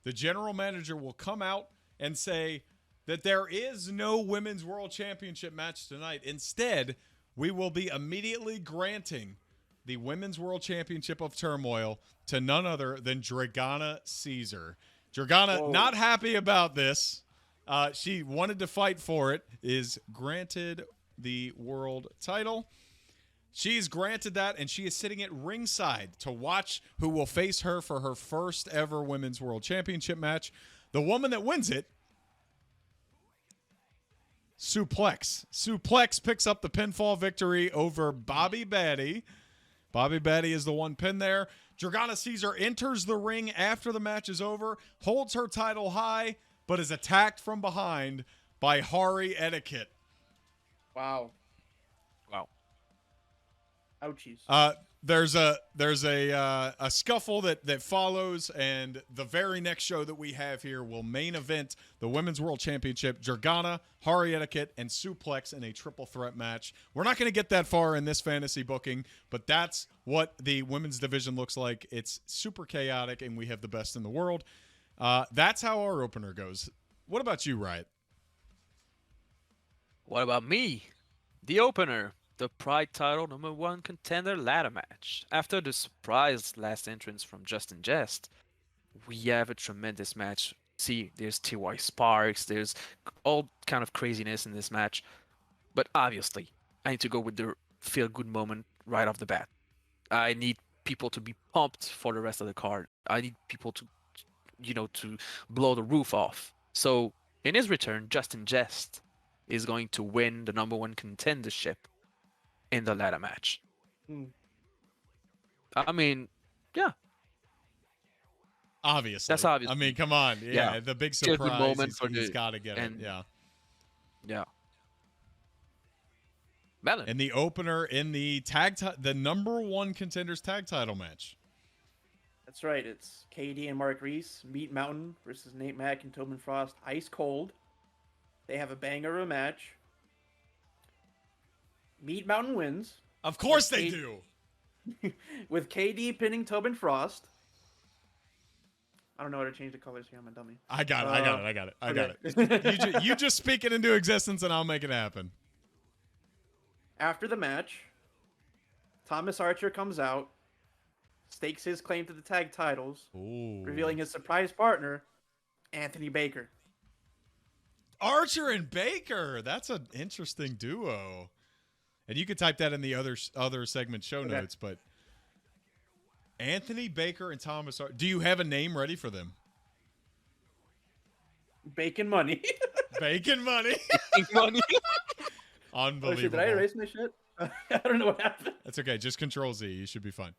[SPEAKER 3] the general manager will come out and say that there is no Women's World Championship match tonight. Instead, we will be immediately granting the Women's World Championship of Turmoil to none other than Dragana Caesar. Dragana, not happy about this. She wanted to fight for it, is granted the world title. She's granted that, and she is sitting at ringside to watch who will face her for her first ever Women's World Championship match. The woman that wins it, Suplex. Suplex picks up the pinfall victory over Bobby Batty. Bobby Batty is the one pinned there. Dragana Caesar enters the ring after the match is over, holds her title high, but is attacked from behind by Hari Etiquette.
[SPEAKER 4] Wow.
[SPEAKER 2] Wow.
[SPEAKER 4] Ouchies.
[SPEAKER 3] There's a scuffle that follows, and the very next show that we have here will main event the Women's World Championship. Dragana, Hari Etiquette, and Suplex in a triple threat match. We're not going to get that far in this fantasy booking, but that's what the women's division looks like. It's super chaotic, and we have the best in the world. That's how our opener goes. What about you, Riot?
[SPEAKER 2] What about me? The opener. The Pride title #1 contender ladder match. After the surprise last entrance from Justin Jest, we have a tremendous match. See, there's T.Y. Sparks, there's all kind of craziness in this match. But obviously, I need to go with the feel-good moment right off the bat. I need people to be pumped for the rest of the card. I need people to, to blow the roof off. So, in his return, Justin Jest is going to win the #1 contendership in the ladder match. I mean, yeah.
[SPEAKER 3] Obviously.
[SPEAKER 2] That's obvious.
[SPEAKER 3] I mean, come on. Yeah, the big
[SPEAKER 2] Feel-good
[SPEAKER 3] surprise.
[SPEAKER 2] moment
[SPEAKER 3] He's got to get it. Yeah.
[SPEAKER 2] Yeah. Melon.
[SPEAKER 3] And the opener in the the #1 contenders tag title match.
[SPEAKER 4] That's right. It's KD and Mark Reese, Meat Mountain versus Nate Mack and Tobin Frost, ice cold. They have a banger of a match. Meat Mountain wins.
[SPEAKER 3] Of course they do.
[SPEAKER 4] With KD pinning Tobin Frost. I don't know how to change the colors here. I'm a dummy.
[SPEAKER 3] I got it. You just speak it into existence and I'll make it happen.
[SPEAKER 4] After the match, Thomas Archer comes out, stakes his claim to the tag titles, revealing his surprise partner, Anthony Baker.
[SPEAKER 3] Archer and Baker. That's an interesting duo. And you could type that in the other segment show notes, but Anthony Baker and Thomas Archer. Do you have a name ready for them?
[SPEAKER 4] Bacon money.
[SPEAKER 3] Bacon money.
[SPEAKER 2] Money.
[SPEAKER 3] Unbelievable.
[SPEAKER 4] Oh shit, did I erase my shit? I don't know what happened.
[SPEAKER 3] That's okay. Just Control Z. You should be fine.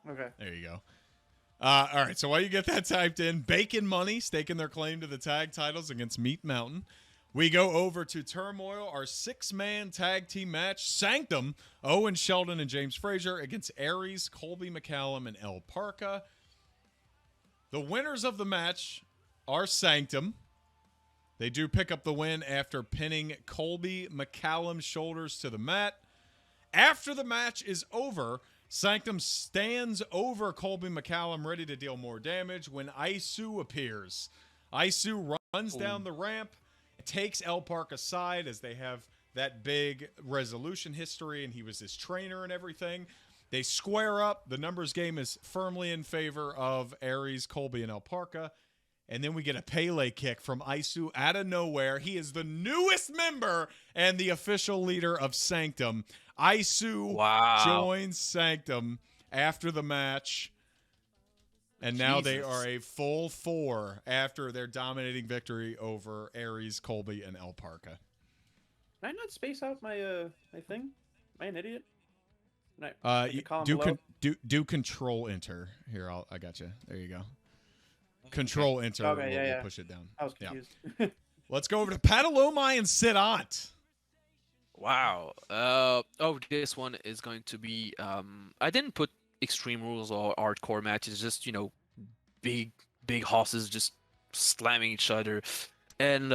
[SPEAKER 4] Okay.
[SPEAKER 3] There you go. All right. So while you get that typed in, Bacon Money staking their claim to the tag titles against Meat Mountain. We go over to Turmoil, our 6-man tag team match. Sanctum, Owen Sheldon and James Frazier against Aries, Colby McCallum, and El Parka. The winners of the match are Sanctum. They do pick up the win after pinning Colby McCallum's shoulders to the mat. After the match is over, Sanctum stands over Colby McCallum, ready to deal more damage, when Isu appears. Isu runs down the ramp, takes El Park aside as they have that big resolution history, and he was his trainer and everything. They square up. The numbers game is firmly in favor of Aries, Colby, and El Parka. And then we get a Pele kick from Isu out of nowhere. He is the newest member and the official leader of Sanctum. Isu joins Sanctum after the match. And now they are a full 4 after their dominating victory over Aries, Colby, and El Parka.
[SPEAKER 4] Can I not space out my my thing? Am I an idiot?
[SPEAKER 3] Do Control Enter. Here, I got you. There you go. Control Enter.
[SPEAKER 4] Okay,
[SPEAKER 3] we'll push it down.
[SPEAKER 4] I was confused.
[SPEAKER 3] Yeah. Let's go over to Patalomai and Sidant.
[SPEAKER 2] Wow. This one is going to be. I didn't put Extreme Rules or hardcore matches. Just big horses just slamming each other, and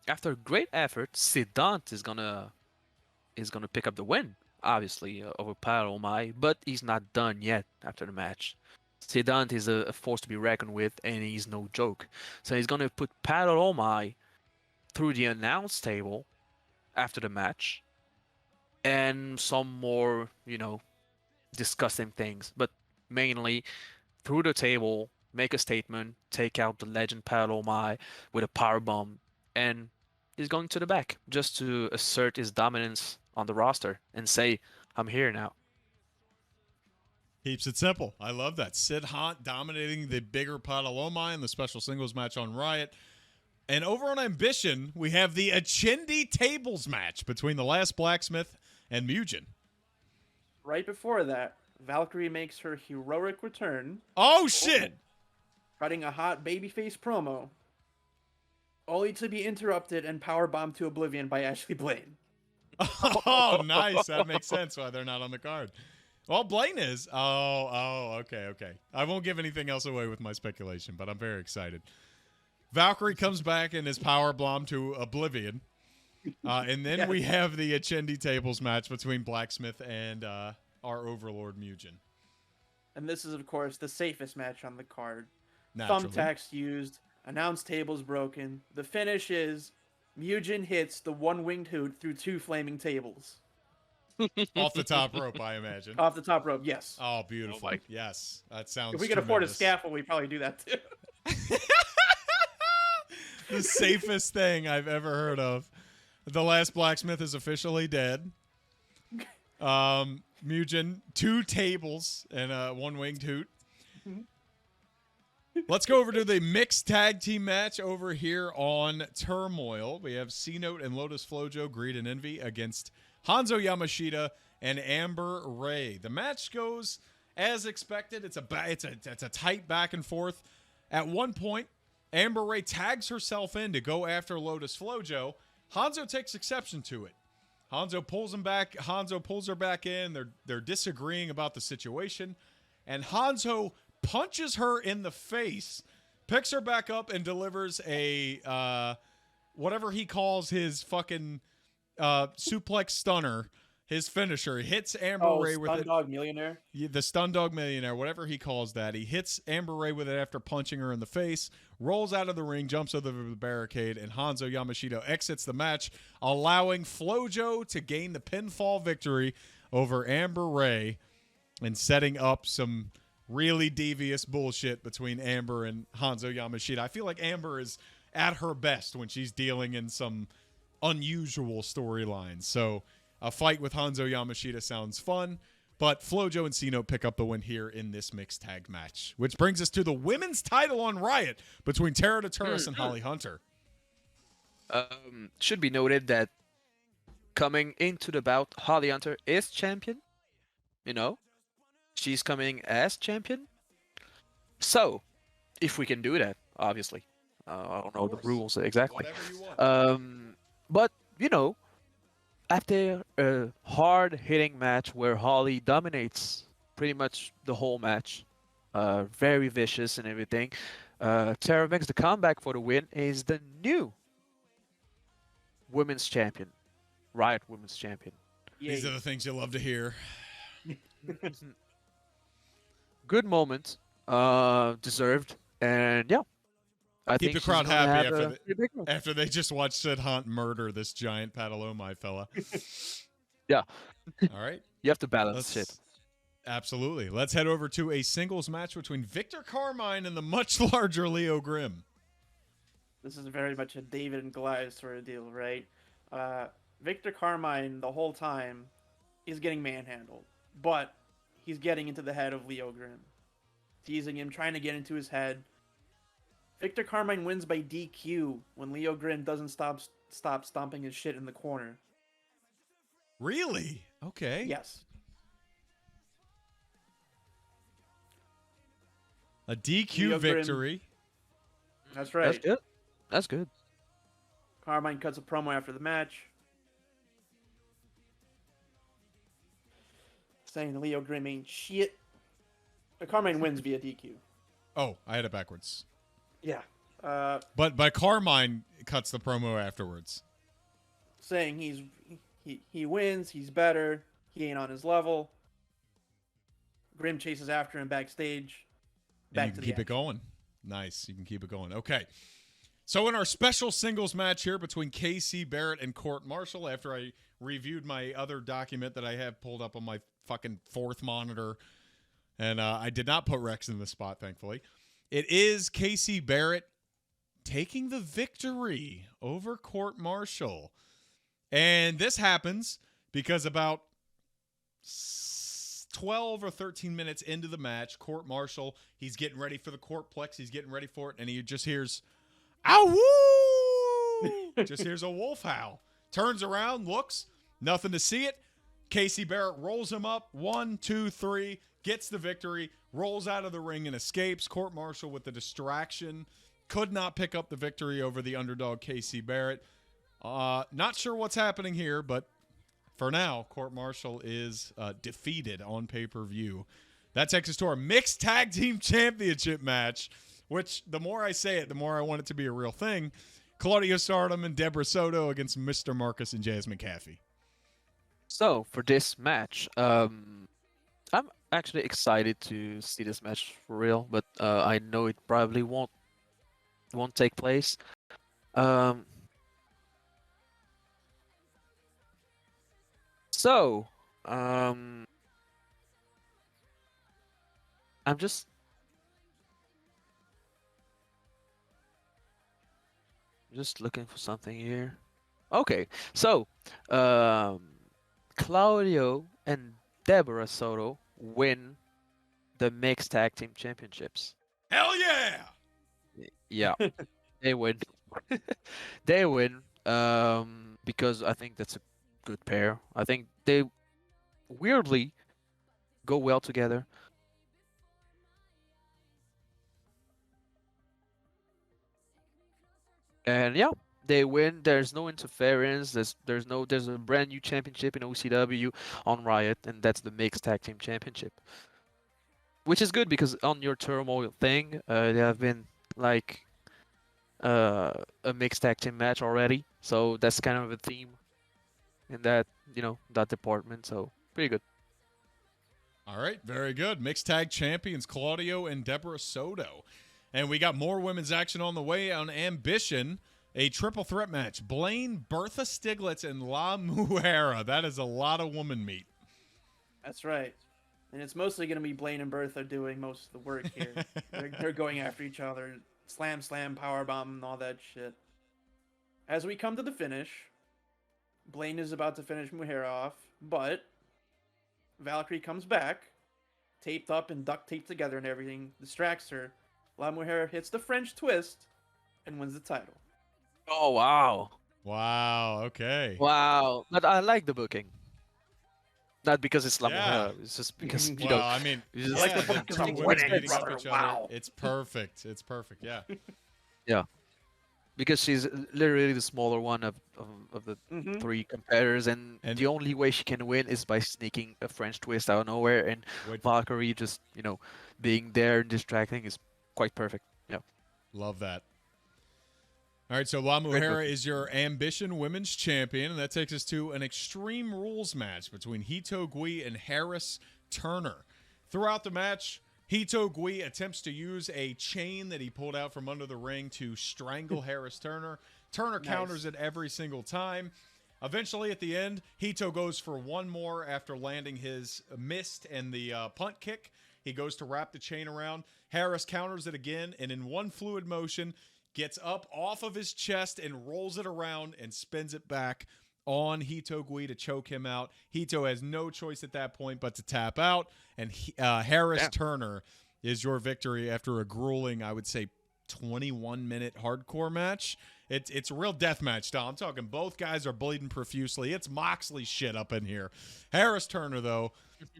[SPEAKER 2] after a great effort, Sidant is gonna pick up the win. Obviously over Patalomai, but he's not done yet after the match. Sidant is a force to be reckoned with, and he's no joke. So he's going to put Patalomai through the announce table after the match, and some more, discussing things. But mainly through the table, make a statement, take out the legend Patalomai with a powerbomb, and he's going to the back just to assert his dominance on the roster and say, I'm here now.
[SPEAKER 3] Keeps it simple. I love that. Sid Hunt dominating the bigger Patalomai in the special singles match on Riot. And over on Ambition, we have the Achindi Tables match between the Last Blacksmith and Mugen.
[SPEAKER 4] Right before that, Valkyrie makes her heroic return.
[SPEAKER 3] Oh, shit!
[SPEAKER 4] Cutting a hot babyface promo. Only to be interrupted and powerbombed to oblivion by Ashley Blaine.
[SPEAKER 3] Oh, nice. That makes sense why they're not on the card. Well, Blaine is. Okay. I won't give anything else away with my speculation, but I'm very excited. Valkyrie comes back in his power bomb to oblivion. And then we have the Achindi Tables match between Blacksmith and our overlord Mugen.
[SPEAKER 4] And this is, of course, the safest match on the card.
[SPEAKER 3] Naturally.
[SPEAKER 4] Thumbtacks used. Announce tables broken. The finish is Mugen hits the one-winged hoot through 2 flaming tables.
[SPEAKER 3] Off the top rope, I imagine.
[SPEAKER 4] Off the top rope, yes.
[SPEAKER 3] Oh, beautiful. Yes, that sounds
[SPEAKER 4] If we could afford a scaffold, we'd probably do that too.
[SPEAKER 3] The safest thing I've ever heard of. The Last Blacksmith is officially dead. Mugen, 2 tables and a one-winged hoot. Let's go over to the mixed tag team match over here on Turmoil. We have C-Note and Lotus Flojo, Greed and Envy against Hanzo Yamashita and Amber Ray. The match goes as expected. It's a tight back and forth. At one point, Amber Ray tags herself in to go after Lotus Flojo. Hanzo takes exception to it. Hanzo pulls him back. Hanzo pulls her back in. They're disagreeing about the situation, and Hanzo punches her in the face, picks her back up, and delivers a whatever he calls his fucking suplex stunner, his finisher. He hits Amber Ray with it.
[SPEAKER 4] Stun Dog Millionaire?
[SPEAKER 3] The Stun Dog Millionaire, whatever he calls that. He hits Amber Ray with it after punching her in the face, rolls out of the ring, jumps over the barricade, and Hanzo Yamashita exits the match, allowing Flojo to gain the pinfall victory over Amber Ray and setting up some really devious bullshit between Amber and Hanzo Yamashita. I feel like Amber is at her best when she's dealing in some unusual storylines. So a fight with Hanzo Yamashita sounds fun, but Flojo and Ceno pick up the win here in this mixed tag match, which brings us to the women's title on Riot between Tara Turris and Holly Hunter.
[SPEAKER 2] Should be noted that coming into the bout, Holly Hunter is champion. You know, she's coming as champion. So, if we can do that, obviously. I don't know the rules exactly.
[SPEAKER 3] Whatever you want.
[SPEAKER 2] But, you know, after a hard-hitting match where Holly dominates pretty much the whole match, very vicious and everything, Tara makes the comeback for the win, is the new women's champion, Riot women's champion.
[SPEAKER 3] These are the things you love to hear.
[SPEAKER 2] Good moment, deserved, and yeah. I
[SPEAKER 3] Keep
[SPEAKER 2] think
[SPEAKER 3] the crowd
[SPEAKER 2] she's gonna
[SPEAKER 3] happy
[SPEAKER 2] have
[SPEAKER 3] after
[SPEAKER 2] a pretty big one.
[SPEAKER 3] after they just watched Sid Hunt murder this giant Palomai fella.
[SPEAKER 2] Yeah.
[SPEAKER 3] All right.
[SPEAKER 2] You have to balance shit.
[SPEAKER 3] Absolutely. Let's head over to a singles match between Victor Carmine and the much larger Leo Grimm.
[SPEAKER 4] This is very much a David and Goliath sort of deal, right? Victor Carmine, the whole time, is getting manhandled, but he's getting into the head of Leo Grimm. Teasing him, trying to get into his head. Victor Carmine wins by DQ when Leo Grimm doesn't stop stomping his shit in the corner.
[SPEAKER 3] Really? Okay.
[SPEAKER 4] Yes.
[SPEAKER 3] A DQ
[SPEAKER 4] Leo Grimm.
[SPEAKER 3] victory.
[SPEAKER 4] That's right.
[SPEAKER 2] That's good. That's good.
[SPEAKER 4] Carmine cuts a promo after the match, saying Leo Grimm ain't shit. Carmine wins via DQ.
[SPEAKER 3] Oh, I had it backwards.
[SPEAKER 4] Yeah.
[SPEAKER 3] But Carmine cuts the promo afterwards.
[SPEAKER 4] Saying he wins, he's better, he ain't on his level. Grimm chases after him backstage.
[SPEAKER 3] And you can keep it going. Nice. You can keep it going. Okay. So in our special singles match here between KC Barrett and Court Marshall, after I reviewed my other document that I have pulled up on my fucking fourth monitor, and I did not put Rex in the spot, thankfully. It is KC Barrett taking the victory over Court Marshall. And this happens because about 12 or 13 minutes into the match, Court Marshall, he's getting ready for the courtplex. He's getting ready for it, and he just hears, "Ow-woo!" Just hears a wolf howl. Turns around, looks, nothing to see it. KC Barrett rolls him up, 1, 2, 3, gets the victory, rolls out of the ring and escapes. Court Marshall with the distraction could not pick up the victory over the underdog KC Barrett. Not sure what's happening here, but for now, Court Marshall is defeated on pay-per-view. That takes us to our mixed tag team championship match, which the more I say it, the more I want it to be a real thing. Claudio Stardom and Deborah Soto against Mr. Marcus and Jasmine Caffey.
[SPEAKER 2] So for this match, I'm actually excited to see this match for real, but I know it probably won't take place. I'm just looking for something here. Okay, so Claudio and Deborah Soto win the mixed tag team championships.
[SPEAKER 3] Hell yeah!
[SPEAKER 2] Yeah, they win. They win because I think that's a good pair. I think they weirdly go well together. And yeah, they win. There's no interference. There's a brand new championship in OCW on Riot, and that's the mixed tag team championship. Which is good because on your Turmoil thing, there have been like a mixed tag team match already. So that's kind of a theme in that, that department. So pretty good.
[SPEAKER 3] All right, very good. Mixed tag champions Claudio and Deborah Soto. And we got more women's action on the way on Ambition. A triple threat match. Blaine, Bertha Stiglitz, and La Muera. That is a lot of woman meat.
[SPEAKER 4] That's right. And it's mostly going to be Blaine and Bertha doing most of the work here. They're going after each other. Slam, slam, powerbomb, and all that shit. As we come to the finish, Blaine is about to finish Muhera off, but Valkyrie comes back, taped up and duct taped together and everything, distracts her. La Mujer hits the French twist and wins the title.
[SPEAKER 2] Oh wow,
[SPEAKER 3] Wow. Okay.
[SPEAKER 2] wow! But I like the booking. Not because it's La
[SPEAKER 3] Yeah.
[SPEAKER 2] Mujer, it's just because you
[SPEAKER 3] Well,
[SPEAKER 2] know.
[SPEAKER 3] I mean,
[SPEAKER 2] it's just-
[SPEAKER 4] I like the
[SPEAKER 3] the
[SPEAKER 4] book 'cause
[SPEAKER 3] two
[SPEAKER 4] I'm
[SPEAKER 3] women
[SPEAKER 4] winning,
[SPEAKER 3] beating up
[SPEAKER 4] brother.
[SPEAKER 3] each
[SPEAKER 4] Wow.
[SPEAKER 3] other. It's perfect. It's perfect. Yeah.
[SPEAKER 2] Yeah, because she's literally the smaller one of the
[SPEAKER 4] Mm-hmm.
[SPEAKER 2] three competitors, and
[SPEAKER 3] And-
[SPEAKER 2] the only way she can win is by sneaking a French twist out of nowhere, and
[SPEAKER 3] Wait,
[SPEAKER 2] Valkyrie just being there and distracting is quite perfect. Yeah.
[SPEAKER 3] love that. All right, so La Mujer is your Ambition Women's Champion, and that takes us to an Extreme Rules match between Hito Gui and Harris Turner. Throughout the match, Hito Gui attempts to use a chain that he pulled out from under the ring to strangle Harris Turner. Turner counters it every single time. Eventually, at the end, Hito goes for one more after landing his mist and the punt kick. He goes to wrap the chain around. Harris counters it again, and in one fluid motion, gets up off of his chest and rolls it around and spins it back on Hito Gui to choke him out. Hito has no choice at that point but to tap out, and Harris Turner is your victory after a grueling, I would say, 21-minute hardcore match. It's a real death match style. I'm talking both guys are bleeding profusely. It's Moxley shit up in here. Harris Turner, though,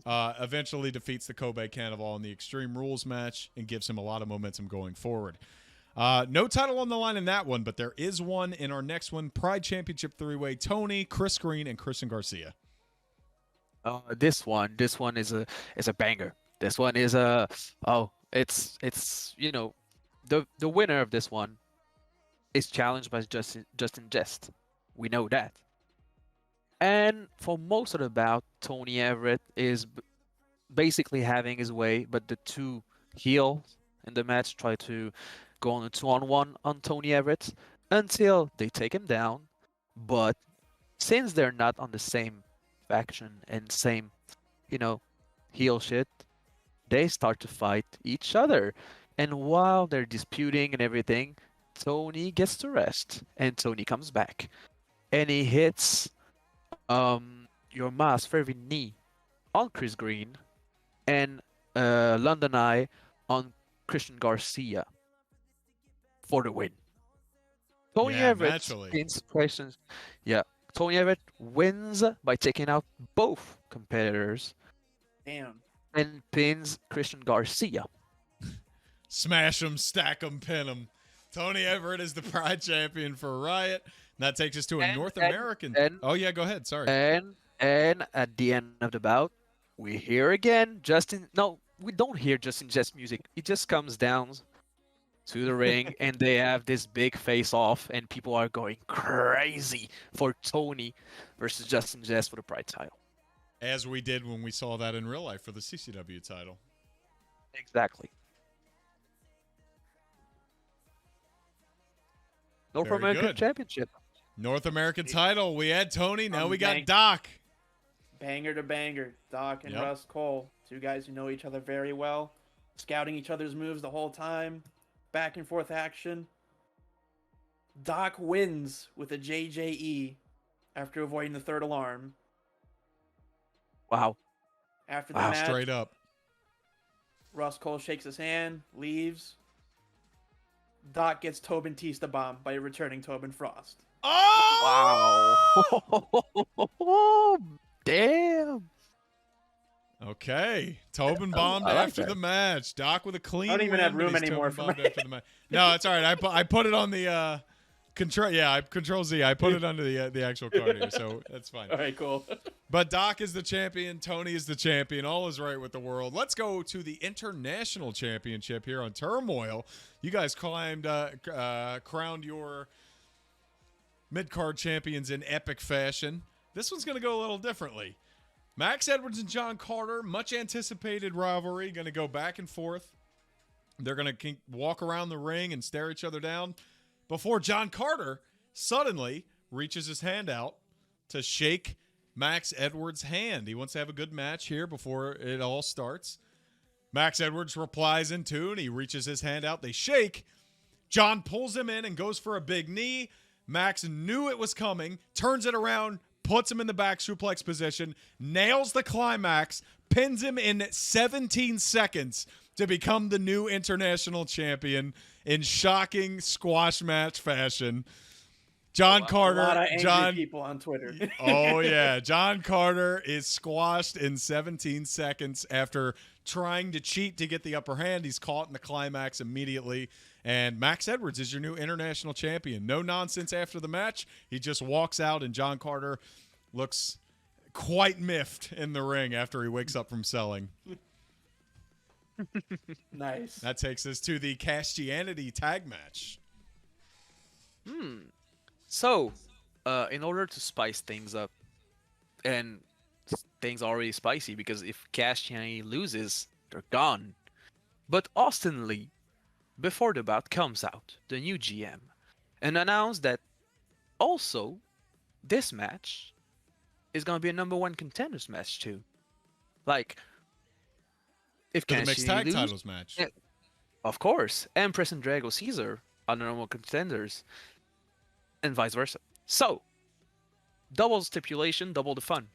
[SPEAKER 3] eventually defeats the Kobe Cannibal in the Extreme Rules match and gives him a lot of momentum going forward. No title on the line in that one, but there is one in our next one. Pride Championship 3-way. Tony, Chris Green, and Christian Garcia.
[SPEAKER 2] This one is a banger. This one is it's the winner of this one is challenged by Justin Jest. We know that. And for most of the bout, Tony Everett is basically having his way, but the two heels in the match try to go on a 2-on-1 on Tony Everett until they take him down. But since they're not on the same faction and same, heel shit, they start to fight each other. And while they're disputing and everything, Tony gets to rest, and Tony comes back, and he hits your Mas Fervy knee on Chris Green, and London Eye on Christian Garcia for the win. Tony Everett pins Christian. Yeah, Tony Everett wins by taking out both competitors.
[SPEAKER 4] Damn.
[SPEAKER 2] And pins Christian Garcia.
[SPEAKER 3] Smash him, stack him, pin him. Tony Everett is the Pride Champion for Riot. And that takes us to a North American. Oh yeah, go ahead. Sorry.
[SPEAKER 2] And at the end of the bout, we hear again Justin. No, we don't hear Justin Jest music. He just comes down to the ring, and they have this big face-off, and people are going crazy for Tony versus Justin Jest for the Pride title.
[SPEAKER 3] As we did when we saw that in real life for the CCW title.
[SPEAKER 2] Exactly. North American Championship.
[SPEAKER 3] North American title. We had Tony. Now we got Doc.
[SPEAKER 4] Banger to banger. Doc and Russ Cole. Two guys who know each other very well. Scouting each other's moves the whole time. Back and forth action. Doc wins with a JJE after avoiding the third alarm.
[SPEAKER 2] Wow.
[SPEAKER 4] After the match,
[SPEAKER 3] straight up.
[SPEAKER 4] Russ Cole shakes his hand, leaves. Doc gets Tobin Tista bomb by returning Tobin Frost.
[SPEAKER 3] Oh!
[SPEAKER 2] Wow. Damn.
[SPEAKER 3] Okay. Tobin bombed after the match. Doc with a clean
[SPEAKER 4] I don't even have room anymore for
[SPEAKER 3] after the match. No, it's all right. I put it on the Control Z. I put it under the actual card here, so that's fine.
[SPEAKER 4] All right, cool.
[SPEAKER 3] But Doc is the champion. Tony is the champion. All is right with the world. Let's go to the International Championship here on Turmoil. You guys crowned your mid-card champions in epic fashion. This one's going to go a little differently. Max Edwards and John Carter, much anticipated rivalry, going to go back and forth. They're going to walk around the ring and stare each other down before John Carter suddenly reaches his hand out to shake Max Edwards' hand. He wants to have a good match here before it all starts. Max Edwards replies in tune. He reaches his hand out. They shake. John pulls him in and goes for a big knee. Max knew it was coming, turns it around, puts him in the back suplex position, nails the climax, pins him in 17 seconds to become the new international champion in shocking squash match fashion. John Carter.
[SPEAKER 4] A lot of angry people on Twitter.
[SPEAKER 3] Oh, yeah. John Carter is squashed in 17 seconds after trying to cheat to get the upper hand. He's caught in the climax immediately. And Max Edwards is your new international champion. No nonsense after the match. He just walks out, and John Carter looks quite miffed in the ring after he wakes up from selling.
[SPEAKER 4] Nice.
[SPEAKER 3] That takes us to the Castianity tag match.
[SPEAKER 2] So, in order to spice things up, and things are already spicy because if Castianity loses, they're gone. But Austin Lee, before the bout, comes out, the new GM, and announced that also this match is going to be a number 1 contenders match too. Like, if
[SPEAKER 3] For the mixed tag
[SPEAKER 2] loses,
[SPEAKER 3] titles match.
[SPEAKER 2] yeah, of course, Empress and Drago Caesar are the number 1 contenders, and vice versa. So, double stipulation, double the fun.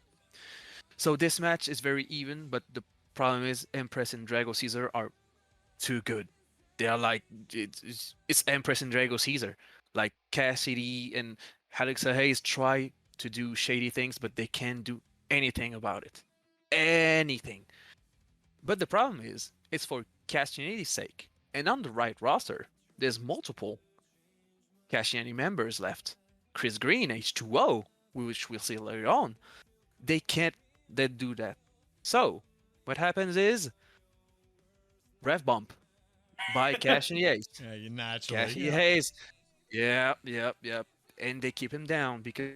[SPEAKER 2] So this match is very even, but the problem is Empress and Drago Caesar are too good. They are like, it's Empress and Drago Caesar. Like Cassidy and Alexa Hayes try to do shady things, but they can't do anything about it. Anything. But the problem is, it's for Castianity's sake. And on the right roster, there's multiple Castianity members left. Chris Green, H2O, which we'll see later on. They can't do that. So, what happens is, ref bump by Cassidy Hayes.
[SPEAKER 3] Yeah, you naturally.
[SPEAKER 2] Cassidy Hayes. Yep. And they keep him down because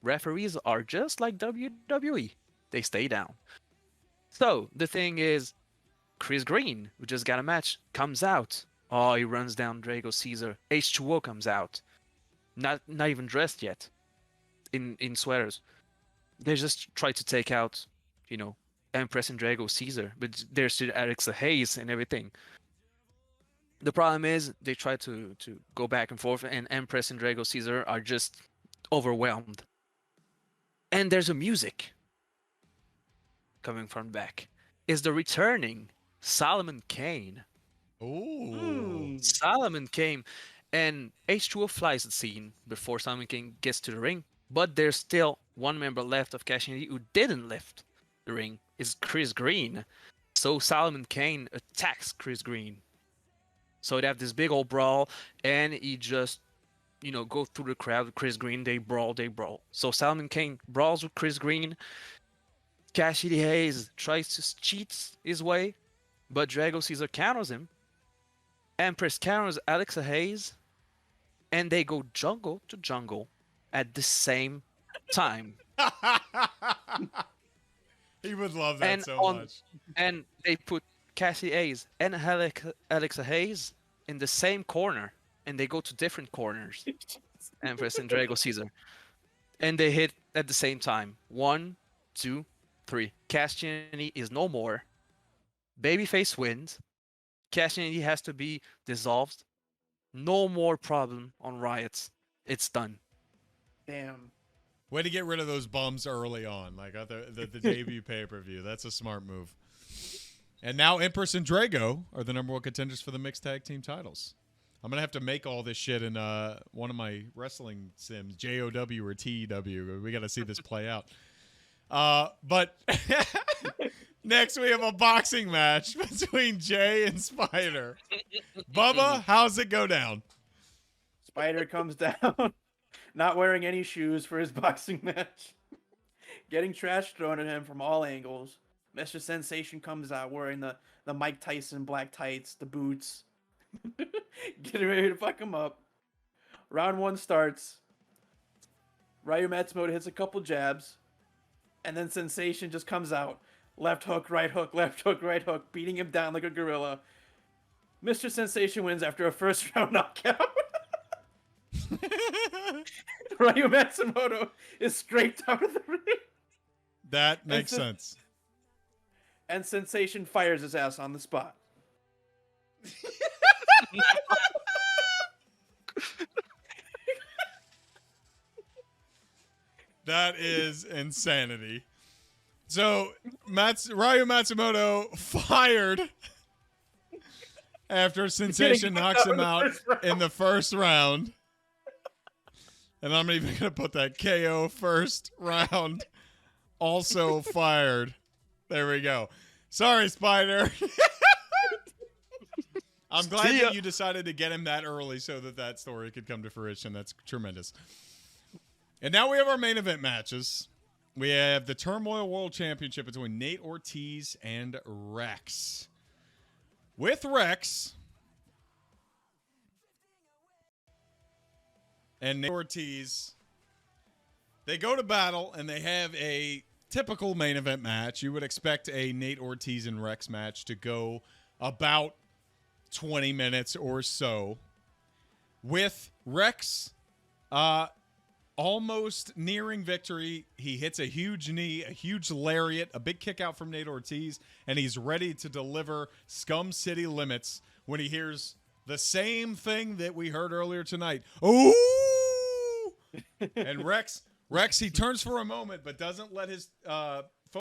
[SPEAKER 2] referees are just like WWE. They stay down. So, the thing is, Chris Green, who just got a match, comes out. Oh, he runs down Drago Caesar. H2O comes out. Not even dressed yet. In sweaters. They just try to take out, Empress and Drago Caesar. But there's still Alexa Hayes and everything. The problem is, they try to go back and forth, and Empress and Drago Caesar are just overwhelmed. And there's a music coming from back. Is the returning Solomon Kane.
[SPEAKER 3] Ooh.
[SPEAKER 2] Solomon came, and H2O flies the scene before Solomon Kane gets to the ring. But there's still one member left of Cassidy who didn't lift the ring. Is Chris Green. So Solomon Kane attacks Chris Green. So they have this big old brawl, and he just, go through the crowd with Chris Green. They brawl. So Solomon Kane brawls with Chris Green. Cassidy Hayes tries to cheat his way, but Drago Caesar counters him. Empress counters Alexa Hayes, and they go jungle to jungle at the same time.
[SPEAKER 3] He would love that much.
[SPEAKER 2] And they put Cassidy Hayes and Alexa Hayes in the same corner, and they go to different corners. Empress and Drago Caesar. And they hit at the same time. 1, 2, 3. Cassidy is no more. Babyface wins. Cassidy has to be dissolved. No more problem on Riot. It's done.
[SPEAKER 4] Damn.
[SPEAKER 3] Way to get rid of those bums early on, like at the debut pay-per-view. That's a smart move. And now Empress and Drago are the number 1 contenders for the mixed tag team titles. I'm going to have to make all this shit in one of my wrestling sims, JOW or TEW. We got to see this play out. But next we have a boxing match between Jay and Spider. Bubba, how's it go down?
[SPEAKER 4] Spider comes down, not wearing any shoes for his boxing match. Getting trash thrown at him from all angles. Mr. Sensation comes out wearing the Mike Tyson black tights, the boots. Getting ready to fuck him up. Round 1 starts. Ryu Matsumoto hits a couple jabs. And then Sensation just comes out. Left hook, right hook, left hook, right hook, beating him down like a gorilla. Mr. Sensation wins after a first round knockout. Ryu Matsumoto is scraped out of the ring.
[SPEAKER 3] That makes sense.
[SPEAKER 4] And Sensation fires his ass on the spot.
[SPEAKER 3] That is insanity. So, Ryu Matsumoto fired after Sensation knocks him out in the first round. And I'm even going to put that KO first round. Also fired. There we go. Sorry, Spider. I'm glad that you decided to get him that early so that story could come to fruition. That's tremendous. And now we have our main event matches. We have the Turmoil World Championship between Nate Ortiz and Rex. With Rex and Nate Ortiz, they go to battle and they have a typical main event match. You would expect a Nate Ortiz and Rex match to go about 20 minutes or so. With Rex almost nearing victory, he hits a huge knee, a huge lariat, a big kick out from Nate Ortiz, and he's ready to deliver Scum City Limits when he hears the same thing that we heard earlier tonight. Ooh! And Rex, he turns for a moment, but doesn't let his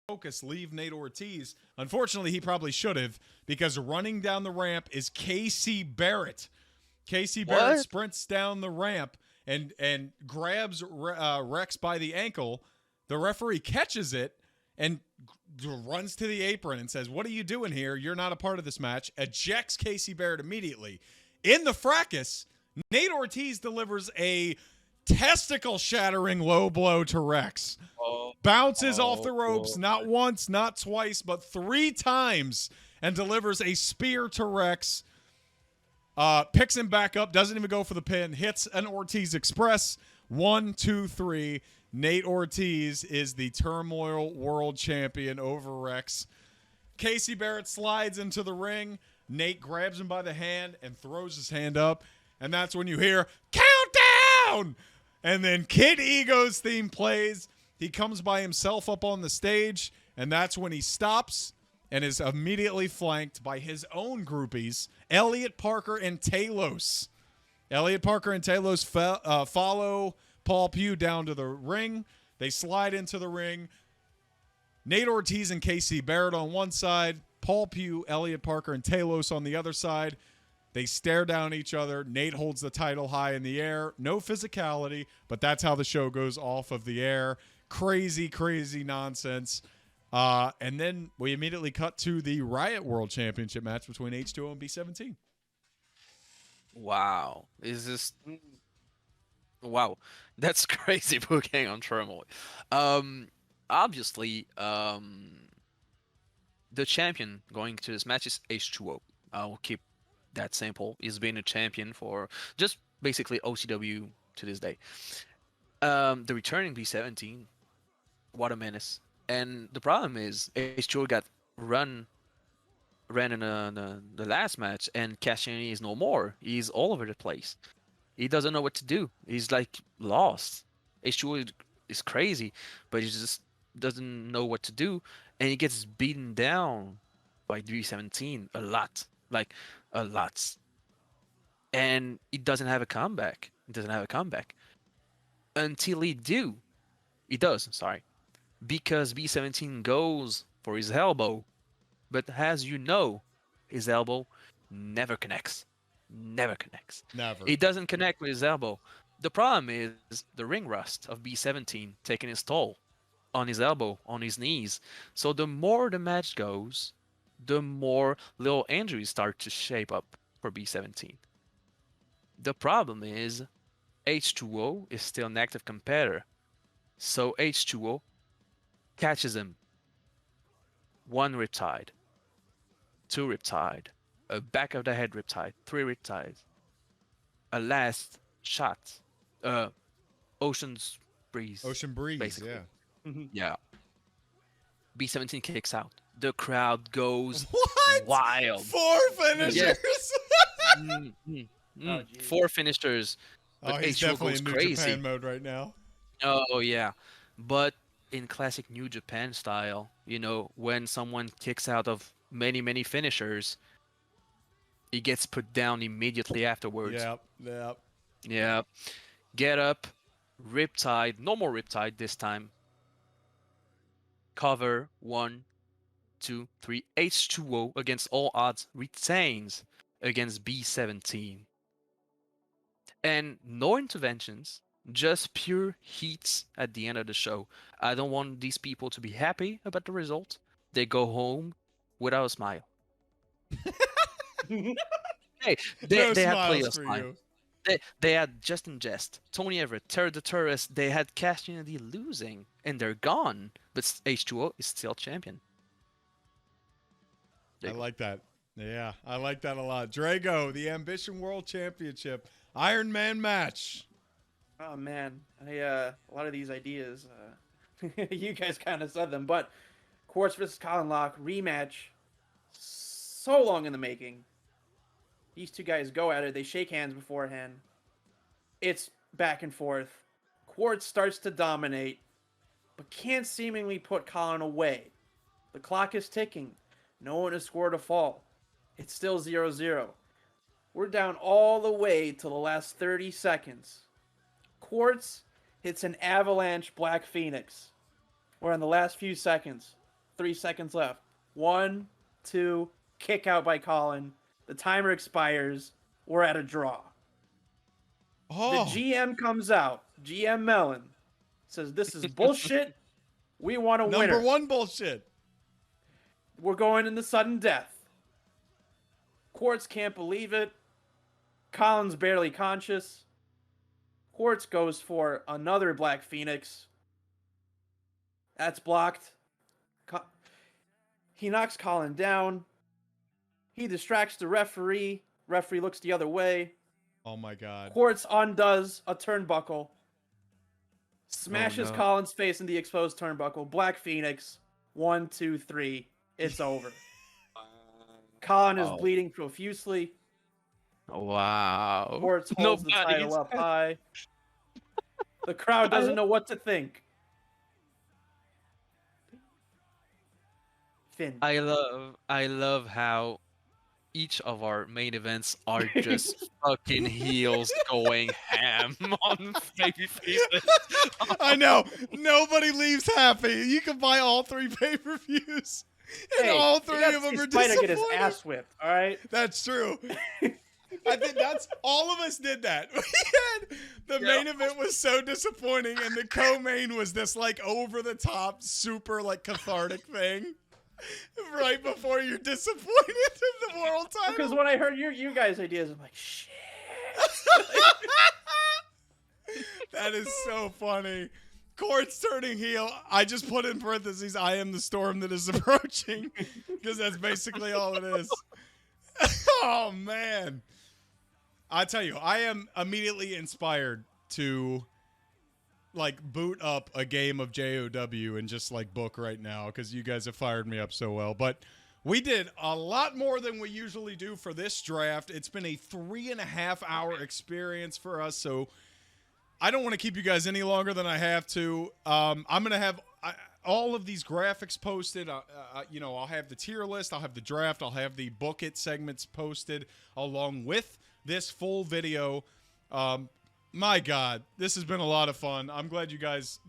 [SPEAKER 3] focus leave Nate Ortiz. Unfortunately, he probably should have, because running down the ramp is Casey Barrett. Casey Barrett sprints down the ramp and grabs Rex by the ankle. The referee catches it and runs to the apron and says, "What are you doing here? You're not a part of this match." Ejects Casey Barrett immediately. In the fracas, Nate Ortiz delivers a testicle-shattering low blow to Rex. Bounces off the ropes, not once, not twice, but 3 times, and delivers a spear to Rex. Picks him back up, doesn't even go for the pin, hits an Ortiz Express. 1, 2, 3. Nate Ortiz is the Turmoil World Champion over Rex. Casey Barrett slides into the ring. Nate grabs him by the hand and throws his hand up. And that's when you hear, "Countdown!" And then Kid Ego's theme plays. He comes by himself up on the stage. And that's when he stops and is immediately flanked by his own groupies, Elliot Parker and Talos. Elliot Parker and Talos follow Paul Pugh down to the ring. They slide into the ring. Nate Ortiz and Casey Barrett on one side, Paul Pugh, Elliot Parker, and Talos on the other side. They stare down each other. Nate holds the title high in the air. No physicality, but that's how the show goes off of the air. Crazy, crazy nonsense. And then we immediately cut to the Riot World Championship match between H2O and B17.
[SPEAKER 2] Wow. Is this... Wow. That's crazy booking on Turmoil. Obviously, the champion going to this match is H2O. I will keep that simple. He's been a champion for just basically OCW to this day. The returning B17, what a menace. And the problem is H2O got ran in the last match, and Cassiani is no more. He's all over the place. He doesn't know what to do. He's like lost. H2O is crazy, but he just doesn't know what to do, and he gets beaten down by B17 a lot. Like a lot. And he doesn't have a comeback. Until he does, sorry. Because B17 goes for his elbow. But as you know, his elbow never connects. Never. It doesn't connect with his elbow. The problem is the ring rust of B17 taking its toll on his elbow, on his knees. So the more the match goes, the more little injuries start to shape up for B17. The problem is H2O is still an active competitor. So H2O catches him. 1 riptide, 2 riptide, a back of the head riptide, 3 riptides, a last shot, Ocean Breeze, basically.
[SPEAKER 3] Yeah.
[SPEAKER 2] Yeah. B17 kicks out. The crowd goes
[SPEAKER 3] What?
[SPEAKER 2] wild.
[SPEAKER 3] 4 finishers.
[SPEAKER 2] Yes.
[SPEAKER 4] Oh, geez.
[SPEAKER 2] 4 finishers. But
[SPEAKER 3] Oh, he's
[SPEAKER 2] H2O
[SPEAKER 3] definitely
[SPEAKER 2] goes
[SPEAKER 3] in New
[SPEAKER 2] crazy.
[SPEAKER 3] Japan mode right now.
[SPEAKER 2] Oh yeah, but in classic New Japan style, when someone kicks out of many finishers, he gets put down immediately afterwards.
[SPEAKER 3] Yep.
[SPEAKER 2] Yeah, get up, Riptide, no more Riptide this time. Cover 1, 2, 3. H2O against all odds retains against B17. And no interventions, just pure heats at the end of the show. I don't want these people to be happy about the result. They go home without a smile. Hey,
[SPEAKER 3] No
[SPEAKER 2] they had plenty
[SPEAKER 3] smiles
[SPEAKER 2] of
[SPEAKER 3] for
[SPEAKER 2] smile.
[SPEAKER 3] you.
[SPEAKER 2] They had Justin Jest, Tony Everett, Terry the Tourist. They had Cash Unity losing, and they're gone. But H2O is still champion.
[SPEAKER 3] I like that. Yeah, I like that a lot. Drago, the Ambition World Championship, Iron Man match.
[SPEAKER 4] Oh man, a lot of these ideas, you guys kind of said them, but Quartz versus Colin Locke rematch, so long in the making. These two guys go at it. They shake hands beforehand. It's back and forth. Quartz starts to dominate, but can't seemingly put Colin away. The clock is ticking. No one has scored a fall. It's still 0-0. We're down all the way to the last 30 seconds. Quartz hits an avalanche Black Phoenix. We're in the last few seconds. 3 seconds left. 1, 2, kick out by Colin. The timer expires. We're at a draw.
[SPEAKER 3] Oh,
[SPEAKER 4] The GM comes out. GM Mellon says, "This is bullshit. We want a winner.
[SPEAKER 3] number one bullshit.
[SPEAKER 4] We're going into sudden death." Quartz can't believe it. Colin's barely conscious. Quartz goes for another Black Phoenix. That's blocked. He knocks Colin down. He distracts the referee. Referee looks the other way.
[SPEAKER 3] Oh my God.
[SPEAKER 4] Quartz undoes a turnbuckle. Smashes
[SPEAKER 2] no.
[SPEAKER 4] Colin's face in the exposed turnbuckle. Black Phoenix. 1, 2, 3. It's over. Colin is bleeding profusely.
[SPEAKER 2] Wow.
[SPEAKER 4] Quartz holds the title up high. The crowd doesn't know what to think. Finn.
[SPEAKER 2] I love how each of our main events are just fucking heels going ham on baby faces.
[SPEAKER 3] I know. Nobody leaves happy. You can buy all 3 pay-per-views. And all 3 of them are
[SPEAKER 4] Spider
[SPEAKER 3] disappointing.
[SPEAKER 4] get his ass whipped, all right?
[SPEAKER 3] That's true. I think that's all of us did that. We had the main event was so disappointing, and the co-main was this like over the top, super like cathartic thing. Right before you're disappointed in the world title.
[SPEAKER 4] Because when I heard you guys' ideas, I'm like, shit.
[SPEAKER 3] That is so funny. Quartz turning heel. I just put in parentheses, I am the storm that is approaching. Because that's basically all it is. Oh, man. I tell you, I am immediately inspired to like boot up a game of JOW and just like book right now because you guys have fired me up so well. But we did a lot more than we usually do for this draft. It's been a 3.5-hour experience for us, so I don't want to keep you guys any longer than I have to. I'm going to have all of these graphics posted. I'll have the tier list. I'll have the draft. I'll have the book it segments posted along with this full video. My God, this has been a lot of fun. I'm glad you guys,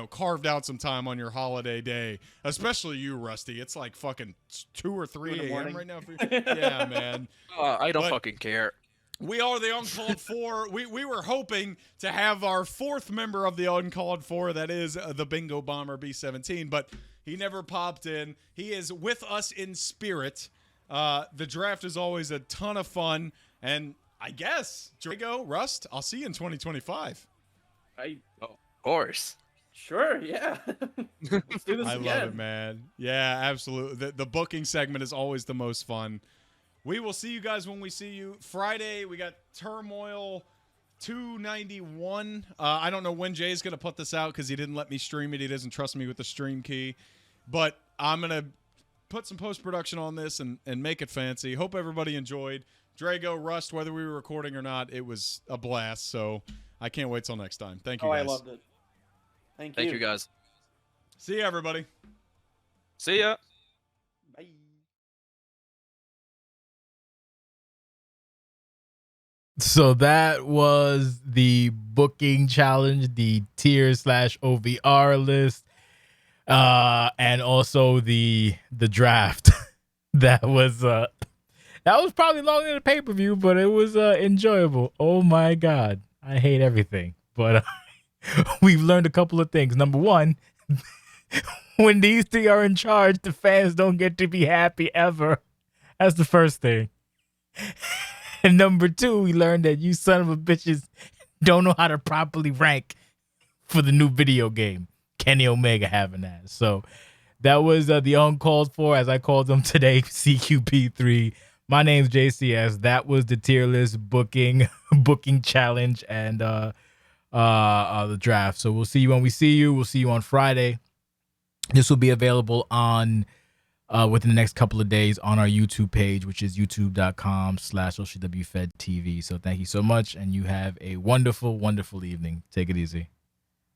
[SPEAKER 3] carved out some time on your holiday day, especially you, Rusty. It's like fucking 2 or 3 a.m. right now for you. Yeah, man.
[SPEAKER 2] I don't fucking care.
[SPEAKER 3] We are the Uncalled Four. We were hoping to have our 4th member of the Uncalled Four, that is the Bingo Bomber B17, but he never popped in. He is with us in spirit. The draft is always a ton of fun, and I guess, Drago, Rust, I'll see you in 2025.
[SPEAKER 2] Of course.
[SPEAKER 4] Sure, yeah. Let's do this
[SPEAKER 3] I
[SPEAKER 4] again.
[SPEAKER 3] love it, man. Yeah, absolutely. The booking segment is always the most fun. We will see you guys when we see you. Friday, we got Turmoil 291. I don't know when Jay's going to put this out because he didn't let me stream it. He doesn't trust me with the stream key. But I'm going to put some post-production on this and make it fancy. Hope everybody enjoyed. Drago, Rust, whether we were recording or not, it was a blast. So I can't wait till next time. Thank you,
[SPEAKER 4] Oh,
[SPEAKER 3] guys.
[SPEAKER 4] I loved it. Thank you.
[SPEAKER 2] Thank you, guys.
[SPEAKER 3] See you, everybody.
[SPEAKER 2] See ya.
[SPEAKER 4] Bye.
[SPEAKER 1] So that was the booking challenge, the tier / OVR list, and also the draft. that was probably longer than the pay-per-view, but it was enjoyable. Oh my god, I hate everything, but we've learned a couple of things. Number one, when these three are in charge, the fans don't get to be happy ever. That's the first thing. And number two, we learned that you son of a bitches don't know how to properly rank for the new video game. Kenny Omega having that. So that was the uncalled for, as I called them today, CQP3. My name's JCS. That was the tier list booking challenge and the draft. So we'll see you when we see you. We'll see you on Friday. This will be available on within the next couple of days on our YouTube page, which is youtube.com/OCWFED TV. So thank you so much, and you have a wonderful, wonderful evening. Take it easy.